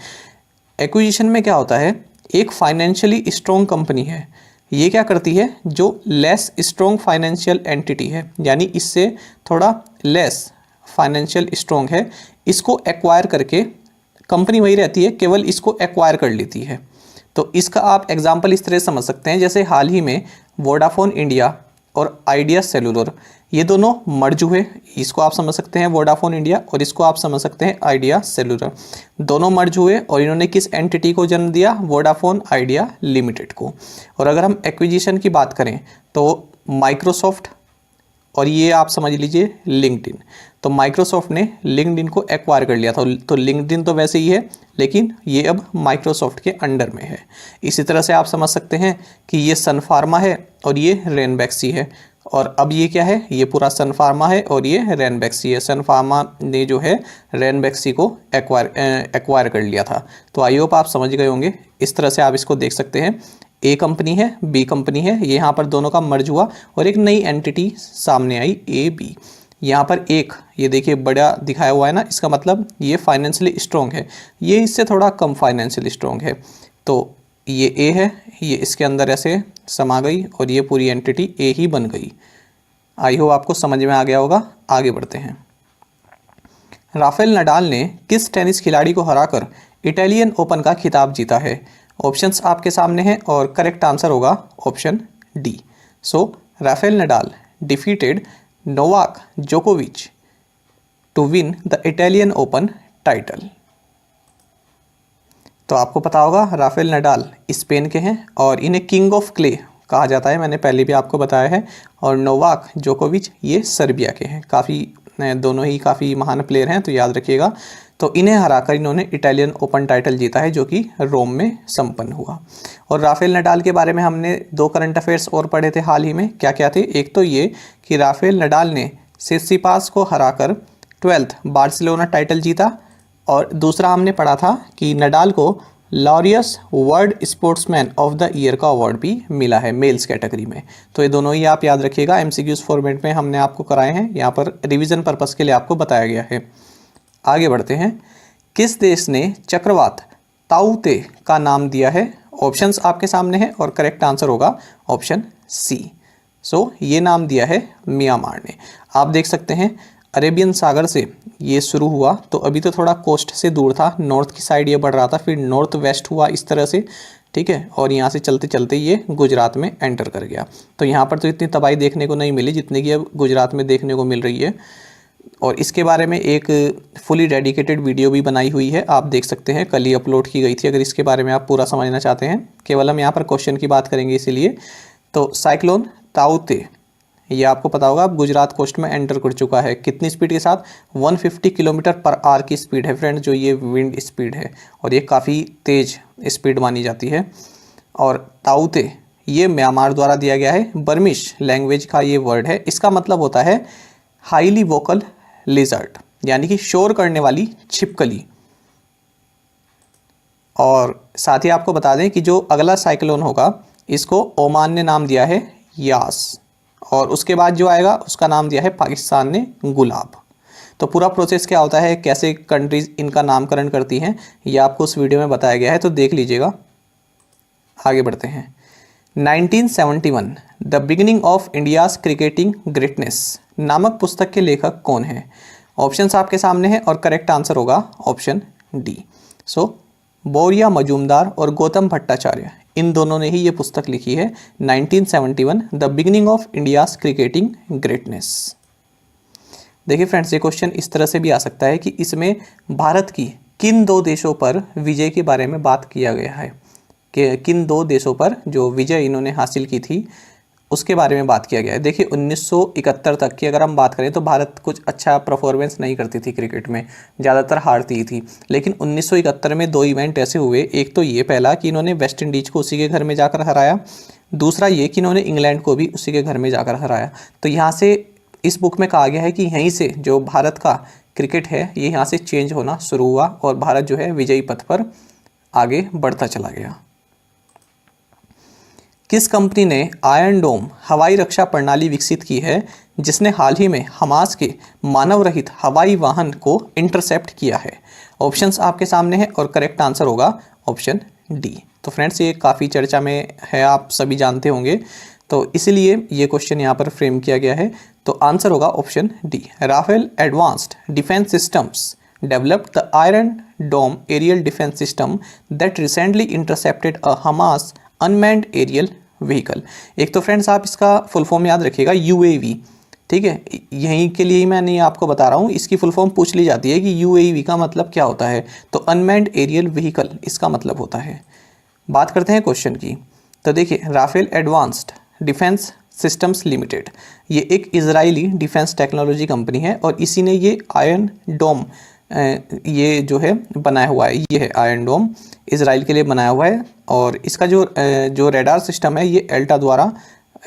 एक्विजिशन में क्या होता है? एक फाइनेंशियली स्ट्रॉन्ग कंपनी है, ये क्या करती है? जो लेस स्ट्रॉन्ग फाइनेंशियल एंटिटी है, यानी इससे थोड़ा लेस फाइनेंशियल स्ट्रॉन्ग है, इसको एक्वायर करके, कंपनी वही रहती है, केवल इसको एक्वायर कर लेती है। तो इसका आप एग्जाम्पल इस तरह समझ सकते हैं, जैसे हाल ही में वोडाफोन इंडिया और आइडिया सेलुलर, ये दोनों मर्ज हुए, इसको आप समझ सकते हैं वोडाफोन इंडिया और इसको आप समझ सकते हैं आइडिया सेलुलर। दोनों मर्ज हुए और इन्होंने किस एंटिटी को जन्म दिया, वोडाफोन आइडिया लिमिटेड को। और अगर हम एक्विजिशन की बात करें तो माइक्रोसॉफ्ट और ये आप समझ लीजिए लिंक्डइन। तो माइक्रोसॉफ्ट ने लिंक्डइन को एक्वायर कर लिया था, तो लिंक्डइन तो वैसे ही है लेकिन ये अब माइक्रोसॉफ्ट के अंडर में है। इसी तरह से आप समझ सकते हैं कि ये सन फार्मा है और ये रेनबैक्सी है, और अब ये क्या है, ये पूरा सन फार्मा है और ये रेनबैक्सी है। सन फार्मा ने जो है रेनबैक्सी को एक्वायर कर लिया था। तो आई होप आप समझ गए होंगे। इस तरह से आप इसको देख सकते हैं, ए कंपनी है, बी कंपनी है, ये यहाँ पर दोनों का मर्ज हुआ और एक नई एंटिटी सामने आई, ए बी। यहाँ पर एक ये देखिए बड़ा दिखाया हुआ है ना, इसका मतलब ये फाइनेंशियली स्ट्रॉन्ग है, ये इससे थोड़ा कम फाइनेंशियली स्ट्रॉन्ग है। तो ये ए है, ये इसके अंदर ऐसे समा गई और ये पूरी एंटिटी ए ही बन गई। आई होप आपको समझ में आ गया होगा। आगे बढ़ते हैं। राफेल नडाल ने किस टेनिस खिलाड़ी को हराकर इटालियन ओपन का खिताब जीता है? ऑप्शंस आपके सामने हैं और करेक्ट आंसर होगा option D. So Rafael Nadal defeated Novak जोकोविच to win the Italian Open title. तो आपको पता होगा राफेल नडाल स्पेन के हैं और इन्हें किंग ऑफ क्ले कहा जाता है, मैंने पहले भी आपको बताया है। और नोवाक जोकोविच ये सर्बिया के हैं, दोनों ही काफ़ी महान प्लेयर हैं, तो याद रखिएगा। तो इन्हें हराकर इन्होंने इटालियन ओपन टाइटल जीता है जो कि रोम में संपन्न हुआ। और राफेल नडाल के बारे में हमने 2 करंट अफेयर्स और पढ़े थे हाल ही में। क्या क्या थे? एक तो ये कि राफेल नडाल ने सिसिपास को हराकर 12th बार्सिलोना टाइटल जीता, और दूसरा हमने पढ़ा था कि नडाल को Laureus world sportsman of the year का अवार्ड भी मिला है मेल्स कैटेगरी में। तो ये दोनों ही आप याद रखिएगा, एमसीक्यूज फॉर्मेट में हमने आपको कराए हैं, यहाँ पर रिवीजन पर्पस के लिए आपको बताया गया है। आगे बढ़ते हैं। किस देश ने चक्रवात ताऊ-ते का नाम दिया है? ऑप्शंस आपके सामने हैं और करेक्ट आंसर होगा ऑप्शन सी। सो ये नाम दिया है म्यांमार ने। आप देख सकते हैं अरेबियन सागर से ये शुरू हुआ, तो अभी तो थोड़ा कोस्ट से दूर था, नॉर्थ की साइड ये बढ़ रहा था, फिर नॉर्थ वेस्ट हुआ इस तरह से, ठीक है, और यहाँ से चलते चलते ये गुजरात में एंटर कर गया। तो यहाँ पर तो इतनी तबाही देखने को नहीं मिली जितनी कि अब गुजरात में देखने को मिल रही है। और इसके बारे में एक फुली डेडिकेटेड वीडियो भी बनाई हुई है, आप देख सकते हैं, कल ही अपलोड की गई थी, अगर इसके बारे में आप पूरा समझना चाहते हैं। केवल हम यहाँ पर क्वेश्चन की बात करेंगे इसीलिए। तो साइक्लोन ताऊ-ते ये आपको पता होगा अब गुजरात कोस्ट में एंटर कर चुका है। कितनी स्पीड के साथ? 150 किलोमीटर पर आवर की स्पीड है फ्रेंड, जो ये विंड स्पीड है, और ये काफ़ी तेज़ स्पीड मानी जाती है। और ताऊ-ते ये म्यांमार द्वारा दिया गया है, बर्मिश लैंग्वेज का ये वर्ड है। इसका मतलब होता है हाईली वोकल लिजर्ड, यानी कि शोर करने वाली छिपकली। और साथ ही आपको बता दें कि जो अगला साइक्लोन होगा इसको ओमान ने नाम दिया है यास, और उसके बाद जो आएगा उसका नाम दिया है पाकिस्तान ने गुलाब। तो पूरा प्रोसेस क्या होता है, कैसे कंट्रीज इनका नामकरण करती हैं, ये आपको उस वीडियो में बताया गया है, तो देख लीजिएगा। आगे बढ़ते हैं। 1971 the beginning of India's cricketing greatness नामक पुस्तक के लेखक कौन है? ऑप्शंस आपके सामने हैं और करेक्ट आंसर होगा ऑप्शन डी। सो बोरिया मजूमदार और गौतम भट्टाचार्य, इन दोनों ने ही ये पुस्तक लिखी है, 1971 the beginning of India's cricketing greatness. देखिए फ्रेंड्स, ये क्वेश्चन इस तरह से भी आ सकता है कि इसमें भारत की किन 2 देशों पर विजय के बारे में बात किया गया है, कि किन 2 देशों पर जो विजय इन्होंने हासिल की थी उसके बारे में बात किया गया है। देखिए 1971 तक की अगर हम बात करें तो भारत कुछ अच्छा परफॉर्मेंस नहीं करती थी क्रिकेट में, ज़्यादातर हारती थी। लेकिन 1971 में 2 इवेंट ऐसे हुए, एक तो ये पहला कि इन्होंने वेस्ट इंडीज़ को उसी के घर में जाकर हराया, दूसरा ये कि इन्होंने इंग्लैंड को भी उसी के घर में जाकर हराया। तो यहाँ से इस बुक में कहा गया है कि यहीं से जो भारत का क्रिकेट है ये यहाँ से चेंज होना शुरू हुआ और भारत जो है विजयी पथ पर आगे बढ़ता चला गया। किस कंपनी ने आयरन डोम हवाई रक्षा प्रणाली विकसित की है जिसने हाल ही में हमास के मानव रहित हवाई वाहन को इंटरसेप्ट किया है? ऑप्शंस आपके सामने हैं और करेक्ट आंसर होगा ऑप्शन डी। तो फ्रेंड्स ये काफ़ी चर्चा में है, आप सभी जानते होंगे, तो इसलिए ये क्वेश्चन यहाँ पर फ्रेम किया गया है। तो आंसर होगा option D. Rafael advanced defence systems developed the Iron Dome aerial defense system that recently intercepted a Hamas unmanned aerial vehicle। एक तो फ्रेंड्स आप इसका फुल फॉर्म याद रखिएगा, यूएवी ठीक है, यहीं के लिए मैं नहीं आपको बता रहा हूँ, इसकी फुल फॉर्म पूछ ली जाती है कि UAV का मतलब क्या होता है, तो अनमैन्ड एरियल व्हीकल इसका मतलब होता है। बात करते हैं क्वेश्चन की, तो देखिए Rafael advanced defence systems limited, ये एक इजरायली डिफेंस टेक्नोलॉजी कंपनी है और इसी ने ये आयरन डोम ये जो है बनाया हुआ है, ये है आयरन डोम, इजराइल के लिए बनाया हुआ है। और इसका जो रेडार सिस्टम है ये एल्टा द्वारा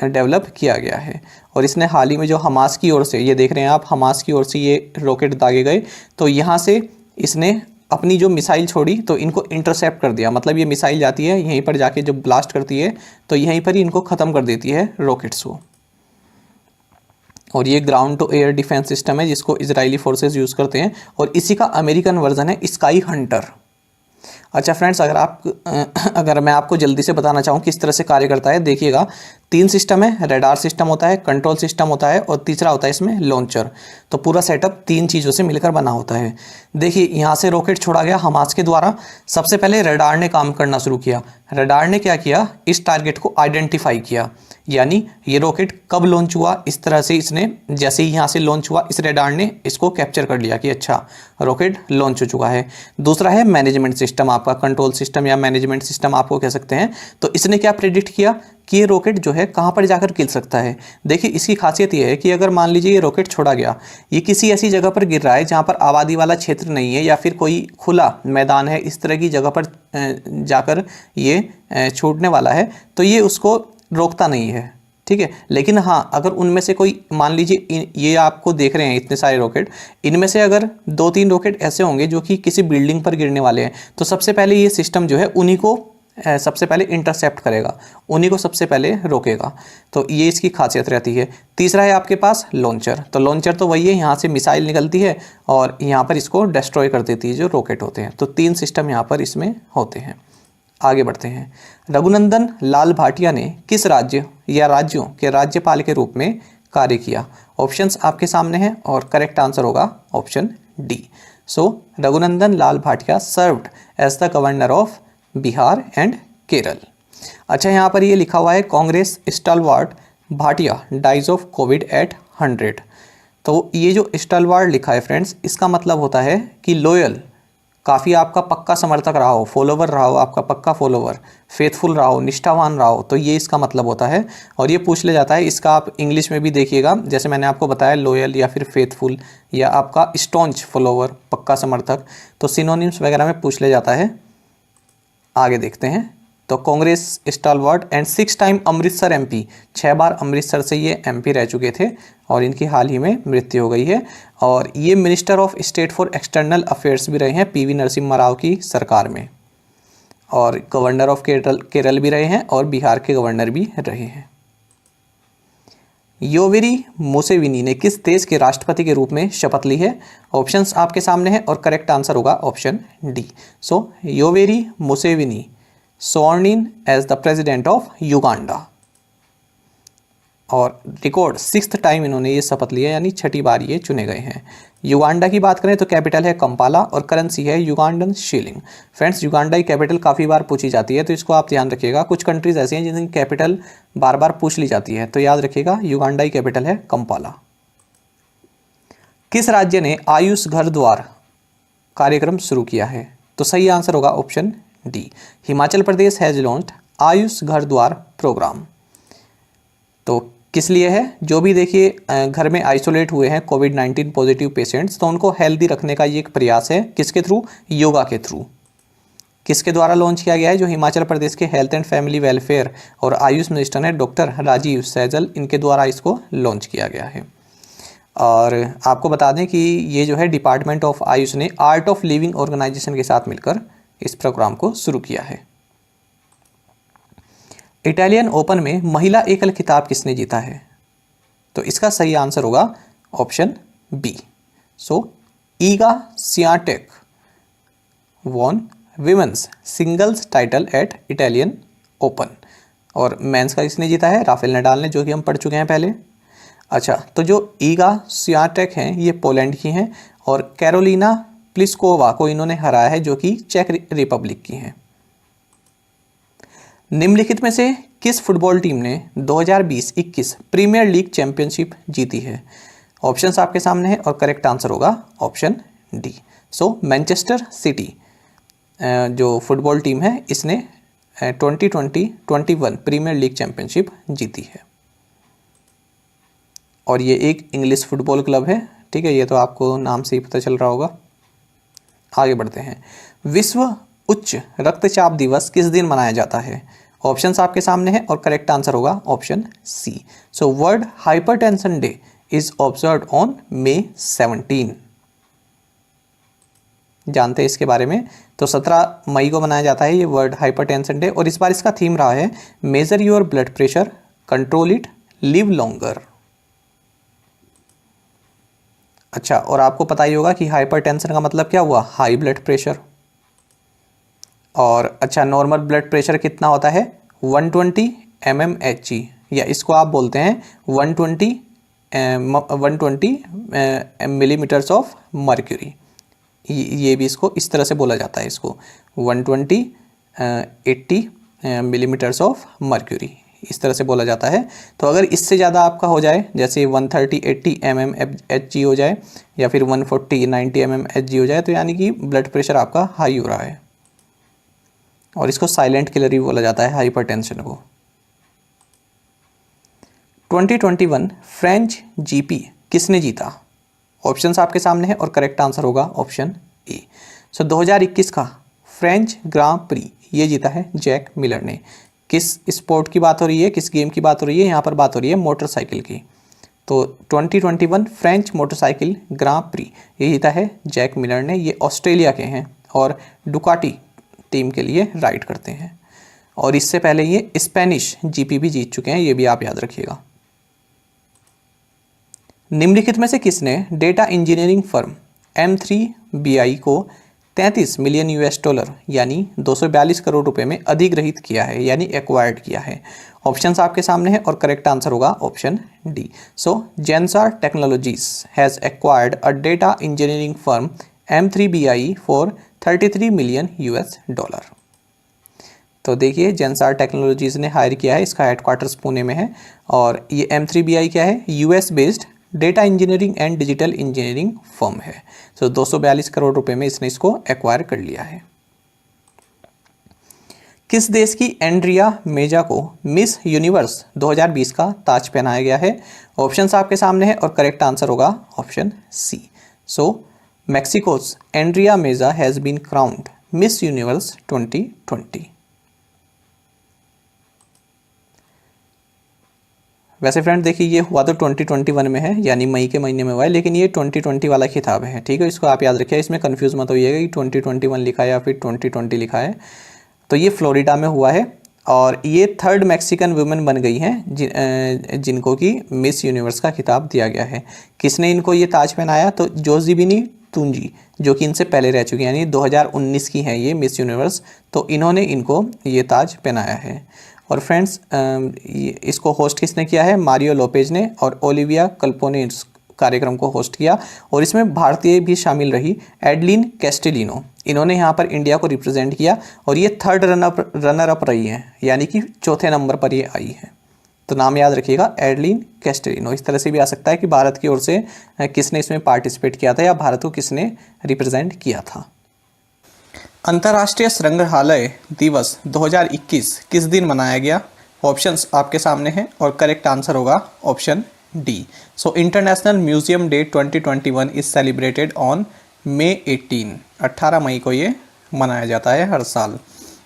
डेवलप किया गया है। और इसने हाल ही में जो हमास की ओर से, ये देख रहे हैं आप, हमास की ओर से ये रॉकेट दागे गए, तो यहाँ से इसने अपनी जो मिसाइल छोड़ी तो इनको इंटरसेप्ट कर दिया, मतलब ये मिसाइल जाती है यहीं पर जाके जब ब्लास्ट करती है तो यहीं पर ही इनको ख़त्म कर देती है रॉकेट्स को। और ये ground to air defence system है जिसको इजरायली फोर्सेस यूज़ करते हैं, और इसी का अमेरिकन वर्जन है स्काई हंटर। अच्छा फ्रेंड्स, अगर मैं आपको जल्दी से बताना चाहूँ किस तरह से कार्य करता है, देखिएगा 3 सिस्टम है, रेडार सिस्टम होता है, कंट्रोल सिस्टम होता है और तीसरा होता है इसमें लॉन्चर। तो पूरा सेटअप 3 चीज़ों से मिलकर बना होता है। देखिए यहाँ से रॉकेट छोड़ा गया हमास के द्वारा, सबसे पहले रेडार ने काम करना शुरू किया। रेडार ने क्या किया, इस टारगेट को आइडेंटिफाई किया, यानी ये रॉकेट कब लॉन्च हुआ, इस तरह से इसने जैसे ही यहाँ से लॉन्च हुआ इस रेडार ने इसको कैप्चर कर लिया कि अच्छा रॉकेट लॉन्च हो चुका है। दूसरा है मैनेजमेंट सिस्टम, आपका कंट्रोल सिस्टम या मैनेजमेंट सिस्टम आपको कह सकते हैं। तो इसने क्या प्रेडिक्ट किया कि ये रॉकेट जो है कहाँ पर जाकर गिर सकता है। देखिए इसकी खासियत ये है कि अगर मान लीजिए ये रॉकेट छोड़ा गया, ये किसी ऐसी जगह पर गिर रहा है जहाँ पर आबादी वाला क्षेत्र नहीं है या फिर कोई खुला मैदान है, इस तरह की जगह पर जाकर ये छूटने वाला है, तो ये उसको रोकता नहीं है, ठीक है। लेकिन हाँ, अगर उनमें से कोई, मान लीजिए ये आपको देख रहे हैं इतने सारे रॉकेट, इनमें से अगर 2-3 रॉकेट ऐसे होंगे जो कि किसी बिल्डिंग पर गिरने वाले हैं, तो सबसे पहले ये सिस्टम जो है उन्हीं को सबसे पहले इंटरसेप्ट करेगा, उन्हीं को सबसे पहले रोकेगा। तो ये इसकी खासियत रहती है। तीसरा है आपके पास लॉन्चर, तो लॉन्चर तो वही है, यहाँ से मिसाइल निकलती है और यहाँ पर इसको डिस्ट्रॉय कर देती है जो रॉकेट होते हैं। तो 3 सिस्टम यहाँ पर इसमें होते हैं। आगे बढ़ते हैं। रघुनंदन लाल भाटिया ने किस राज्य या राज्यों के राज्यपाल के रूप में कार्य किया? ऑप्शंस आपके सामने हैं और करेक्ट आंसर होगा option D. So Raghunandan Lal Bhatia served as the governor of Bihar and Kerala. अच्छा, यहाँ पर ये लिखा हुआ है Congress stalwart Bhatia dies of Covid at 100। तो ये जो स्टालवार्ड लिखा है फ्रेंड्स, इसका मतलब होता है कि लॉयल, काफ़ी आपका पक्का समर्थक रहा हो, फॉलोवर रहा हो, आपका पक्का फॉलोवर, फेथफुल रहा हो, निष्ठावान रहा हो, तो ये इसका मतलब होता है। और ये पूछ ले जाता है, इसका आप इंग्लिश में भी देखिएगा, जैसे मैंने आपको बताया लॉयल या फिर फेथफुल या आपका स्टॉन्च फॉलोवर, पक्का समर्थक, तो सिनोनिम्स वगैरह में पूछ ले जाता है। आगे देखते हैं। तो Congress stalwart and 6 time Amritsar MP, 6 बार अमृतसर से ये MP रह चुके थे और इनकी हाल ही में मृत्यु हो गई है। और ये minister of state for external affairs भी रहे हैं PV नरसिम्हा राव की सरकार में, और गवर्नर ऑफ केरल भी रहे हैं और बिहार के गवर्नर भी रहे हैं। योवेरी मुसेविनी ने किस देश के राष्ट्रपति के रूप में शपथ ली है? ऑप्शंस आपके सामने हैं और करेक्ट आंसर होगा option D. So Yoweri मुसेविनी sworn in as the president of Uganda, और रिकॉर्ड 6th टाइम इन्होंने ये शपथ लिया, यानी 6ठी बार ये चुने गए हैं। युगांडा की बात करें तो कैपिटल है कंपाला और करेंसी है युगांडन शिलिंग। फ्रेंड्स, युगांडा की कैपिटल काफ़ी बार पूछी जाती है, तो इसको आप ध्यान रखिएगा। कुछ कंट्रीज ऐसी हैं जिनकी कैपिटल बार बार पूछ ली जाती है, तो याद रखिएगा युगांडा की कैपिटल है कंपाला। किस राज्य ने आयुष घर द्वार कार्यक्रम शुरू किया है? तो सही आंसर होगा option D. Himachal Pradesh has launched Ayush घर द्वार प्रोग्राम। तो किस लिए है? जो भी देखिए घर में आइसोलेट हुए हैं कोविड-19 पॉजिटिव पेशेंट्स, तो उनको हेल्दी रखने का ये एक प्रयास है। किसके थ्रू? योगा के थ्रू। किसके द्वारा लॉन्च किया गया है? जो हिमाचल प्रदेश के हेल्थ एंड फैमिली वेलफेयर और आयुष मिनिस्टर हैं डॉक्टर राजीव सैजल, इनके द्वारा इसको लॉन्च किया गया है। और आपको बता दें कि ये जो है डिपार्टमेंट ऑफ आयुष ने आर्ट ऑफ लिविंग ऑर्गेनाइजेशन के साथ मिलकर इस प्रोग्राम को शुरू किया है। इटालियन ओपन में महिला एकल खिताब किसने जीता है? तो इसका सही आंसर होगा option B. So Iga Swiatek won women's singles title at Italian Open. और मेंस का किसने जीता है? राफेल नडाल ने, जो कि हम पढ़ चुके हैं पहले। अच्छा, तो जो ईगा स्वियाटेक हैं ये पोलैंड की हैं और कैरोलिना प्लिस्कोवा को इन्होंने हराया है, जो कि चेक रिपब्लिक की हैं। निम्नलिखित में से किस फुटबॉल टीम ने 2020-21 प्रीमियर लीग चैंपियनशिप जीती है? ऑप्शंस आपके सामने है और करेक्ट आंसर होगा ऑप्शन डी। सो मैनचेस्टर सिटी जो फुटबॉल टीम है इसने 2020-21 प्रीमियर लीग चैंपियनशिप जीती है और ये एक इंग्लिश फुटबॉल क्लब है। ठीक है, ये तो आपको नाम से ही पता चल रहा होगा। आगे बढ़ते हैं। विश्व उच्च रक्तचाप दिवस किस दिन मनाया जाता है? ऑप्शंस आपके सामने हैं और करेक्ट आंसर होगा option C. So world hypertension day is observed on May 17। जानते हैं इसके बारे में। तो 17 मई को मनाया जाता है ये वर्ल्ड हाइपरटेंशन डे और इस बार इसका थीम रहा है major your blood pressure, control it, live longer. अच्छा, और आपको पता ही होगा कि हाइपरटेंशन का मतलब क्या हुआ? High blood pressure. और अच्छा, नॉर्मल ब्लड प्रेशर कितना होता है? 120 mmHg, या इसको आप बोलते हैं 120 मिलीमीटर्स ऑफ मर्क्यूरी। ये भी इसको इस तरह से बोला जाता है, इसको 80 मिलीमीटर्स ऑफ मर्क्यूरी इस तरह से बोला जाता है। तो अगर इससे ज़्यादा आपका हो जाए, जैसे 130-80 mmHg हो जाए या फिर 140-90 mmHg हो जाए, तो यानी कि ब्लड प्रेशर आपका हाई हो रहा है और इसको साइलेंट किलर भी बोला जाता है हाइपरटेंशन को। 2021 फ्रेंच जीपी किसने जीता? ऑप्शंस आपके सामने है और करेक्ट आंसर होगा ऑप्शन ए। सो 2021 का फ्रेंच ग्रां प्री ये जीता है जैक मिलर ने। किस स्पोर्ट की बात हो रही है, किस गेम की बात हो रही है? यहाँ पर बात हो रही है मोटरसाइकिल की। तो 2021 फ्रेंच मोटरसाइकिल ग्रां प्री ये जीता है जैक मिलर ने। ये ऑस्ट्रेलिया के हैं और डुकाटी टीम के लिए राइड करते हैं और इससे पहले ये स्पेनिश जीपी भी जीत चुके हैं, ये भी आप याद रखिएगा। निम्नलिखित में से किसने डेटा इंजीनियरिंग फर्म M3BI को 33 मिलियन US$ यानी 242 करोड़ रुपए में अधिग्रहित किया है, यानी एक्वायर्ड किया है? ऑप्शंस आपके सामने है और करेक्ट आंसर होगा option D. So Zensar technologies has acquired a data engineering firm M3BI for 33 million US$। तो देखिए, जेंसार टेक्नोलॉजीज ने हायर किया है, इसका हेडक्वार्टर्स पुणे में है और ये M3BI क्या है? US based data engineering and digital engineering firm है। तो 242 करोड़ रुपए में इसने इसको एक्वायर कर लिया है। किस देश की एंड्रिया मेजा को मिस यूनिवर्स 2020 का ताज पहनाया गया है? ऑप्शंस आपके सामने है और करेक्ट आंसर होगा option C. So Mexico's Andrea Meza has been crowned Miss Universe 2020। वैसे फ्रेंड देखिए, ये हुआ तो 2021 में है, यानी मई के महीने में हुआ है, लेकिन ये 2020 वाला खिताब है। ठीक है, इसको आप याद रखिए, इसमें कंफ्यूज मत होइएगा कि 2021 लिखा है या फिर 2020 लिखा है। तो ये फ्लोरिडा में हुआ है और ये 3rd मैक्सिकन वुमेन बन गई हैं जिनको कि मिस यूनिवर्स का खिताब दिया गया है। किसने इनको ये ताज पहनाया? तो जोसेफिनी तुंजी, जो कि इनसे पहले रह चुकी हैं, यानी 2019 की हैं ये मिस यूनिवर्स, तो इन्होंने इनको ये ताज पहनाया है। और फ्रेंड्स, इसको होस्ट किसने किया है? मारियो लोपेज ने और ओलिविया कल्पो ने इस कार्यक्रम को होस्ट किया और इसमें भारतीय भी शामिल रही, एडलिन कैस्टेलिनो। इन्होंने यहाँ पर इंडिया को रिप्रेजेंट किया और ये 3rd रनर अप रही हैं, यानी कि 4थे नंबर पर ये आई है। तो नाम याद रखिएगा, एडलिन कैस्टेलिनो। इस तरह से भी आ सकता है कि भारत की ओर से किसने इसमें पार्टिसिपेट किया था या भारत को किसने रिप्रेजेंट किया था। अंतर्राष्ट्रीय संग्रहालय दिवस 2021 किस दिन मनाया गया? ऑप्शंस आपके सामने हैं और करेक्ट आंसर होगा option D. So international museum day 2021 is celebrated on May 18। 18 मई को ये मनाया जाता है हर साल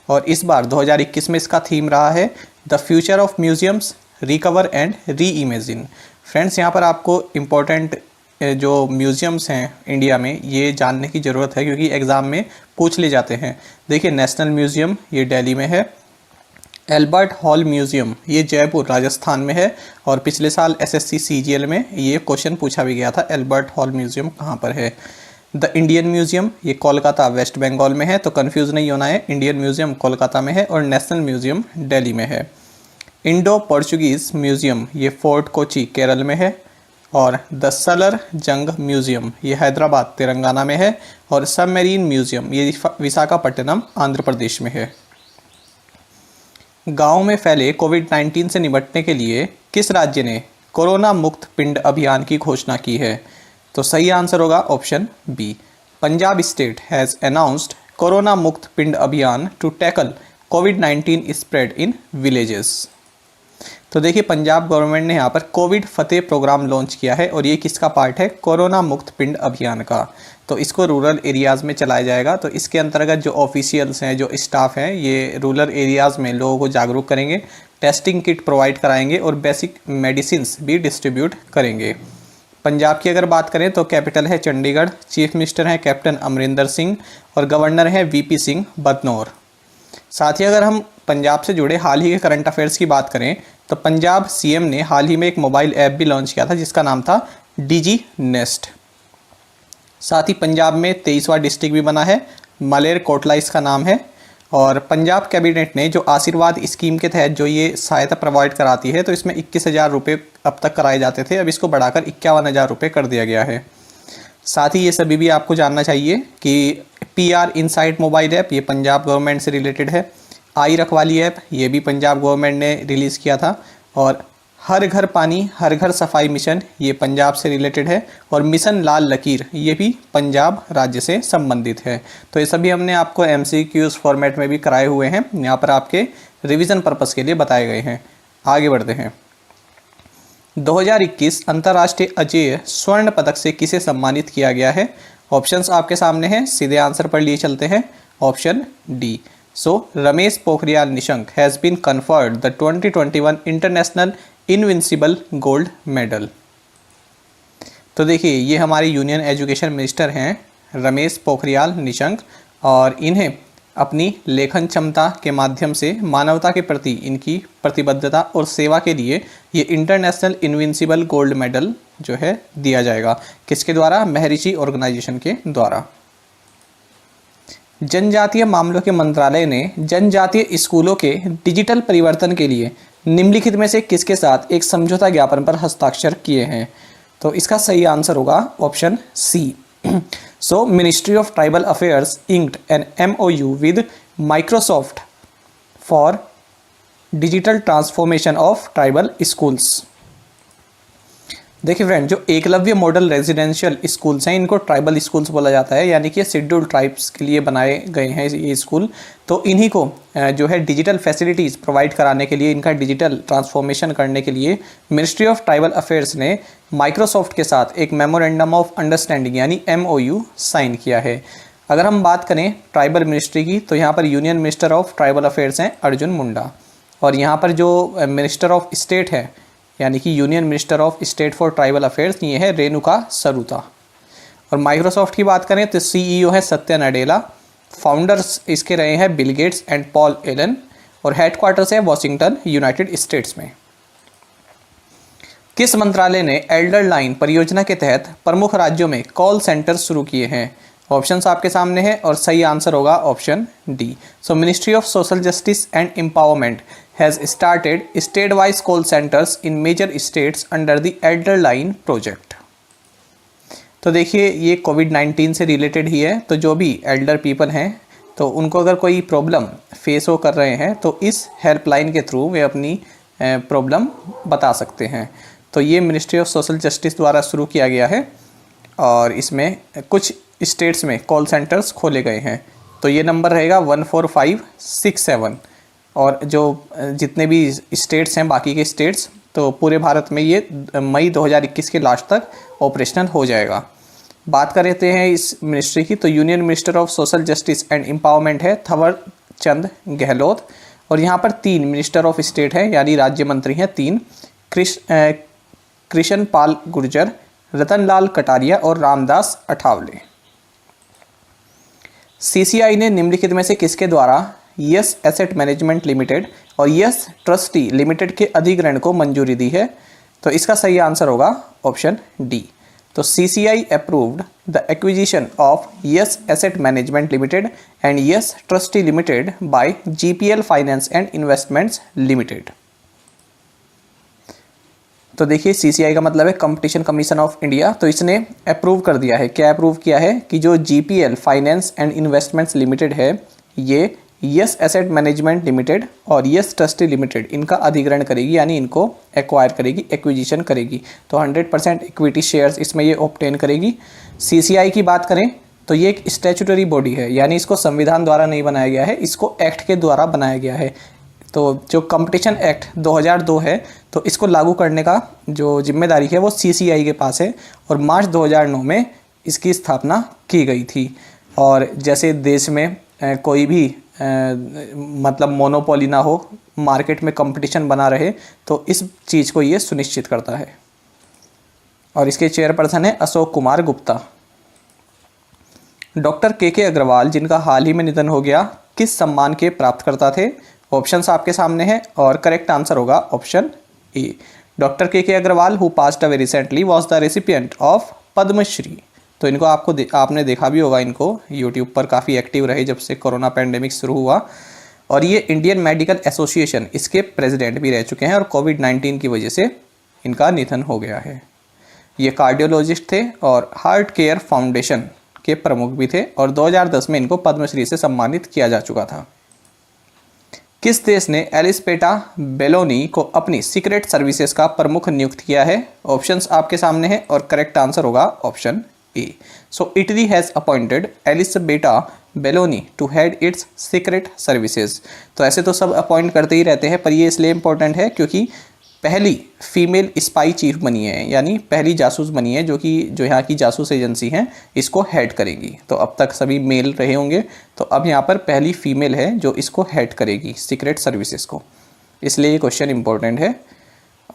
और इस बार 2021 में इसका थीम रहा है the future of museums, recover and re imagine. Friends, यहाँ पर आपको इम्पोर्टेंट जो म्यूज़ियम्स हैं इंडिया में ये जानने की ज़रूरत है, क्योंकि एग्ज़ाम में पूछ ले जाते हैं। देखिए, नेशनल म्यूज़ियम ये दिल्ली में है, एल्बर्ट हॉल म्यूज़ियम ये जयपुर राजस्थान में है और पिछले साल SSC CGL में ये क्वेश्चन पूछा भी गया था, एल्बर्ट हॉल म्यूज़ियम कहाँ पर है। द इंडियन म्यूज़ियम ये कोलकाता वेस्ट बंगाल में है, तो कन्फ्यूज़ नहीं होना है, इंडियन म्यूज़ियम कोलकाता में है और नेशनल म्यूज़ियम दिल्ली में है। इंडो पोर्चुगीज़ म्यूज़ियम ये फोर्ट कोची केरल में है और द सलर जंग म्यूज़ियम ये हैदराबाद तेलंगाना में है और सबमरीन म्यूज़ियम ये विशाखापट्टनम आंध्र प्रदेश में है। गांव में फैले कोविड-19 से निपटने के लिए किस राज्य ने कोरोना मुक्त पिंड अभियान की घोषणा की है? तो सही आंसर होगा option B. Punjab state has announced corona मुक्त पिंड अभियान टू टैकल कोविड-19 स्प्रेड इन विलेजेस। तो देखिए पंजाब गवर्नमेंट ने यहाँ पर कोविड फतेह प्रोग्राम लॉन्च किया है और ये किसका पार्ट है? कोरोना मुक्त पिंड अभियान का। तो इसको रूरल एरियाज़ में चलाया जाएगा। तो इसके अंतर्गत जो ऑफिशियल्स हैं, जो स्टाफ हैं, ये रूरल एरियाज़ में लोगों को जागरूक करेंगे, टेस्टिंग किट प्रोवाइड कराएंगे और बेसिक मेडिसिन्स भी डिस्ट्रीब्यूट करेंगे। पंजाब की अगर बात करें तो कैपिटल है चंडीगढ़, चीफ मिनिस्टर हैं कैप्टन अमरिंदर सिंह और गवर्नर हैं वीपी सिंह बदनौर। साथ ही अगर हम पंजाब से जुड़े हाल ही के करंट अफेयर्स की बात करें तो पंजाब सीएम ने हाल ही में एक मोबाइल ऐप भी लॉन्च किया था जिसका नाम था डीजी नेस्ट। साथ ही पंजाब में 23वां डिस्ट्रिक्ट भी बना है, मलेर कोटला इसका नाम है। और पंजाब कैबिनेट ने जो आशीर्वाद स्कीम के तहत जो ये सहायता प्रोवाइड कराती है तो इसमें 21,000 रुपये अब तक कराए जाते थे, अब इसको बढ़ाकर 51,000 रुपये कर दिया गया है। साथ ही ये सभी भी आपको जानना चाहिए कि PR इनसाइट मोबाइल ऐप ये पंजाब गवर्नमेंट से रिलेटेड है। आई रखवाली ऐप ये भी पंजाब गवर्नमेंट ने रिलीज़ किया था। और हर घर पानी हर घर सफाई मिशन ये पंजाब से रिलेटेड है। और मिशन लाल लकीर ये भी पंजाब राज्य से संबंधित है। तो ये सभी हमने आपको MCQs फॉर्मेट में भी कराए हुए हैं, यहाँ पर आपके रिवीजन पर्पस के लिए बताए गए हैं। आगे बढ़ते हैं। 2021 अंतर्राष्ट्रीय अजेय स्वर्ण पदक से किसे सम्मानित किया गया है? ऑप्शंस आपके सामने हैं, सीधे आंसर पर लिए चलते हैं। Option D. So Ramesh Pokhriyal Nishank has been conferred the 2021 international invincible gold medal. तो देखिए ये हमारे यूनियन एजुकेशन मिनिस्टर हैं रमेश पोखरियाल निशंक और इन्हें अपनी लेखन क्षमता के माध्यम से मानवता के प्रति इनकी प्रतिबद्धता और सेवा के लिए ये इंटरनेशनल इनविंसिबल गोल्ड मेडल जो है दिया जाएगा। किसके द्वारा? महर्षि ऑर्गेनाइजेशन के द्वारा। जनजातीय मामलों के मंत्रालय ने जनजातीय स्कूलों के डिजिटल परिवर्तन के लिए निम्नलिखित में से किसके साथ एक समझौता ज्ञापन पर हस्ताक्षर किए हैं? तो इसका सही आंसर होगा option C. So, Ministry of Tribal Affairs inked an MOU with Microsoft for digital transformation of tribal schools। देखिए फ्रेंड, जो एकलव्य मॉडल रेजिडेंशियल स्कूल्स हैं इनको ट्राइबल स्कूल्स बोला जाता है, यानी कि शेड्यूल ट्राइब्स के लिए बनाए गए हैं ये स्कूल। तो इन्हीं को जो है डिजिटल फैसिलिटीज़ प्रोवाइड कराने के लिए, इनका डिजिटल ट्रांसफॉर्मेशन करने के लिए मिनिस्ट्री ऑफ ट्राइबल अफेयर्स ने माइक्रोसॉफ्ट के साथ एक मेमोरेंडम ऑफ अंडरस्टैंडिंग यानी MOU साइन किया है। अगर हम बात करें ट्राइबल मिनिस्ट्री की तो यहाँ पर union minister of tribal affairs हैं अर्जुन मुंडा। और यहाँ पर जो मिनिस्टर ऑफ स्टेट है यानी कि union minister of state for tribal affairs ये है रेणुका सरूता। और माइक्रोसॉफ्ट की बात करें तो CEO है सत्या नडेला। फाउंडर्स इसके रहे हैं Bill Gates and Paul Allen और हेडक्वार्टर्स है वॉशिंगटन यूनाइटेड स्टेट्स में। किस मंत्रालय ने एल्डर लाइन परियोजना के तहत प्रमुख राज्यों में कॉल सेंटर शुरू किए हैं? ऑप्शंस आपके सामने हैं और सही आंसर होगा option D. So ministry of social justice and empowerment has started state wise call centres in major states under the elder line project. तो देखिए ये कोविड-19 से रिलेटेड ही है। तो जो भी एल्डर पीपल हैं तो उनको अगर कोई प्रॉब्लम फेस हो कर रहे हैं तो इस हेल्पलाइन के थ्रू वे अपनी प्रॉब्लम बता सकते हैं। तो ये मिनिस्ट्री ऑफ सोशल जस्टिस द्वारा शुरू किया गया है और इसमें कुछ स्टेट्स में कॉल सेंटर्स खोले गए हैं। तो ये नंबर रहेगा 14567। और जो जितने भी स्टेट्स हैं बाकी के स्टेट्स तो पूरे भारत में ये मई 2021 के लास्ट तक ऑपरेशनल हो जाएगा। बात कर लेते हैं इस मिनिस्ट्री की तो union minister of social justice and empowerment है थवर चंद गहलोत। और यहाँ पर 3 मिनिस्टर ऑफ स्टेट है यानी राज्य मंत्री हैं 3, कृष्ण पाल गुर्जर, रतनलाल कटारिया और रामदास अठावले। CCI ने निम्नलिखित में से किसके द्वारा यस एसेट मैनेजमेंट लिमिटेड और यस ट्रस्टी लिमिटेड के अधिग्रहण को मंजूरी दी है? तो इसका सही आंसर होगा ऑप्शन डी। तो CCI approved the acquisition of yes asset management limited and yes trustee limited by GPL finance and investments limited. तो देखिए CCI का मतलब है कंपटीशन कमीशन ऑफ इंडिया। तो इसने अप्रूव कर दिया है, क्या अप्रूव किया है कि जो GPL finance and investments limited है ये यस एसेट मैनेजमेंट लिमिटेड और यस ट्रस्टी लिमिटेड इनका अधिग्रहण करेगी, यानी इनको एक्वायर करेगी, एक्विजिशन करेगी। तो 100% इक्विटी शेयर्स इसमें ये ऑब्टेन करेगी। सीसीआई की बात करें तो ये एक स्टैट्यूटरी बॉडी है, यानी इसको संविधान द्वारा नहीं बनाया गया है, इसको एक्ट के द्वारा बनाया गया है। तो जो कंपटीशन एक्ट 2002 है तो इसको लागू करने का जो जिम्मेदारी है वो सीसीआई के पास है, और मार्च 2009 में इसकी स्थापना की गई थी। और जैसे देश में कोई भी मतलब मोनोपोली ना हो, मार्केट में कंपटीशन बना रहे, तो इस चीज़ को ये सुनिश्चित करता है। और इसके चेयरपर्सन है अशोक कुमार गुप्ता। डॉक्टर के अग्रवाल, जिनका हाल ही में निधन हो गया, किस सम्मान के प्राप्तकर्ता थे? ऑप्शंस आपके सामने हैं और करेक्ट आंसर होगा option A. Doctor K Agarwal who passed away recently was the recipient of Padma Shri. तो इनको आपने देखा भी होगा, इनको यूट्यूब पर काफ़ी एक्टिव रहे जब से कोरोना पैंडेमिक शुरू हुआ। और ये इंडियन मेडिकल एसोसिएशन इसके प्रेसिडेंट भी रह चुके हैं, और कोविड-19 की वजह से इनका निधन हो गया है। ये कार्डियोलॉजिस्ट थे और हार्ट केयर फाउंडेशन के प्रमुख भी थे, और 2010 में इनको पद्मश्री से सम्मानित किया जा चुका था। किस देश ने एलिस्पेटा बेलोनी को अपनी सीक्रेट सर्विसेज का प्रमुख नियुक्त किया है? ऑप्शंस आपके सामने हैं और करेक्ट आंसर होगा option A. So Italy has appointed Elisabetta Belloni to head its secret services. तो ऐसे तो सब अपॉइंट करते ही रहते हैं, पर ये इसलिए इम्पोर्टेंट है क्योंकि पहली फीमेल स्पाई चीफ बनी है, यानी पहली जासूस बनी है जो यहाँ की जासूस एजेंसी हैं, इसको हेड करेगी। तो अब तक सभी मेल रहे होंगे, तो अब यहाँ पर पहली फीमेल है जो इसको हेड करेगी सीक्रेट सर्विसेज को, इसलिए ये क्वेश्चन इंपॉर्टेंट है।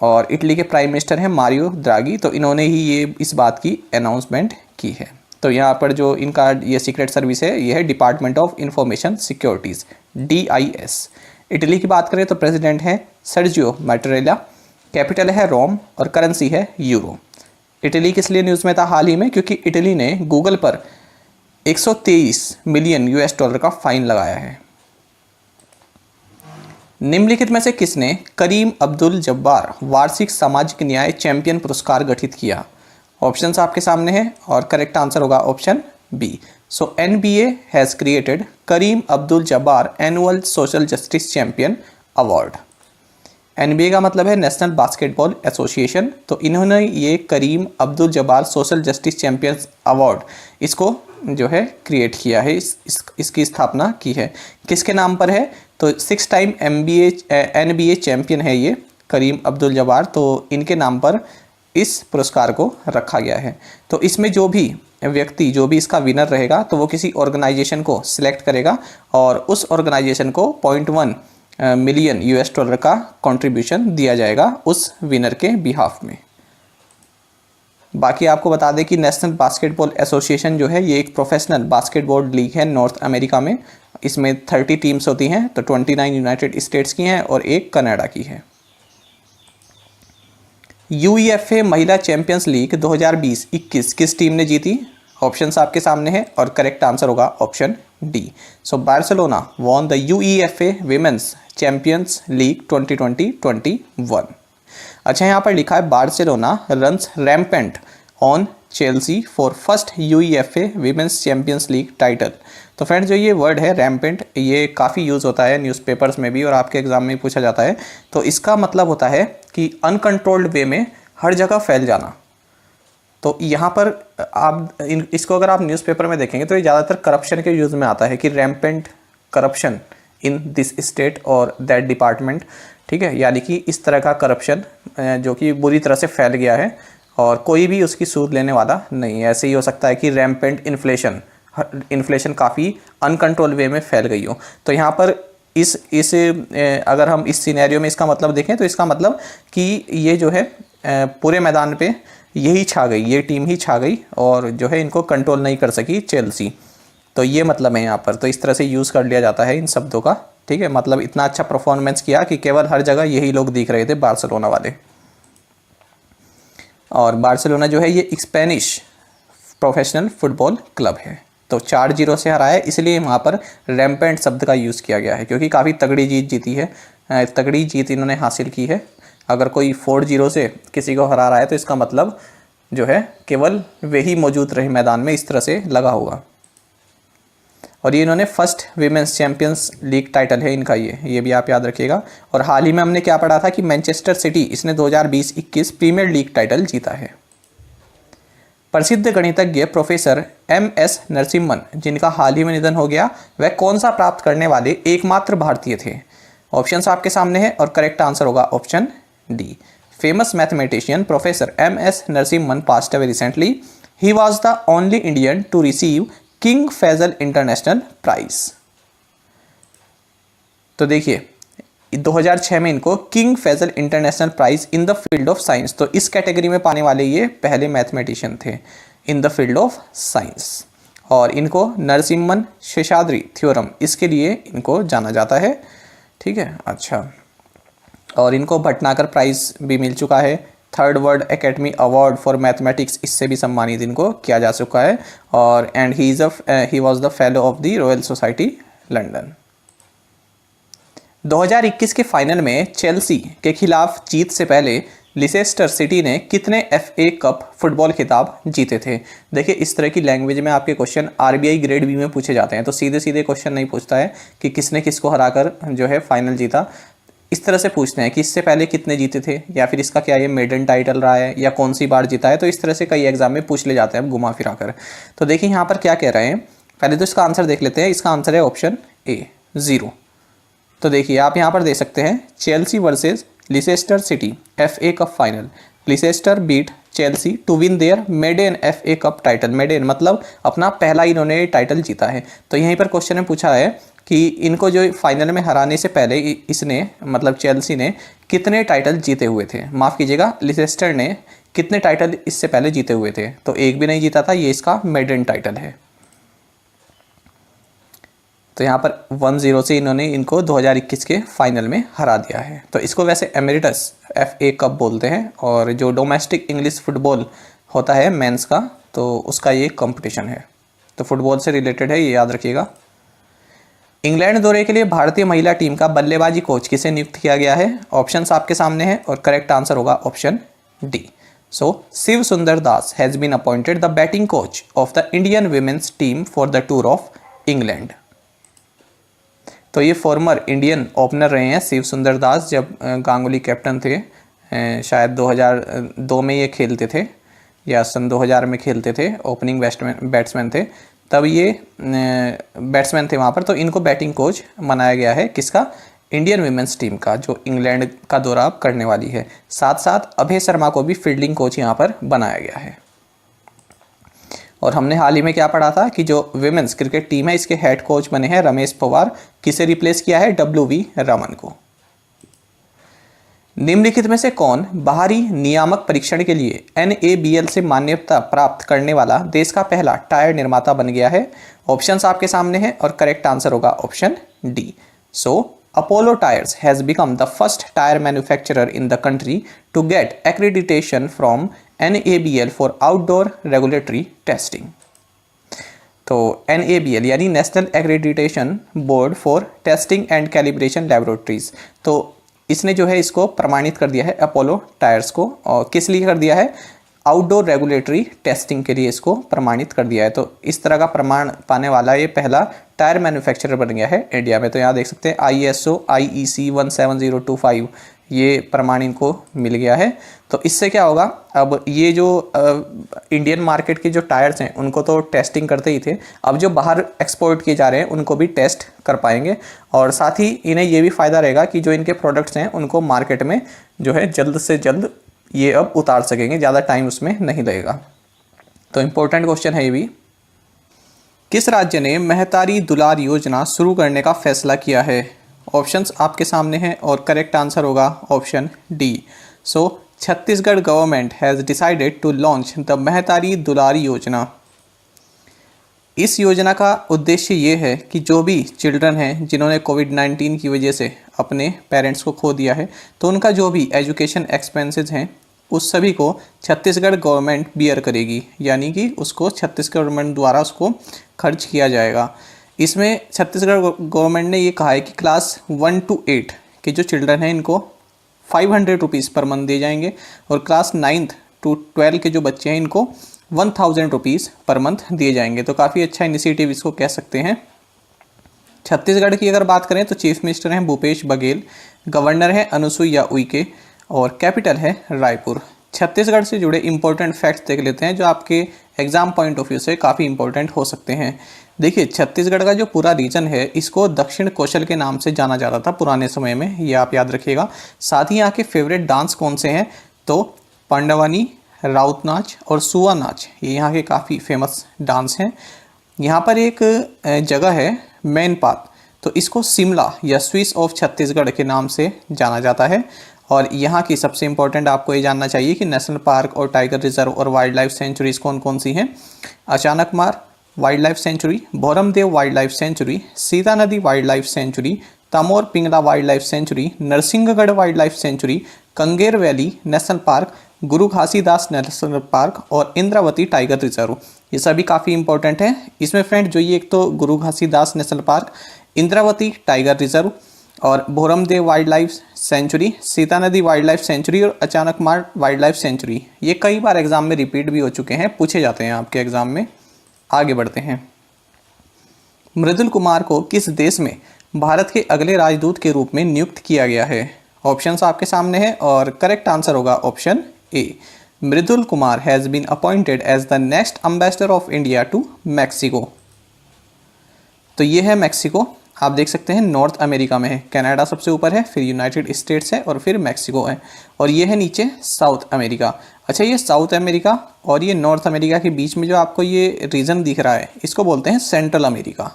और इटली के प्राइम मिनिस्टर हैं मारियो द्रागी, तो इन्होंने ही ये इस बात की अनाउंसमेंट की है। तो यहाँ पर जो इनका ये सीक्रेट सर्विस है ये है department of information securities, DIS। Italy की बात करें तो प्रेसिडेंट है सर्जियो मैटेरेला, कैपिटल है रोम और करेंसी है यूरो। इटली किस लिए न्यूज़ में था हाल ही में? क्योंकि इटली ने गूगल पर 123 मिलियन US डॉलर का फाइन लगाया है। निम्नलिखित में से किसने करीम अब्दुल जब्बार वार्षिक सामाजिक न्याय चैंपियन पुरस्कार गठित किया? ऑप्शंस आपके सामने हैं और करेक्ट आंसर होगा option B. So NBA has created Kareem Abdul Jabbar annual social justice champion award. NBA का मतलब है नेशनल बास्केटबॉल एसोसिएशन, तो इन्होंने ये Kareem Abdul Jabbar social justice champions award इसको जो है क्रिएट किया है, इसकी स्थापना की है। किसके नाम पर है? तो 6 टाइम NBA चैंपियन है ये करीम अब्दुल जब्बार, तो इनके नाम पर इस पुरस्कार को रखा गया है। तो इसमें जो भी व्यक्ति जो भी इसका विनर रहेगा तो वो किसी ऑर्गेनाइजेशन को सिलेक्ट करेगा और उस ऑर्गेनाइजेशन को 0.1 मिलियन US डॉलर का कंट्रीब्यूशन दिया जाएगा उस विनर के बिहाफ में। बाकी आपको बता दें कि नेशनल बास्केटबॉल एसोसिएशन जो है ये एक प्रोफेशनल बास्केटबॉल लीग है नॉर्थ अमेरिका में। इसमें 30 टीम्स होती हैं, तो 29 यूनाइटेड स्टेट्स की हैं और एक कनाडा की है। UEFA महिला चैंपियंस लीग 2020-21 किस टीम ने जीती? ऑप्शंस आपके सामने हैं और करेक्ट आंसर होगा option D. So Barcelona won the UEFA women's champions league 2020-21। अच्छा, यहाँ पर लिखा है Barcelona runs rampant on Chelsea for first UEFA women's champions league title. तो फ्रेंड्स, जो ये वर्ड है रैम्पेंट, ये काफ़ी यूज़ होता है न्यूज़पेपर्स में भी और आपके एग्जाम में पूछा जाता है। तो इसका मतलब होता है कि अनकंट्रोल्ड वे में हर जगह फैल जाना। तो यहाँ पर आप इसको अगर आप न्यूज़पेपर में देखेंगे तो ये ज़्यादातर करप्शन के यूज़ में आता है कि rampant corruption in this state और दैट डिपार्टमेंट। ठीक है, यानी कि इस तरह का करप्शन जो कि बुरी तरह से फैल गया है और कोई भी उसकी सूद लेने वाला नहीं है। ऐसे ही हो सकता है कि रैम्पेंट इन्फ्लेशन काफ़ी अनकंट्रोल वे में फैल गई हो। तो यहाँ पर इस अगर हम इस सिनेरियो में इसका मतलब देखें तो इसका मतलब कि ये जो है पूरे मैदान पे यही छा गई, ये टीम ही छा गई और जो है इनको कंट्रोल नहीं कर सकी चेल्सी। तो ये मतलब है यहाँ पर, तो इस तरह से यूज़ कर लिया जाता है इन शब्दों का। ठीक है, मतलब इतना अच्छा परफॉर्मेंस किया कि केवल हर जगह यही लोग दिख रहे थे बार्सिलोना वाले। और बार्सिलोना जो है ये स्पेनिश प्रोफेशनल फुटबॉल क्लब है। तो 4-0 से हराया है, इसलिए वहाँ पर रैम्पेंट शब्द का यूज़ किया गया है क्योंकि काफ़ी तगड़ी जीत जीती है, तगड़ी जीत इन्होंने हासिल की है। अगर कोई 4-0 से किसी को हरा रहा है तो इसका मतलब जो है केवल वही मौजूद रहे मैदान में, इस तरह से लगा होगा। और ये इन्होंने first women's champions league title है इनका, ये भी आप याद रखिएगा। और हाल ही में हमने क्या पढ़ा था कि मैनचेस्टर सिटी इसने 2020-21 प्रीमियर लीग टाइटल जीता है। प्रसिद्ध गणितज्ञ प्रोफेसर MS नरसिम्हन जिनका हाल ही में निधन हो गया, वह कौन सा प्राप्त करने वाले एकमात्र भारतीय थे? ऑप्शंस आपके सामने हैं और करेक्ट आंसर होगा option D. Famous mathematician professor MS Narasimhan passed away recently. He was the only Indian to receive King Faisal International Prize. तो देखिए 2006 में इनको King Faisal International Prize in the field of science, तो इस category में पाने वाले ये पहले मैथमेटिशियन थे इन द फील्ड ऑफ साइंस। और इनको नरसिम्हन शेषाद्री थ्योरम इसके लिए इनको जाना जाता है, ठीक है। अच्छा, और इनको भटनागर प्राइज भी मिल चुका है। Third world academy award for mathematics इससे भी सम्मानित इनको किया जा चुका है। और and he was the fellow of the royal society London. 2021 के फाइनल में चेल्सी के खिलाफ जीत से पहले लिसेस्टर सिटी ने कितने FA कप फुटबॉल खिताब जीते थे? देखिए इस तरह की लैंग्वेज में आपके क्वेश्चन RBI ग्रेड B में पूछे जाते हैं, तो सीधे सीधे क्वेश्चन नहीं पूछता है कि किसने किसको हराकर जो है फाइनल जीता। इस तरह से पूछते हैं कि इससे पहले कितने जीते थे, या फिर इसका क्या ये मेडन टाइटल रहा है, या कौन सी बार जीता है। तो इस तरह से कई एग्जाम में पूछ ले जाते हैं घुमा फिरा कर। तो देखिए यहाँ पर क्या कह रहे हैं, पहले तो इसका आंसर देख लेते हैं। इसका आंसर है ऑप्शन ए 0। तो देखिए आप यहाँ पर दे सकते हैं Chelsea versus Leicester City FA cup final. Leicester beat Chelsea to win their maiden FA cup title. Maiden मतलब अपना पहला इन्होंने टाइटल जीता है। तो यहीं पर क्वेश्चन में पूछा है कि इनको जो फाइनल में हराने से पहले इसने मतलब चेल्सी ने कितने टाइटल जीते हुए थे। माफ़ कीजिएगा, लिसेस्टर ने कितने टाइटल इससे पहले जीते हुए थे? तो एक भी नहीं जीता था, ये इसका मेडन टाइटल है। तो यहाँ पर 1-0 से इन्होंने इनको 2021 के फाइनल में हरा दिया है। तो इसको वैसे एमेरिटस FA कप बोलते हैं, और जो डोमेस्टिक इंग्लिश फुटबॉल होता है मेंस का, तो उसका ये कंपटीशन है। तो फुटबॉल से रिलेटेड है, ये याद रखिएगा। इंग्लैंड दौरे के लिए भारतीय महिला टीम का बल्लेबाजी कोच किसे नियुक्त किया गया है? ऑप्शंस आपके सामने हैं और करेक्ट आंसर होगा option D. So Shiv Sundar Das has been appointed the batting coach of the Indian women's team for the tour of England. तो ये फॉर्मर इंडियन ओपनर रहे हैं शिव सुंदर दास, जब गांगुली कैप्टन थे, शायद 2002 में ये खेलते थे या सन 2000 में खेलते थे, ओपनिंग बैट्समैन थे, तब ये बैट्समैन थे वहाँ पर। तो इनको बैटिंग कोच बनाया गया है किसका? इंडियन विमेंस टीम का, जो इंग्लैंड का दौरा करने वाली है। साथ साथ अभय शर्मा को भी फील्डिंग कोच यहाँ पर बनाया गया है। और हमने हाल ही में क्या पढ़ा था कि जो विमेंस क्रिकेट टीम है इसके हेड कोच बने हैं रमेश पवार। किसे रिप्लेस किया है? WV रमन को। निम्नलिखित में से कौन बाहरी नियामक परीक्षण के लिए NABL से मान्यता प्राप्त करने वाला देश का पहला टायर निर्माता बन गया है? ऑप्शंस आपके सामने हैं और करेक्ट आंसर होगा option D. So Apollo Tyres has become the first tyre manufacturer in the country to get accreditation from NABL for outdoor regulatory testing. तो NABL यानी National Accreditation Board for Testing and Calibration Laboratories, तो इसने जो है इसको प्रमाणित कर दिया है अपोलो टायर्स को। और किस लिए कर दिया है? आउटडोर रेगुलेटरी टेस्टिंग के लिए इसको प्रमाणित कर दिया है। तो इस तरह का प्रमाण पाने वाला ये पहला टायर मैन्युफैक्चरर बन गया है इंडिया में। तो यहाँ देख सकते हैं ISO IEC 17025 ये प्रमाण इनको मिल गया है। तो इससे क्या होगा, अब ये जो इंडियन मार्केट के जो टायर्स हैं उनको तो टेस्टिंग करते ही थे, अब जो बाहर एक्सपोर्ट किए जा रहे हैं उनको भी टेस्ट कर पाएंगे। और साथ ही इन्हें ये भी फ़ायदा रहेगा कि जो इनके प्रोडक्ट्स हैं उनको मार्केट में जो है जल्द से जल्द ये अब उतार सकेंगे, ज़्यादा टाइम उसमें नहीं लगेगा। तो इम्पोर्टेंट क्वेश्चन है ये भी। किस राज्य ने महतारी दुलार योजना शुरू करने का फैसला किया है? ऑप्शंस आपके सामने हैं और करेक्ट आंसर होगा option D. So Chhattisgarh government has decided to launch the Mahtari Dular योजना। इस योजना का उद्देश्य ये है कि जो भी चिल्ड्रन हैं जिन्होंने कोविड-19 की वजह से अपने पेरेंट्स को खो दिया है, तो उनका जो भी एजुकेशन एक्सपेंसेस हैं उस सभी को छत्तीसगढ़ गवर्नमेंट बियर करेगी, यानी कि उसको छत्तीसगढ़ गवर्नमेंट द्वारा उसको खर्च किया जाएगा। इसमें छत्तीसगढ़ गवर्नमेंट ने ये कहा है कि क्लास 1 to 8 के जो चिल्ड्रन हैं इनको 500 रुपीज़ पर मंथ दिए जाएंगे, और क्लास 9th to 12 के जो बच्चे हैं इनको 1000 रुपीज़ पर मंथ दिए जाएंगे। तो काफ़ी अच्छा इनिशिएटिव इसको कह सकते हैं। छत्तीसगढ़ की अगर बात करें तो चीफ मिनिस्टर हैं भूपेश बघेल, गवर्नर है अनुसुईया उइके और कैपिटल है रायपुर। छत्तीसगढ़ से जुड़े इंपॉर्टेंट फैक्ट्स देख लेते हैं जो आपके एग्जाम पॉइंट ऑफ व्यू से काफ़ी इंपॉर्टेंट हो सकते हैं। देखिए, छत्तीसगढ़ का जो पूरा रीजन है इसको दक्षिण कौशल के नाम से जाना जाता था पुराने समय में, ये आप याद रखिएगा। साथ ही यहाँ के फेवरेट डांस कौन से हैं, तो पांडवानी, राउत नाच और सुआ नाच, ये यहाँ के काफ़ी फेमस डांस हैं। यहाँ पर एक जगह है मैनपात, तो इसको शिमला या स्विस ऑफ छत्तीसगढ़ के नाम से जाना जाता है। और यहाँ की सबसे इंपॉर्टेंट आपको ये जानना चाहिए कि नेशनल पार्क और टाइगर रिजर्व और वाइल्ड लाइफ सेंचुरीज कौन कौन सी हैं। Achanakmar wildlife sanctuary, Bhoramdev wildlife sanctuary, Sitanadi wildlife sanctuary, Tamor Pingla wildlife sanctuary, Narsinghgarh wildlife sanctuary, Kanger valley national park, Guru Ghasidas national park और इंद्रावती टाइगर रिजर्व, ये सभी काफ़ी इंपॉर्टेंट हैं। इसमें फ्रेंड जो ये एक तो Guru Ghasidas national park, Indravati tiger reserve और Bhoramdev wildlife sanctuary, Sitanadi wildlife century और अचानकमार वाइल्ड लाइफ सेंचुरी, ये कई बार एग्जाम में रिपीट भी हो चुके हैं, पूछे जाते हैं आपके एग्जाम में। आगे बढ़ते हैं। मृदुल कुमार को किस देश में भारत के अगले राजदूत के रूप में नियुक्त किया गया है? ऑप्शंस आपके सामने हैं और करेक्ट आंसर होगा option A. Mridul Kumar has been appointed as the next ambassador of India to Mexico. तो ये है मैक्सिको, आप देख सकते हैं नॉर्थ अमेरिका में है। कनाडा सबसे ऊपर है, फिर यूनाइटेड स्टेट्स है और फिर मैक्सिको है, और ये है नीचे साउथ अमेरिका। अच्छा, ये साउथ अमेरिका और ये नॉर्थ अमेरिका के बीच में जो आपको ये रीजन दिख रहा है इसको बोलते हैं सेंट्रल अमेरिका।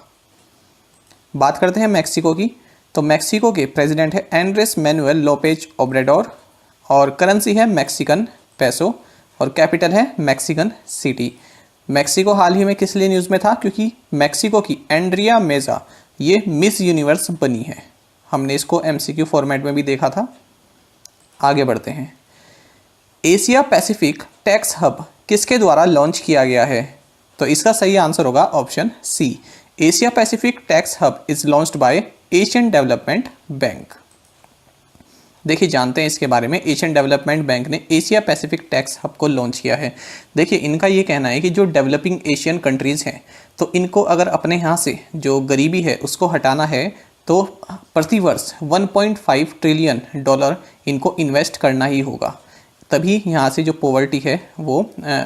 बात करते हैं मैक्सिको की, तो मैक्सिको के प्रेसिडेंट है एंड्रेस मैनुएल लोपेज ओब्रेडोर और करेंसी है मैक्सिकन पेसो और कैपिटल है मैक्सिकन सिटी। मैक्सिको हाल ही में किस लिए न्यूज़ में था, क्योंकि मैक्सिको की एंड्रिया मेजा ये मिस यूनिवर्स बनी है। हमने इसको एमसीक्यू फॉर्मेट में भी देखा था। आगे बढ़ते हैं। एशिया पैसिफिक टैक्स हब किसके द्वारा लॉन्च किया गया है? तो इसका सही आंसर होगा option C. Asia Pacific tax hub is launched by Asian Development Bank. देखिए, जानते हैं इसके बारे में। एशियन डेवलपमेंट बैंक ने एशिया पैसिफिक टैक्स हब को लॉन्च किया है। देखिए, इनका ये कहना है कि जो डेवलपिंग एशियन कंट्रीज़ हैं तो इनको अगर अपने यहाँ से जो गरीबी है उसको हटाना है तो प्रतिवर्ष 1.5 ट्रिलियन डॉलर इनको इन्वेस्ट करना ही होगा, तभी यहाँ से जो पॉवर्टी है वो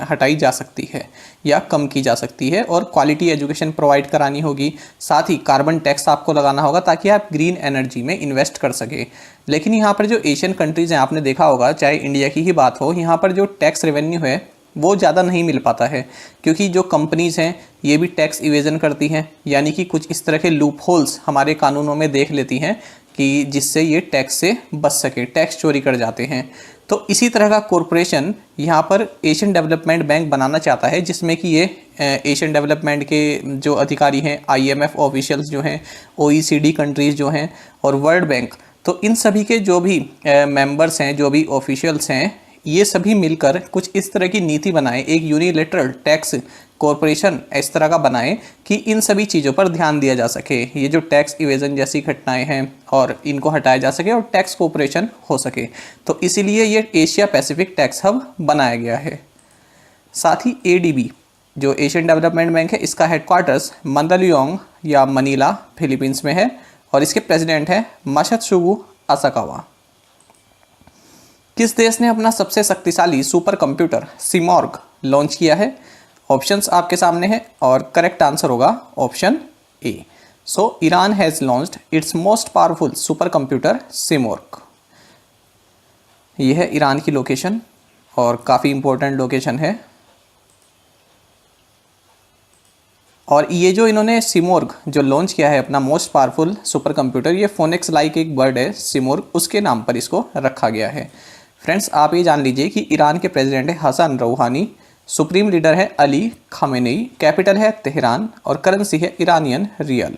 हटाई जा सकती है या कम की जा सकती है। और क्वालिटी एजुकेशन प्रोवाइड करानी होगी, साथ ही कार्बन टैक्स आपको लगाना होगा ताकि आप ग्रीन एनर्जी में इन्वेस्ट कर सके। लेकिन यहाँ पर जो एशियन कंट्रीज़ हैं, आपने देखा होगा, चाहे इंडिया की ही बात हो, यहाँ पर जो टैक्स रेवेन्यू है वो ज़्यादा नहीं मिल पाता है, क्योंकि जो कंपनीज़ हैं ये भी टैक्स इवेजन करती हैं, यानी कि कुछ इस तरह के लूप होल्स हमारे कानूनों में देख लेती हैं कि जिससे ये टैक्स से बच सके, टैक्स चोरी कर जाते हैं। तो इसी तरह का कॉरपोरेशन यहाँ पर एशियन डेवलपमेंट बैंक बनाना चाहता है, जिसमें कि ये एशियन डेवलपमेंट के जो अधिकारी हैं, IMF ऑफिशियल्स जो हैं, OECD कंट्रीज़ जो हैं और वर्ल्ड बैंक, तो इन सभी के जो भी मेंबर्स हैं, जो भी ऑफिशियल्स हैं, ये सभी मिलकर कुछ इस तरह की नीति बनाएं, एक यूनिलेटरल टैक्स कॉरपोरेशन इस तरह का बनाएं कि इन सभी चीज़ों पर ध्यान दिया जा सके, ये जो टैक्स इवेजन जैसी घटनाएं हैं और इनको हटाया जा सके और टैक्स कॉरपोरेशन हो सके। तो इसीलिए ये एशिया पैसिफिक टैक्स हब बनाया गया है। साथ ही ADB जो एशियन डेवलपमेंट बैंक है, इसका हेडक्वार्टर्स मंदालियोंग या मनीला फिलीपींस में है और इसके प्रेसिडेंट हैं मासात्सुगु असाकावा। किस देश ने अपना सबसे शक्तिशाली सुपर कंप्यूटर सिमॉर्ग लॉन्च किया है? ऑप्शंस आपके सामने हैं और करेक्ट आंसर होगा option A. So Iran has launched its most powerful supercomputer Simorgh. यह है ईरान की लोकेशन और काफ़ी इंपॉर्टेंट लोकेशन है। और ये जो इन्होंने सिमॉर्ग जो लॉन्च किया है अपना मोस्ट पावरफुल सुपर कंप्यूटर, ये फोनिक्स लाइक एक बर्ड है सिमॉर्ग, उसके नाम पर इसको रखा गया है। फ्रेंड्स, आप ये जान लीजिए कि ईरान के प्रेसिडेंट है हसन रूहानी, सुप्रीम लीडर है अली खामेनेई, कैपिटल है तेहरान और करेंसी है ईरानियन रियल।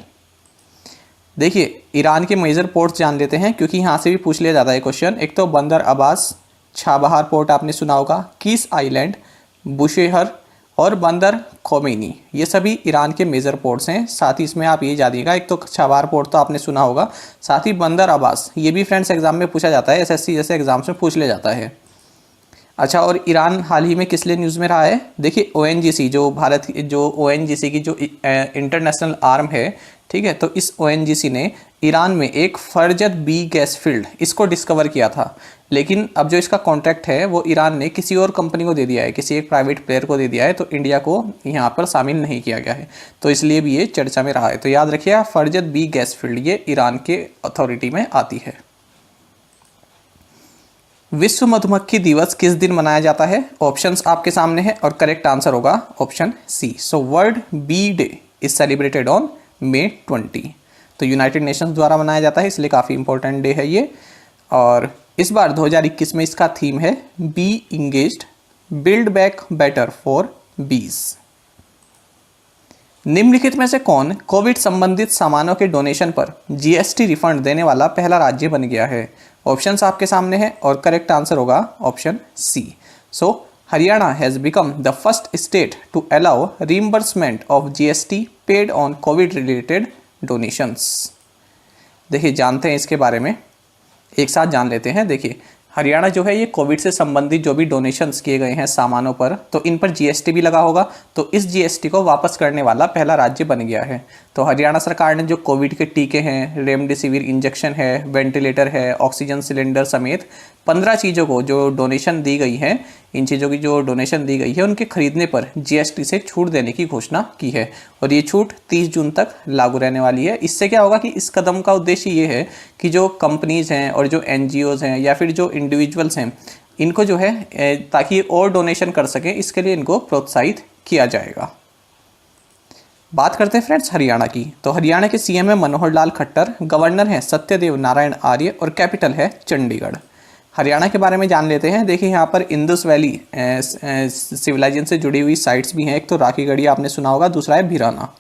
देखिए, ईरान के मेजर पोर्ट्स जान लेते हैं, क्योंकि यहाँ से भी पूछ लिया जाता है क्वेश्चन। एक तो बंदर अब्बास, छाबहार पोर्ट आपने सुना होगा, कीस आइलैंड, बुशेहर और बंदर खोमेनी, ये सभी ईरान के मेजर पोर्ट्स हैं। साथ ही इसमें आप ये जानिएगा, एक तो छाबहार पोर्ट तो आपने सुना होगा, साथ ही बंदर अब्बास, ये भी फ्रेंड्स एग्जाम में पूछा जाता है, SSC जैसे एग्जाम्स में पूछ लिया जाता है। अच्छा, और ईरान हाल ही में किस लिए न्यूज़ में रहा है? देखिए, ONGC जो भारत जो ONGC की जो इंटरनेशनल आर्म है, ठीक है। तो इस ONGC ने ईरान में एक फरजत बी गैस फील्ड इसको डिस्कवर किया था, लेकिन अब जो इसका कॉन्ट्रैक्ट है वो ईरान ने किसी और कंपनी को दे दिया है, किसी एक प्राइवेट प्लेयर को दे दिया है, तो इंडिया को यहाँ पर शामिल नहीं किया गया है, तो इसलिए भी ये चर्चा में रहा है। तो याद रखिए फरजत बी गैस फील्ड ये ईरान के अथॉरिटी में आती है। विश्व मधुमक्खी दिवस किस दिन मनाया जाता है? ऑप्शंस आपके सामने है और करेक्ट आंसर होगा option C. So World Bee Day is celebrated on May 20। तो यूनाइटेड नेशंस द्वारा मनाया जाता है, इसलिए काफ़ी इंपॉर्टेंट डे है ये। और इस बार 2021 में इसका थीम है be engaged build back better for bees. निम्नलिखित में से कौन कोविड संबंधित सामानों के डोनेशन पर GST रिफंड देने वाला पहला राज्य बन गया है? ऑप्शंस आपके सामने हैं और करेक्ट आंसर होगा option C. So Haryana has become the first state to allow reimbursement of GST paid on covid related donations. देखिए जानते हैं इसके बारे में, एक साथ जान लेते हैं। देखिए हरियाणा जो है ये कोविड से संबंधित जो भी डोनेशंस किए गए हैं सामानों पर, तो इन पर GST भी लगा होगा, तो इस GST को वापस करने वाला पहला राज्य बन गया है। तो हरियाणा सरकार ने जो कोविड के टीके हैं, रेमडेसिविर इंजेक्शन है, वेंटिलेटर है, ऑक्सीजन सिलेंडर समेत 15 चीज़ों को जो डोनेशन दी गई है, इन चीज़ों की जो डोनेशन दी गई है उनके खरीदने पर GST से छूट देने की घोषणा की है, और ये छूट 30 जून तक लागू रहने वाली है। इससे क्या होगा कि इस कदम का उद्देश्य ये है कि जो कंपनीज़ हैं और जो NGOs हैं या फिर जो इंडिविजुअल्स हैं, इनको जो है ताकि और डोनेशन कर सकें, इसके लिए इनको प्रोत्साहित किया जाएगा। बात करते हैं फ्रेंड्स हरियाणा की। तो हरियाणा के CM है मनोहर लाल खट्टर, गवर्नर हैं सत्यदेव नारायण आर्य और कैपिटल है चंडीगढ़। हरियाणा के बारे में जान लेते हैं। देखिए यहाँ पर इंदुस वैली सिविलाइजेशन से जुड़ी हुई साइट्स भी हैं। एक तो राखीगढ़ी आपने सुना होगा, दूसरा है भिराना।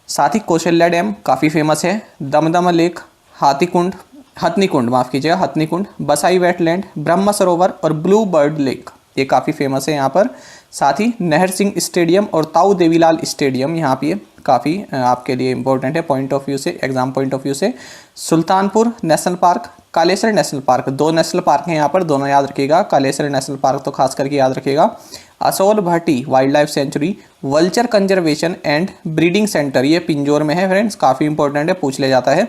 साथ ही कौशल्या डैम काफ़ी फेमस है, दमदमा लेक, हथनीकुंड, बसाई वेटलैंड, ब्रह्म सरोवर और ब्लू बर्ड लेक, ये काफ़ी फेमस है यहाँ पर। साथ ही नहर सिंह स्टेडियम और ताऊ देवीलाल स्टेडियम यहाँ पे काफ़ी आपके लिए इंपॉर्टेंट है पॉइंट ऑफ व्यू से, एग्जाम पॉइंट ऑफ व्यू से। Sultanpur national park, Kalesar national park, 2 national park हैं यहाँ पर, दोनों याद रखिएगा। कालेसर नेशनल पार्क तो खास करके याद रखिएगा। Asola Bhatti wildlife sanctuary, vulture conservation and breeding centre, ये पिंजौर में है फ्रेंड्स, काफ़ी इंपॉर्टेंट है, पूछ ले जाता है।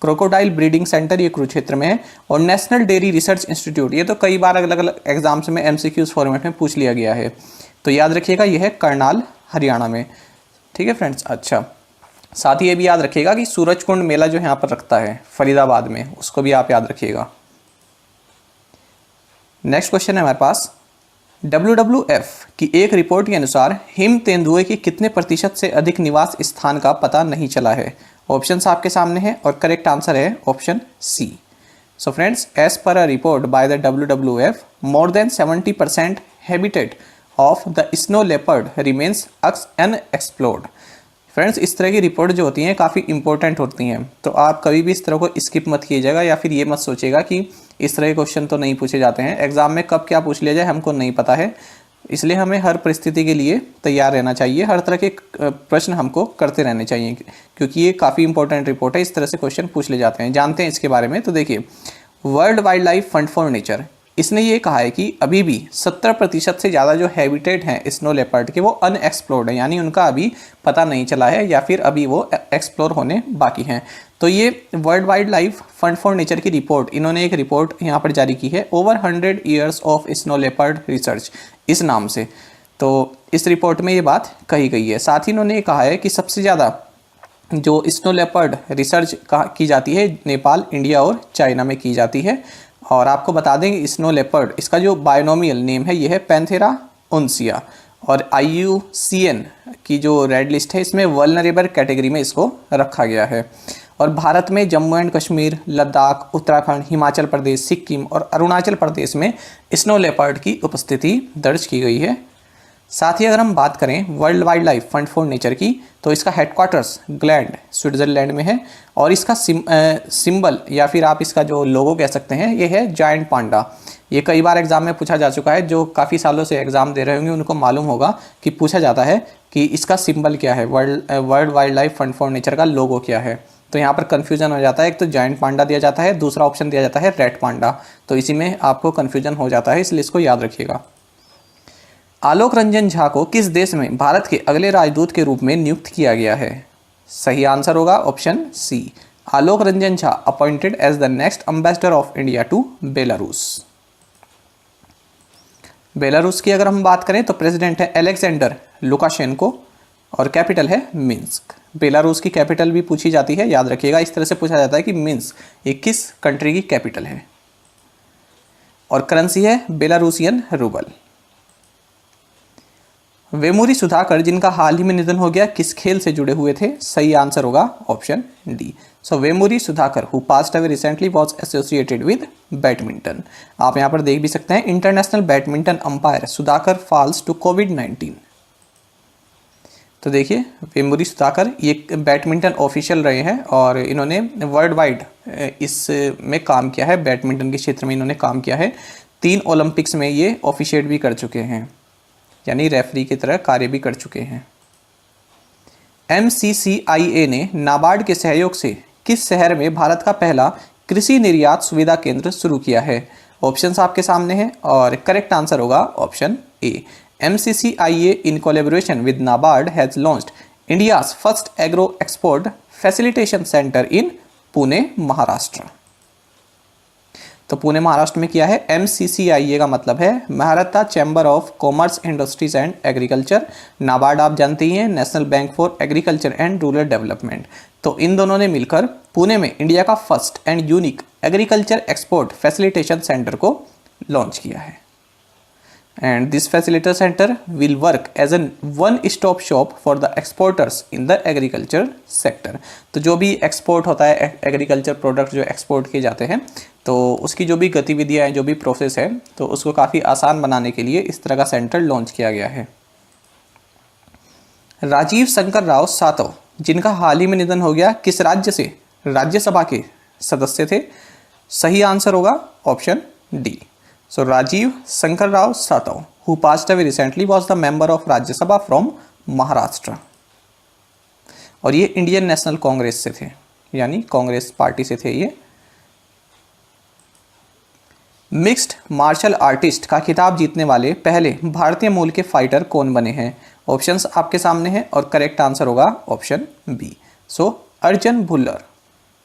क्रोकोडाइल ब्रीडिंग सेंटर, ये कुरुक्षेत्र में है। और नेशनल डेयरी रिसर्च इंस्टीट्यूट, ये तो कई बार अलग अलग एग्जाम्स में MCQs फॉर्मेट में पूछ लिया गया है, तो याद रखिएगा ये है करनाल हरियाणा में। ठीक है फ्रेंड्स। अच्छा, साथ ही ये भी याद रखिएगा कि सूरजकुंड मेला जो यहाँ पर रखता है फरीदाबाद में, उसको भी आप याद रखिएगा। नेक्स्ट क्वेश्चन है हमारे पास, WWF की एक रिपोर्ट के अनुसार हिम तेंदुए की कितने प्रतिशत से अधिक निवास स्थान का पता नहीं चला है? ऑप्शंस आपके सामने हैं और करेक्ट आंसर है option C. So friends, as per a report by the WWF, more than 70% habitat of the snow leopard remains unexplored. Friends, इस तरह की रिपोर्ट जो होती हैं काफ़ी इंपॉर्टेंट होती हैं, तो आप कभी भी इस तरह को स्किप मत कीजिएगा या फिर ये मत सोचिएगा कि इस तरह के क्वेश्चन तो नहीं पूछे जाते हैं एग्जाम में, कब क्या पूछ लिया जाए हमको नहीं पता है, इसलिए हमें हर परिस्थिति के लिए तैयार रहना चाहिए, हर तरह के प्रश्न हमको करते रहने चाहिए, क्योंकि ये काफ़ी इंपॉर्टेंट रिपोर्ट है, इस तरह से क्वेश्चन पूछ ले जाते हैं। जानते हैं इसके बारे में। तो देखिए, world wild life fund for nature, इसने ये कहा है कि अभी भी 70% से ज़्यादा जो हैबिटेट हैं स्नो लेपर्ड के, वो अनएक्सप्लोर्ड है, यानी उनका अभी पता नहीं चला है या फिर अभी वो एक्सप्लोर होने बाकी हैं। तो ये world wild life fund for nature की रिपोर्ट, इन्होंने एक रिपोर्ट यहाँ पर जारी की है, over 100 years of snow leopard research, इस नाम से। तो इस रिपोर्ट में ये बात कही गई है। साथ ही इन्होंने ये कहा है कि सबसे ज़्यादा जो स्नो लेपर्ड रिसर्च की जाती है नेपाल, इंडिया और चाइना में की जाती है। और आपको बता दें कि स्नो लेपर्ड, इसका जो बायोनोमियल नेम है ये है पैंथेरा उनसिया, और IUCN की जो रेड लिस्ट है इसमें वल्नरेबल कैटेगरी में इसको रखा गया है। और भारत में जम्मू एंड कश्मीर, लद्दाख, उत्तराखंड, हिमाचल प्रदेश, सिक्किम और अरुणाचल प्रदेश में स्नो लेपर्ड की उपस्थिति दर्ज की गई है। साथ ही अगर हम बात करें world wild life fund for nature की, तो इसका हेडक्वार्टर्स ग्लैंड स्विट्ज़रलैंड में है, और इसका सिंबल या फिर आप इसका जो लोगो कह सकते हैं ये है जायंट पांडा। ये कई बार एग्जाम में पूछा जा चुका है, जो काफ़ी सालों से एग्जाम दे रहे होंगे उनको मालूम होगा कि पूछा जाता है कि इसका सिंबल क्या है, world wild life fund for nature का लोगो क्या है। तो यहाँ पर कन्फ्यूजन हो जाता है, एक तो जायंट पांडा दिया जाता है, दूसरा ऑप्शन दिया जाता है रेड पांडा, तो इसी में आपको कन्फ्यूजन हो जाता है, इसलिए इसको याद रखिएगा। आलोक रंजन झा को किस देश में भारत के अगले राजदूत के रूप में नियुक्त किया गया है? सही आंसर होगा option C. Alok Ranjan Jha appointed as the next ambassador of India to Belarus. Belarus की अगर हम बात करें तो प्रेसिडेंट है अलेक्जेंडर लुकाशेंको और कैपिटल है मिन्स्क। बेलारूस की कैपिटल भी पूछी जाती है, याद रखिएगा। इस तरह से पूछा जाता है कि मिन्स्क ये किस कंट्री की कैपिटल है। और करेंसी है बेलारूसियन रूबल। वेमुरी सुधाकर जिनका हाल ही में निधन हो गया, किस खेल से जुड़े हुए थे? सही आंसर होगा option D. So Vemuri Sudhakar who passed away recently was associated with badminton. आप यहां पर देख भी सकते हैं, international badminton umpire Sudhakar falls to कोविड-19। तो देखिए वेमुरी सुधाकर ये बैडमिंटन ऑफिशियल रहे हैं और इन्होंने वर्ल्ड वाइड इस में काम किया है, बैडमिंटन के क्षेत्र में इन्होंने काम किया है। 3 ओलंपिक्स में ये ऑफिशिएट भी कर चुके हैं, यानी रेफरी की तरह कार्य भी कर चुके हैं। MCCIA ने नाबार्ड के सहयोग से किस शहर में भारत का पहला कृषि निर्यात सुविधा केंद्र शुरू किया है? ऑप्शंस आपके सामने हैं और करेक्ट आंसर होगा option A. MCCIA in collaboration with NABARD has launched India's first agro export facilitation center in Pune Maharashtra. तो पुणे महाराष्ट्र में किया है। MCCIA का मतलब है Maharashtra chamber of commerce industries and agriculture. NABARD आप जानते ही हैं, national bank for agriculture and rural development. तो इन दोनों ने मिलकर पुणे में इंडिया का first and unique agriculture export facilitation centre को लॉन्च किया है। And this facilitator center will work as a one-stop shop for the exporters in the agriculture sector। तो जो भी एक्सपोर्ट होता है, एग्रीकल्चर प्रोडक्ट जो एक्सपोर्ट किए जाते हैं, तो उसकी जो भी गतिविधियाँ हैं, जो भी प्रोसेस है, तो उसको काफ़ी आसान बनाने के लिए इस तरह का सेंटर लॉन्च किया गया है। राजीव शंकर राव सातव जिनका हाल ही में निधन हो गया, किस राज्य से राज्यसभा के सदस्य थे? सही आंसर होगा option D. So Rajiv Shankar Rao Satav, who passed away recently, was the member of Rajya Sabha from Maharashtra। और ये इंडियन नेशनल कांग्रेस से थे, यानी कांग्रेस पार्टी से थे ये। मिक्स्ड मार्शल आर्टिस्ट का खिताब जीतने वाले पहले भारतीय मूल के फाइटर कौन बने हैं? ऑप्शंस आपके सामने हैं और करेक्ट आंसर होगा option B. So Arjun Bhullar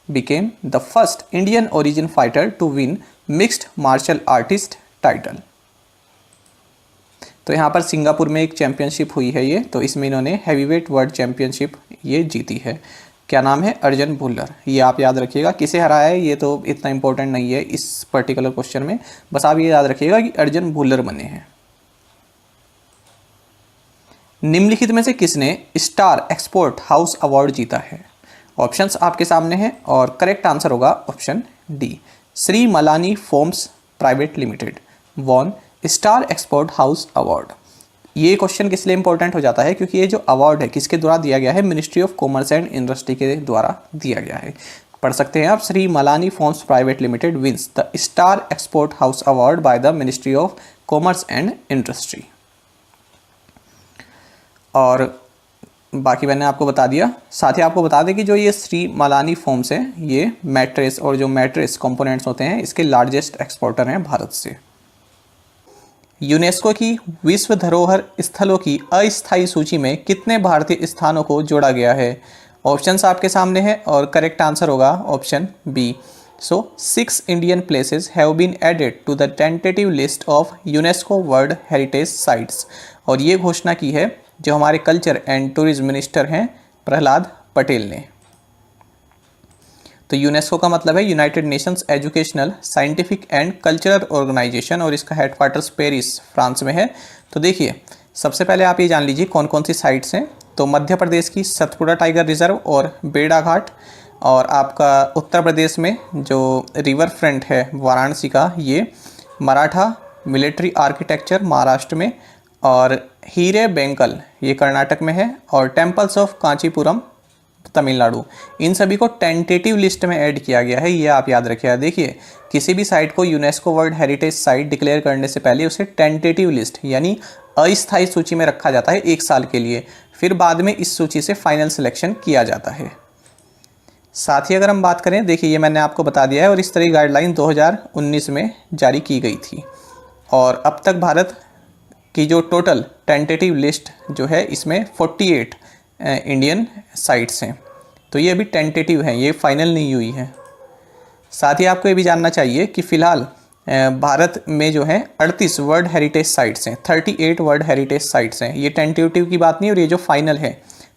became the first Indian origin fighter to win mixed martial artist title। तो यहाँ पर सिंगापुर में एक चैंपियनशिप हुई है ये, तो इसमें इन्होंने हैवीवेट वर्ल्ड चैंपियनशिप ये जीती है। क्या नाम है? अर्जुन भुल्लर। ये आप याद रखिएगा। किसे हराया है ये तो इतना इंपॉर्टेंट नहीं है इस पर्टिकुलर क्वेश्चन में, बस आप ये याद रखिएगा कि अर्जुन भुल्लर बने हैं। निम्नलिखित में से किसने स्टार एक्सपोर्ट हाउस अवार्ड जीता है? ऑप्शंस आपके सामने हैं और करेक्ट आंसर होगा option D. Shri Malani Foams Private Limited won Star Export House Award. ये क्वेश्चन किस लिए इंपॉर्टेंट हो जाता है? क्योंकि ये जो अवार्ड है किसके द्वारा दिया गया है? Ministry of Commerce and Industry के द्वारा दिया गया है। पढ़ सकते हैं आप, Shri Malani Foams Private Limited wins the Star Export House Award by the Ministry of Commerce and Industry. और बाकी मैंने आपको बता दिया। साथ ही आपको बता दें कि जो ये श्री मलानी फोम्स है, ये मैट्रेस और जो मैट्रेस कंपोनेंट्स होते हैं इसके लार्जेस्ट एक्सपोर्टर हैं भारत से। यूनेस्को की विश्व धरोहर स्थलों की अस्थायी सूची में कितने भारतीय स्थानों को जोड़ा गया है? ऑप्शंस आपके सामने हैं और करेक्ट आंसर होगा option B. So 6 Indian places have been added to the tentative list of UNESCO World Heritage sites. और ये घोषणा की है जो हमारे कल्चर एंड टूरिज्म मिनिस्टर हैं प्रहलाद पटेल ने। तो यूनेस्को का मतलब है United Nations Educational Scientific and Cultural Organization और इसका हेडक्वार्टर्स पेरिस फ्रांस में है। तो देखिए सबसे पहले आप ये जान लीजिए कौन कौन सी साइट्स हैं। तो मध्य प्रदेश की सतपुड़ा टाइगर रिजर्व और बेड़ा घाट, और आपका उत्तर प्रदेश में जो रिवर फ्रंट है वाराणसी का, ये मराठा मिलिट्री आर्किटेक्चर महाराष्ट्र में, और हीरे बेंकल ये कर्नाटक में है, और टेम्पल्स ऑफ कांचीपुरम तमिलनाडु। इन सभी को टेंटेटिव लिस्ट में ऐड किया गया है, ये आप याद रखिएगा। देखिए किसी भी साइट को UNESCO World heritage site declare करने से पहले उसे टेंटेटिव लिस्ट यानी अस्थायी सूची में रखा जाता है 1 साल के लिए, फिर बाद में इस सूची से फाइनल सिलेक्शन किया जाता है। साथ ही अगर हम बात करें, देखिए ये मैंने आपको बता दिया है, और इस तरह की गाइडलाइन 2019 में जारी की गई थी। और अब तक भारत की जो टोटल टेंटेटिव लिस्ट जो है इसमें 48 इंडियन साइट्स हैं। तो ये अभी टेंटेटिव है, ये फाइनल नहीं हुई है। साथ ही आपको ये भी जानना चाहिए कि फ़िलहाल भारत में जो है 38 वर्ल्ड हेरिटेज साइट्स हैं, 38 वर्ल्ड हेरिटेज साइट्स हैं। ये टेंटेटिव की बात नहीं, और ये जो फाइनल है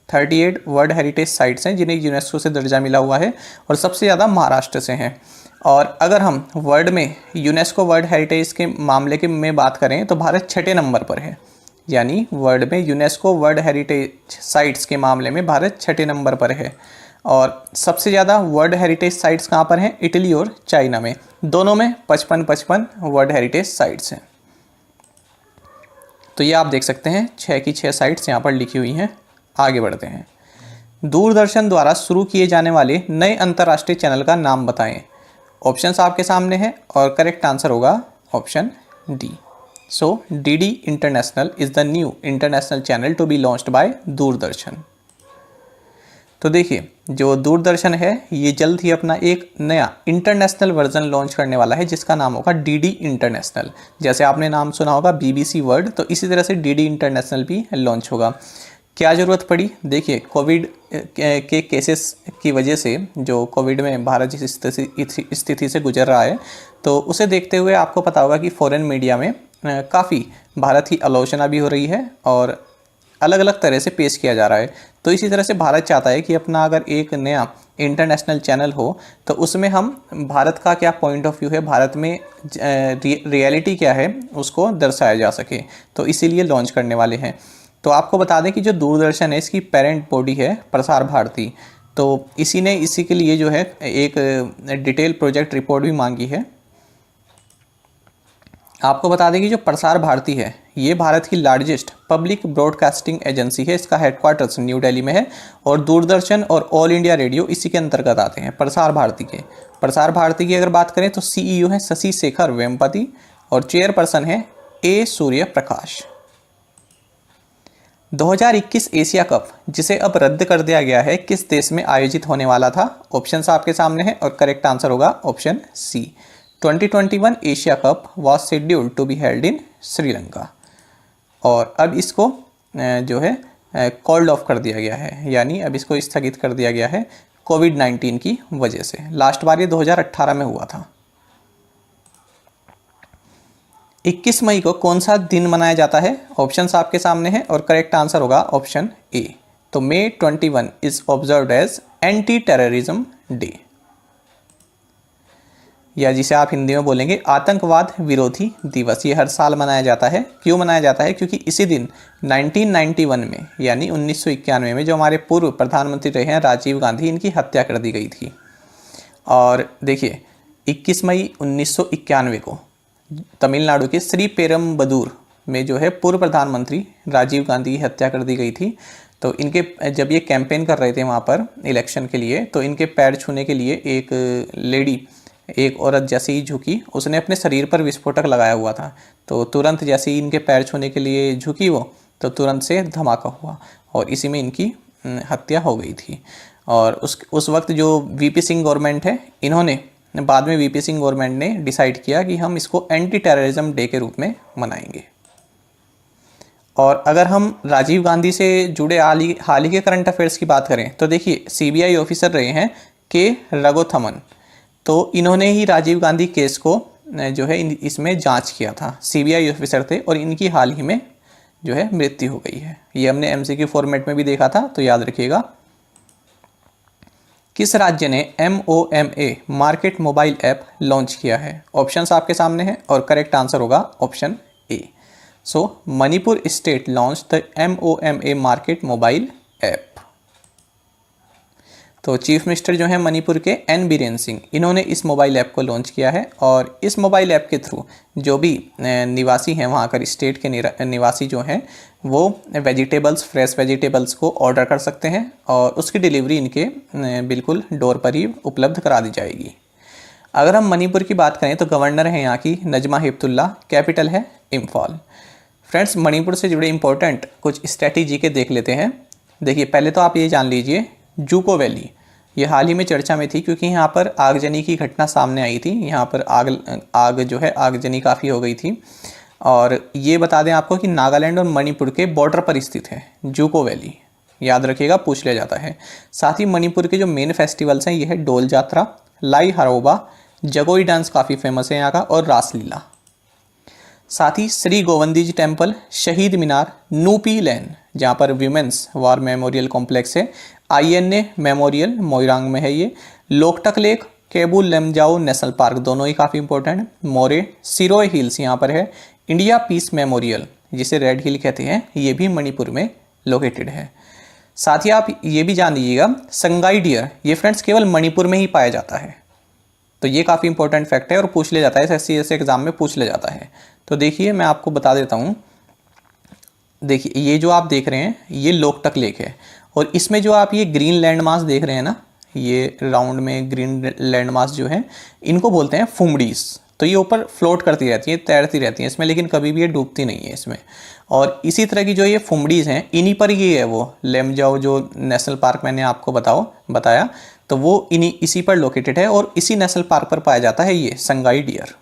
38 वर्ल्ड हेरिटेज साइट्स हैं जिन्हें यूनेस्को से दर्जा मिला हुआ है, और सबसे ज़्यादा महाराष्ट्र से हैं। और अगर हम वर्ल्ड में यूनेस्को वर्ल्ड हेरिटेज के मामले के में बात करें तो भारत 6ठे नंबर पर है, यानी वर्ल्ड में यूनेस्को वर्ल्ड हेरिटेज साइट्स के मामले में भारत 6ठे नंबर पर है। और सबसे ज़्यादा वर्ल्ड हेरिटेज साइट्स कहाँ पर हैं? इटली और चाइना में, दोनों में 55-55 वर्ल्ड हेरिटेज साइट्स हैं। तो ये आप देख सकते हैं 6 की 6 साइट्स यहाँ पर लिखी हुई हैं। आगे बढ़ते हैं। दूरदर्शन द्वारा शुरू किए जाने वाले नए अंतर्राष्ट्रीय चैनल का नाम बताएं। ऑप्शंस आपके सामने हैं और करेक्ट आंसर होगा option D. So DD International is the new international channel to be launched by Doordarshan. तो देखिए, जो दूरदर्शन है ये जल्द ही अपना एक नया इंटरनेशनल वर्जन लॉन्च करने वाला है जिसका नाम होगा डीडी इंटरनेशनल। जैसे आपने नाम सुना होगा बीबीसी वर्ल्ड, तो इसी तरह से डीडी इंटरनेशनल भी लॉन्च होगा। क्या ज़रूरत पड़ी? देखिए, कोविड के केसेस की वजह से, जो कोविड में भारत जिस स्थिति से गुजर रहा है, तो उसे देखते हुए आपको पता होगा कि फॉरेन मीडिया में काफ़ी भारत की आलोचना भी हो रही है और अलग अलग तरह से पेश किया जा रहा है। तो इसी तरह से भारत चाहता है कि अपना अगर एक नया इंटरनेशनल चैनल हो तो उसमें हम भारत का क्या पॉइंट ऑफ व्यू है, भारत में रियलिटी क्या है, उसको दर्शाया जा सके। तो इसीलिए लॉन्च करने वाले हैं। तो आपको बता दें कि जो दूरदर्शन है इसकी पेरेंट बॉडी है प्रसार भारती। तो इसी के लिए जो है एक डिटेल प्रोजेक्ट रिपोर्ट भी मांगी है। आपको बता दें कि जो प्रसार भारती है ये भारत की लार्जेस्ट पब्लिक ब्रॉडकास्टिंग एजेंसी है। इसका हेडक्वार्टर्स न्यू दिल्ली में है और दूरदर्शन और ऑल इंडिया रेडियो इसी के अंतर्गत आते हैं, प्रसार भारती के। प्रसार भारती की अगर बात करें तो सीईओ है शशि शेखर वेम्पति और चेयरपर्सन है ए सूर्य प्रकाश। 2021 एशिया कप जिसे अब रद्द कर दिया गया है किस देश में आयोजित होने वाला था? ऑप्शंस आपके सामने हैं और करेक्ट आंसर होगा option C. 2021 Asia Cup was scheduled to be held in Sri Lanka, और अब इसको जो है कॉल्ड ऑफ कर दिया गया है, यानी अब इसको स्थगित कर दिया गया है कोविड-19 की वजह से। लास्ट बार ये 2018 में हुआ था। 21 मई को कौन सा दिन मनाया जाता है? ऑप्शंस आपके सामने हैं और करेक्ट आंसर होगा ऑप्शन ए। तो May 21 is observed as anti terrorism day, या जिसे आप हिंदी में बोलेंगे आतंकवाद विरोधी दिवस। ये हर साल मनाया जाता है। क्यों मनाया जाता है? क्योंकि इसी दिन 1991 में, यानी 1991 में जो हमारे पूर्व प्रधानमंत्री रहे हैं राजीव गांधी, इनकी हत्या कर दी गई थी। और देखिए, 21 मई 1991 को तमिलनाडु के श्री पेरम्बदूर में जो है पूर्व प्रधानमंत्री राजीव गांधी की हत्या कर दी गई थी। तो इनके जब ये कैंपेन कर रहे थे वहाँ पर इलेक्शन के लिए, तो इनके पैर छूने के लिए एक लेडी, एक औरत जैसे ही झुकी, उसने अपने शरीर पर विस्फोटक लगाया हुआ था। तो तुरंत जैसे ही इनके पैर छूने के लिए झुकी वो, तो तुरंत से धमाका हुआ और इसी में इनकी हत्या हो गई थी। और उस वक्त जो वीपी सिंह गवर्नमेंट है, इन्होंने बाद में वीपी सिंह गवर्नमेंट ने डिसाइड किया कि हम इसको एंटी टेररिज्म डे के रूप में मनाएंगे। और अगर हम राजीव गांधी से जुड़े हाल ही के करंट अफेयर्स की बात करें तो देखिए, सीबीआई ऑफिसर रहे हैं के रघुथमन। तो इन्होंने ही राजीव गांधी केस को जो है इसमें जांच किया था। सीबीआई ऑफिसर थे और इनकी हाल ही में जो है मृत्यु हो गई है। ये हमने एमसीक्यू फॉर्मेट में भी देखा था, तो याद रखिएगा। किस राज्य ने MOMA market mobile app launch किया है? ऑप्शंस आपके सामने हैं और करेक्ट आंसर होगा option A. So Manipur state launch the MOMA market mobile app. तो चीफ मिनिस्टर जो हैं मणिपुर के एन बीरेन सिंह, इन्होंने इस मोबाइल ऐप को लॉन्च किया है। और इस मोबाइल ऐप के थ्रू जो भी निवासी हैं वहाँ कर स्टेट के निवासी जो हैं वो वेजिटेबल्स, फ्रेश वेजिटेबल्स को ऑर्डर कर सकते हैं और उसकी डिलीवरी इनके बिल्कुल डोर पर ही उपलब्ध करा दी जाएगी। अगर हम मणिपुर की बात करें तो गवर्नर हैं यहाँ की नजमा हेपतुल्ला, कैपिटल है इम्फाल। फ्रेंड्स, मणिपुर से जुड़े इंपॉर्टेंट कुछ स्ट्रैटेजी के देख लेते हैं। देखिए, पहले तो आप ये जान लीजिए, जूको वैली ये हाल ही में चर्चा में थी क्योंकि यहाँ पर आगजनी की घटना सामने आई थी। यहाँ पर आग जो है आगजनी काफ़ी हो गई थी। और ये बता दें आपको कि नागालैंड और मणिपुर के बॉर्डर पर स्थित है जूको वैली। याद रखिएगा, पूछ लिया जाता है। साथ ही मणिपुर के जो मेन फेस्टिवल्स हैं ये है डोल जात्रा, लाई हरोबा, जगोई डांस काफ़ी फेमस है यहाँ का, और रासलीला। साथ ही श्री गोवंदी जी टेम्पल, शहीद मीनार, नूपी लेन जहाँ पर विमेंस वार मेमोरियल कॉम्प्लेक्स है, INA मेमोरियल मोइरांग में है ये, Loktak lake, Keibul Lamjao national park दोनों ही काफ़ी इंपॉर्टेंट है, मोरे सिरोय हिल्स यहाँ पर है, इंडिया पीस मेमोरियल जिसे रेड हिल कहते हैं ये भी मणिपुर में लोकेटेड है। साथ ही आप ये भी जान लीजिएगा संगाई डियर ये फ्रेंड्स केवल मणिपुर में ही पाया जाता है, तो ये काफ़ी इंपॉर्टेंट फैक्ट है और पूछ लिया जाता है, SSC एग्जाम में पूछ लिया जाता है। तो देखिए मैं आपको बता देता हूँ, देखिए ये जो आप देख रहे हैं ये लोकटक लेक है, और इसमें जो आप ये ग्रीन लैंड मास देख रहे हैं ना, ये राउंड में ग्रीन लैंड मास जो है इनको बोलते हैं फुमडीज। तो ये ऊपर फ्लोट करती रहती हैं, तैरती रहती हैं इसमें, लेकिन कभी भी ये डूबती नहीं है इसमें। और इसी तरह की जो ये फुमडीज हैं इन्हीं पर ये है वो लेमजाओ जो नेशनल पार्क मैंने आपको बताया, तो वो इसी पर लोकेटेड है और इसी नेशनल पार्क पर पाया जाता है ये संगाई डियर।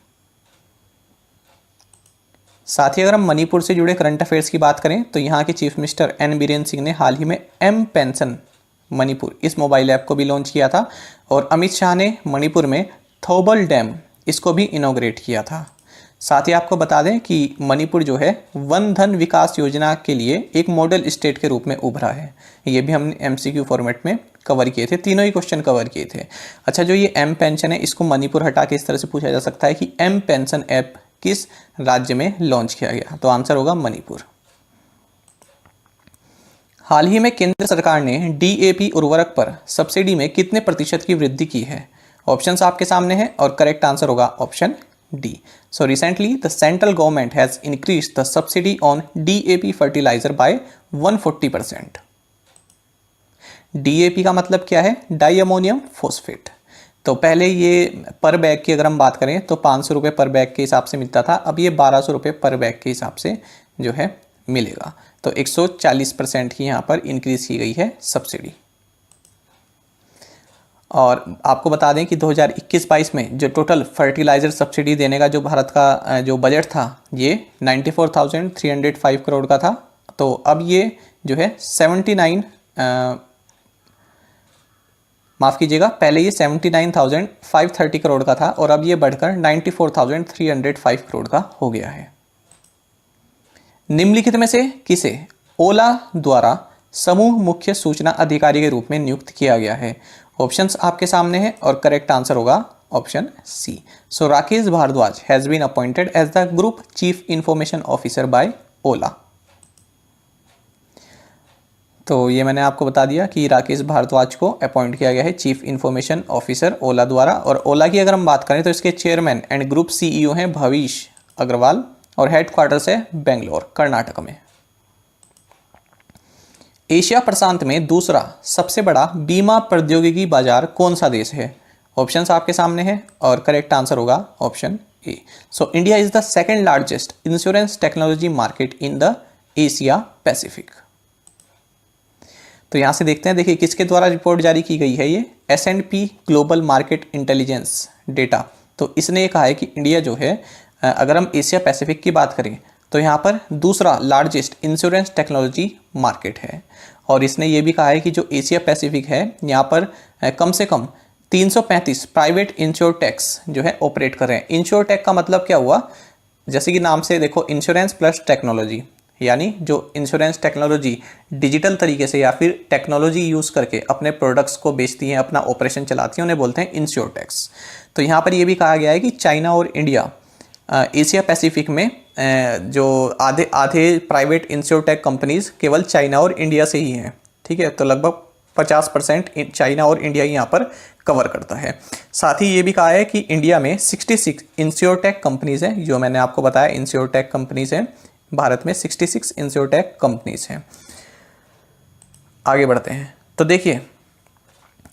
साथ ही अगर हम मणिपुर से जुड़े करंट अफेयर्स की बात करें तो यहाँ के chief minister N Biren Singh ने हाल ही में M पेंशन मणिपुर इस मोबाइल ऐप को भी लॉन्च किया था, और अमित शाह ने मणिपुर में थोबल डैम इसको भी इनॉग्रेट किया था। साथ ही आपको बता दें कि मणिपुर जो है वन धन विकास योजना के लिए एक मॉडल स्टेट के रूप में उभरा है। ये भी हमने MCQ फॉर्मेट में कवर किए थे, तीनों ही क्वेश्चन कवर किए थे। अच्छा, जो ये M पेंशन है इसको मणिपुर हटा के इस तरह से पूछा जा सकता है कि M पेंशन ऐप किस राज्य में लॉन्च किया गया, तो आंसर होगा मणिपुर। हाल ही में केंद्र सरकार ने DAP उर्वरक पर सब्सिडी में कितने प्रतिशत की वृद्धि की है? ऑप्शंस आपके सामने हैं और करेक्ट आंसर होगा option D। So recently the central government has increased the subsidy on DAP fertiliser by 140%। DAP का मतलब क्या है? Diammonium phosphate. तो पहले ये पर बैग की अगर हम बात करें तो 500 रुपये पर बैग के हिसाब से मिलता था, अब ये 1200 रुपये पर बैग के हिसाब से जो है मिलेगा। तो 140% की यहाँ पर इंक्रीज की गई है सब्सिडी। और आपको बता दें कि 2021-22 में जो टोटल फर्टिलाइज़र सब्सिडी देने का जो भारत का जो बजट था ये 94,305 करोड़ का था। तो अब ये जो है 79 माफ़ कीजिएगा, पहले ये 79,530 करोड़ का था और अब ये बढ़कर 94,305 करोड़ का हो गया है। निम्नलिखित में से किसे ओला द्वारा समूह मुख्य सूचना अधिकारी के रूप में नियुक्त किया गया है? ऑप्शंस आपके सामने हैं और करेक्ट आंसर होगा option C. So Rakesh Bharadwaj has been appointed as the group chief information officer by Ola. तो ये मैंने आपको बता दिया कि राकेश भारद्वाज को अपॉइंट किया गया है चीफ इंफॉर्मेशन ऑफिसर ओला द्वारा। और ओला की अगर हम बात करें तो इसके चेयरमैन एंड ग्रुप CEO हैं भविष अग्रवाल और हेडक्वार्टर्स है बेंगलोर कर्नाटक में। एशिया प्रशांत में दूसरा सबसे बड़ा बीमा प्रौद्योगिकी बाजार कौन सा देश है? ऑप्शंस आपके सामने हैं और करेक्ट आंसर होगा option A. So India is the second largest insurance technology market in the Asia Pacific. तो यहां से देखते हैं, देखिए किसके द्वारा रिपोर्ट जारी की गई है, ये S&P global market intelligence data. तो इसने ये कहा है कि इंडिया जो है अगर हम एशिया पैसिफिक की बात करें तो यहाँ पर दूसरा लार्जेस्ट इंश्योरेंस टेक्नोलॉजी मार्केट है। और इसने ये भी कहा है कि जो एशिया पैसिफिक है यहाँ पर कम से कम 335 प्राइवेट इंश्योरटेक्स जो है ऑपरेट कर रहे हैं। इंश्योरटेक का मतलब क्या हुआ, जैसे कि नाम से देखो इंश्योरेंस प्लस टेक्नोलॉजी, यानी जो इंश्योरेंस टेक्नोलॉजी डिजिटल तरीके से या फिर टेक्नोलॉजी यूज़ करके अपने प्रोडक्ट्स को बेचती हैं, अपना ऑपरेशन चलाती हैं, उन्हें बोलते हैं इंश्योरटेक्स। तो यहाँ पर ये भी कहा गया है कि चाइना और इंडिया एशिया पैसिफिक में जो आधे प्राइवेट इंश्योरटेक कंपनीज केवल चाइना और इंडिया से ही हैं, ठीक है। तो लगभग 50% चाइना और इंडिया यहाँ पर कवर करता है। साथ ही ये भी कहा है कि इंडिया में 66 इंश्योरटेक कंपनीज हैं, जो मैंने आपको बताया इंश्योरटेक कंपनीज हैं। भारत में 66 इंश्योरटेक कंपनीज हैं। आगे बढ़ते हैं तो देखिए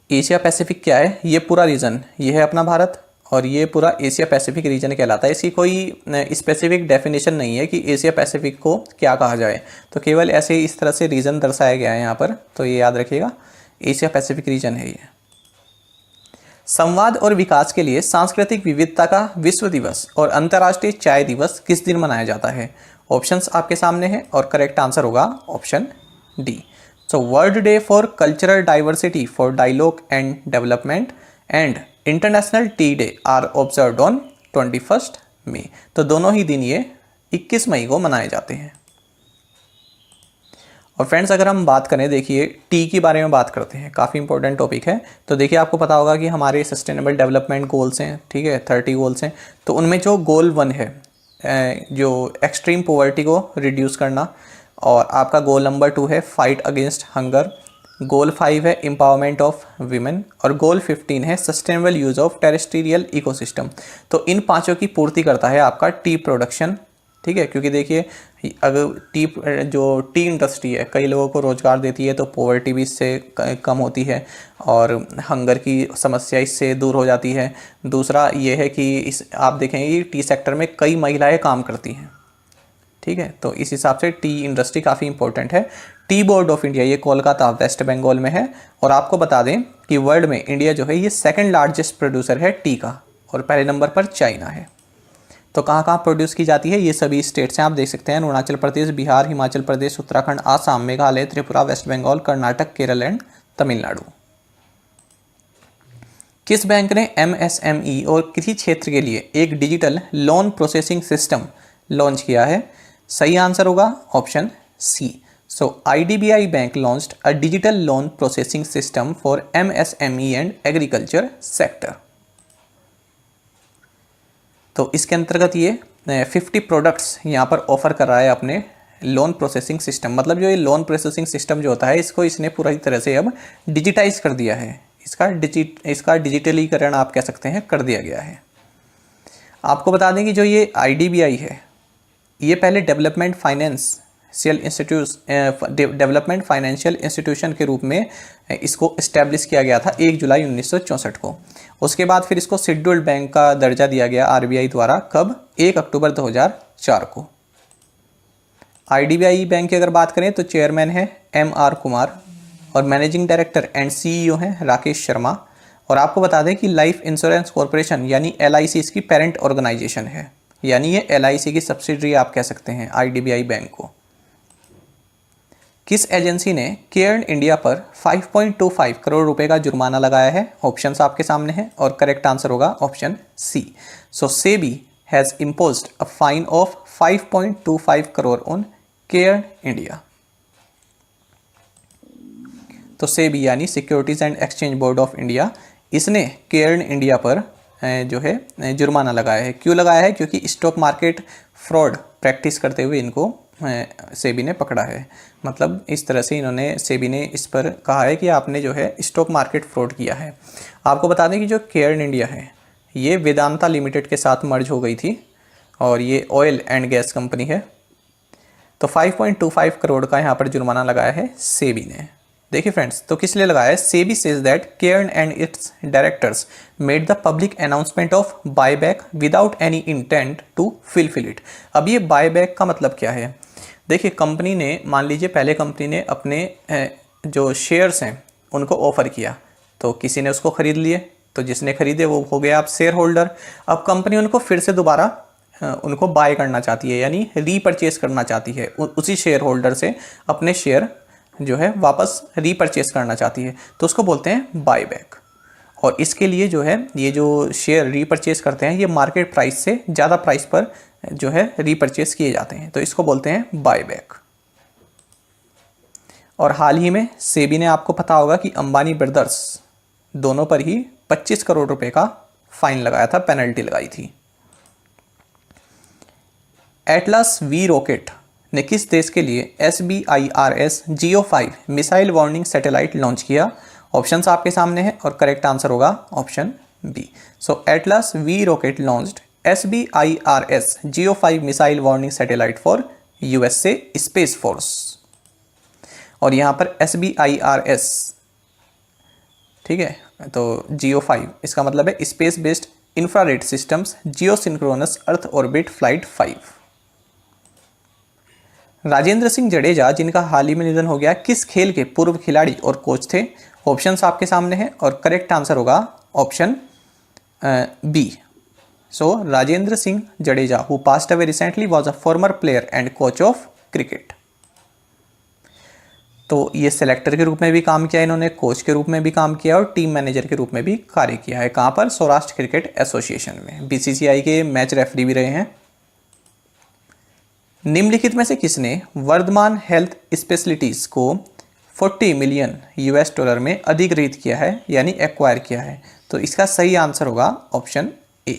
एशिया पैसिफिक क्या है, ये पूरा रीजन ये है अपना भारत और ये पूरा एशिया पैसिफिक रीजन कहलाता है। इसकी कोई स्पेसिफिक डेफिनेशन नहीं है कि एशिया पैसिफिक को क्या कहा जाए, तो केवल ऐसे इस तरह से रीजन दर्शाया गया है यहाँ पर। तो ये याद रखिएगा एशिया पैसिफिक रीजन है ये। संवाद और विकास के लिए सांस्कृतिक विविधता का विश्व दिवस और अंतर्राष्ट्रीय चाय दिवस किस दिन मनाया जाता है? ऑप्शंस आपके सामने हैं और करेक्ट आंसर होगा option D. So World Day for Cultural Diversity for Dialogue and Development and International Tea Day are observed on 21st May. तो दोनों ही दिन ये 21 मई को मनाए जाते हैं। और फ्रेंड्स अगर हम बात करें, देखिए टी के बारे में बात करते हैं, काफ़ी इंपॉर्टेंट टॉपिक है। तो देखिए आपको पता होगा कि हमारे सस्टेनेबल डेवलपमेंट गोल्स हैं, ठीक है, 30 गोल्स हैं। तो उनमें जो गोल 1 है जो एक्सट्रीम पॉवर्टी को रिड्यूस करना, और आपका गोल नंबर 2 है फाइट अगेंस्ट हंगर, गोल 5 है एम्पावरमेंट ऑफ वीमेन, और गोल 15 है sustainable use of terrestrial ecosystem. तो इन पांचों की पूर्ति करता है आपका टी प्रोडक्शन, ठीक है, क्योंकि देखिए अगर जो टी इंडस्ट्री है कई लोगों को रोज़गार देती है, तो पॉवर्टी भी इससे कम होती है और हंगर की समस्या इससे दूर हो जाती है। दूसरा ये है कि इस आप देखेंगे टी सेक्टर में कई महिलाएं काम करती हैं, ठीक है। तो इस हिसाब से टी इंडस्ट्री काफ़ी इंपॉर्टेंट है। टी बोर्ड ऑफ इंडिया ये कोलकाता वेस्ट बंगाल में है। और आपको बता दें कि वर्ल्ड में इंडिया जो है ये सेकंड लार्जेस्ट प्रोड्यूसर है टी का, और पहले नंबर पर चाइना है। तो कहाँ कहाँ प्रोड्यूस की जाती है, ये सभी स्टेट्स हैं, आप देख सकते हैं, अरुणाचल प्रदेश, बिहार, हिमाचल प्रदेश, उत्तराखंड, आसाम, मेघालय, त्रिपुरा, वेस्ट बंगाल, कर्नाटक, केरल एंड तमिलनाडु। किस बैंक ने एमएसएमई और कृषि क्षेत्र के लिए एक digital loan processing system launch किया है? सही आंसर होगा option C. So IDBI bank launched a digital loan processing system for MSME and agriculture sector. तो इसके अंतर्गत ये 50 प्रोडक्ट्स यहाँ पर ऑफर कर रहा है अपने लोन प्रोसेसिंग सिस्टम। मतलब जो ये लोन प्रोसेसिंग सिस्टम जो होता है इसको इसने पूरी तरह से अब डिजिटाइज कर दिया है, इसका डिजिटलीकरण आप कह सकते हैं कर दिया गया है। आपको बता दें कि जो ये IDBI है ये पहले डेवलपमेंट फाइनेंशियल इंस्टीट्यूशन के रूप में इसको इस्टेब्लिश किया गया था 1 जुलाई 1964 को। उसके बाद फिर इसको शेड्यूल्ड बैंक का दर्जा दिया गया RBI द्वारा, कब? 1 अक्टूबर 2004 को। IDBI बैंक की अगर बात करें तो चेयरमैन है MR कुमार और मैनेजिंग डायरेक्टर एंड CEO हैं राकेश शर्मा। और आपको बता दें कि लाइफ इंश्योरेंस कॉरपोरेशन यानी LIC इसकी पेरेंट ऑर्गेनाइजेशन है, यानी ये LIC की सब्सिडरी आप कह सकते हैं IDBI बैंक को। किस एजेंसी ने केयर्न इंडिया पर 5.25 करोड़ रुपए का जुर्माना लगाया है? ऑप्शंस आपके सामने हैं और करेक्ट आंसर होगा option C. So SEBI has imposed a fine of 5.25 crore on Cairn India. तो सेबी यानी Securities and Exchange Board of India, इसने केयर्न इंडिया पर जो है जुर्माना लगाया है। क्यों लगाया है? क्योंकि स्टॉक मार्केट फ्रॉड प्रैक्टिस करते हुए इनको सेबी ने पकड़ा है। मतलब इस तरह से इन्होंने सेबी ने इस पर कहा है कि आपने जो है स्टॉक मार्केट फ्रॉड किया है। आपको बता दें कि जो केयर्न इंडिया है ये वेदांता लिमिटेड के साथ मर्ज हो गई थी और ये ऑयल एंड गैस कंपनी है। तो 5.25 करोड़ का यहाँ पर जुर्माना लगाया है सेबी ने। देखिए फ्रेंड्स, तो किस लिए लगाया है? SEBI says that Cairn and its directors made the public announcement of buyback without any intent to fulfil it. अब ये बायबैक का मतलब क्या है? देखिए कंपनी ने, मान लीजिए पहले कंपनी ने अपने जो शेयर्स हैं उनको ऑफर किया, तो किसी ने उसको ख़रीद लिए, तो जिसने खरीदे वो हो गया आप शेयर होल्डर। अब कंपनी उनको फिर से दोबारा उनको बाय करना चाहती है, यानी रीपरचेस करना चाहती है, उसी शेयर होल्डर से अपने शेयर जो है वापस रीपरचेस करना चाहती है, तो उसको बोलते हैं बायबैक। और इसके लिए जो है ये जो शेयर रीपरचेस करते हैं ये मार्केट प्राइस से ज़्यादा प्राइस पर जो है रीपरचेस किए जाते हैं, तो इसको बोलते हैं बायबैक। और हाल ही में सेबी ने, आपको पता होगा कि अंबानी ब्रदर्स दोनों पर ही 25 करोड़ रुपए का फाइन लगाया था, पेनल्टी लगाई थी। एटलस V रॉकेट ने किस देश के लिए SBIRS GEO-5 missile warning satellite launch किया? ऑप्शंस आपके सामने हैं और करेक्ट आंसर होगा option B. So Atlas V rocket launched SBIRS GEO-5 missile warning satellite for USA space force. और यहाँ पर SBIRS, ठीक है, तो GEO-5 इसका मतलब है space based infrared systems geosynchronous earth orbit flight 5। Rajendra Singh Jadeja, जिनका हाल ही में निधन हो गया, किस खेल के पूर्व खिलाड़ी और कोच थे? ऑप्शंस आपके सामने हैं और करेक्ट आंसर होगा option B. So Rajendra Singh Jadeja who passed away recently was a former player and coach of cricket. तो ये सेलेक्टर के रूप में भी काम किया इन्होंने, कोच के रूप में भी काम किया और टीम मैनेजर के रूप में भी कार्य किया है। कहाँ पर? सौराष्ट्र क्रिकेट एसोसिएशन में। बीसीसीआई के मैच रेफरी भी रहे हैं। निम्नलिखित में से किसने वर्धमान हेल्थ स्पेशलिटीज को 40 मिलियन US$ में अधिग्रहित किया है, यानी एक्वायर किया है? तो इसका सही आंसर होगा option A.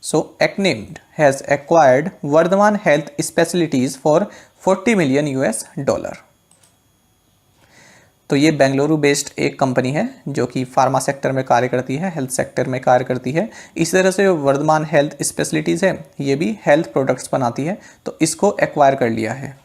So Acnamed has acquired Vardhman health specialities for 40 million US$। तो ये बेंगलुरु बेस्ड एक कंपनी है जो कि फार्मा सेक्टर में कार्य करती है, हेल्थ सेक्टर में कार्य करती है। इस तरह से वर्धमान हेल्थ स्पेशलिटीज़ है, ये भी हेल्थ प्रोडक्ट्स बनाती है, तो इसको एक्वायर कर लिया है।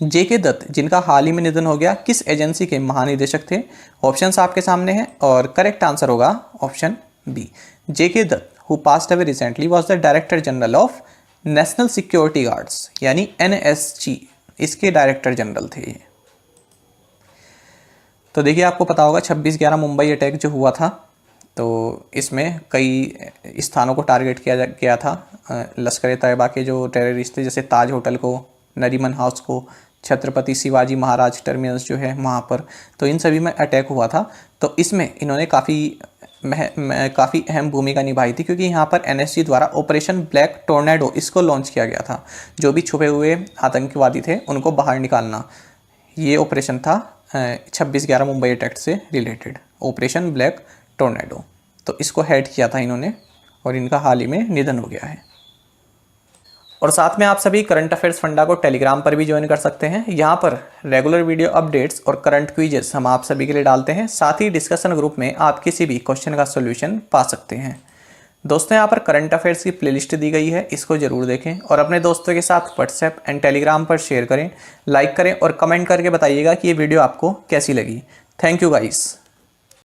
JK दत्त, जिनका हाल ही में निधन हो गया, किस एजेंसी के महानिदेशक थे? ऑप्शंस आपके सामने हैं और करेक्ट आंसर होगा option B. JK Dutt who passed away recently was the director general of National Security Guards, यानी NSG, इसके डायरेक्टर जनरल थे ये। तो देखिए, आपको पता होगा 26/11 मुंबई अटैक जो हुआ था, तो इसमें कई स्थानों को टारगेट किया गया था। लश्कर तैयबा के जो टेररिस्ट थे, जैसे ताज होटल को, नरीमन हाउस को, छत्रपति शिवाजी महाराज टर्मिनस जो है वहाँ पर, तो इन सभी में अटैक हुआ था। तो इसमें इन्होंने काफ़ी अहम भूमिका निभाई थी, क्योंकि यहाँ पर NSG द्वारा ऑपरेशन ब्लैक टोर्नेडो इसको लॉन्च किया गया था। जो भी छुपे हुए आतंकवादी थे उनको बाहर निकालना, ये ऑपरेशन था 26/11 मुंबई अटैक से रिलेटेड, ऑपरेशन ब्लैक टोर्नेडो। तो इसको हेड किया था इन्होंने और इनका हाल ही में निधन हो गया है। और साथ में आप सभी करंट अफेयर्स फंडा को टेलीग्राम पर भी ज्वाइन कर सकते हैं। यहाँ पर रेगुलर वीडियो अपडेट्स और करंट क्विजेस हम आप सभी के लिए डालते हैं। साथ ही डिस्कशन ग्रुप में आप किसी भी क्वेश्चन का सॉल्यूशन पा सकते हैं। दोस्तों, यहाँ पर करंट अफेयर्स की प्लेलिस्ट दी गई है, इसको जरूर देखें और अपने दोस्तों के साथ व्हाट्सएप एंड टेलीग्राम पर शेयर करें, लाइक करें और कमेंट करके बताइएगा कि ये वीडियो आपको कैसी लगी। Thank you guys.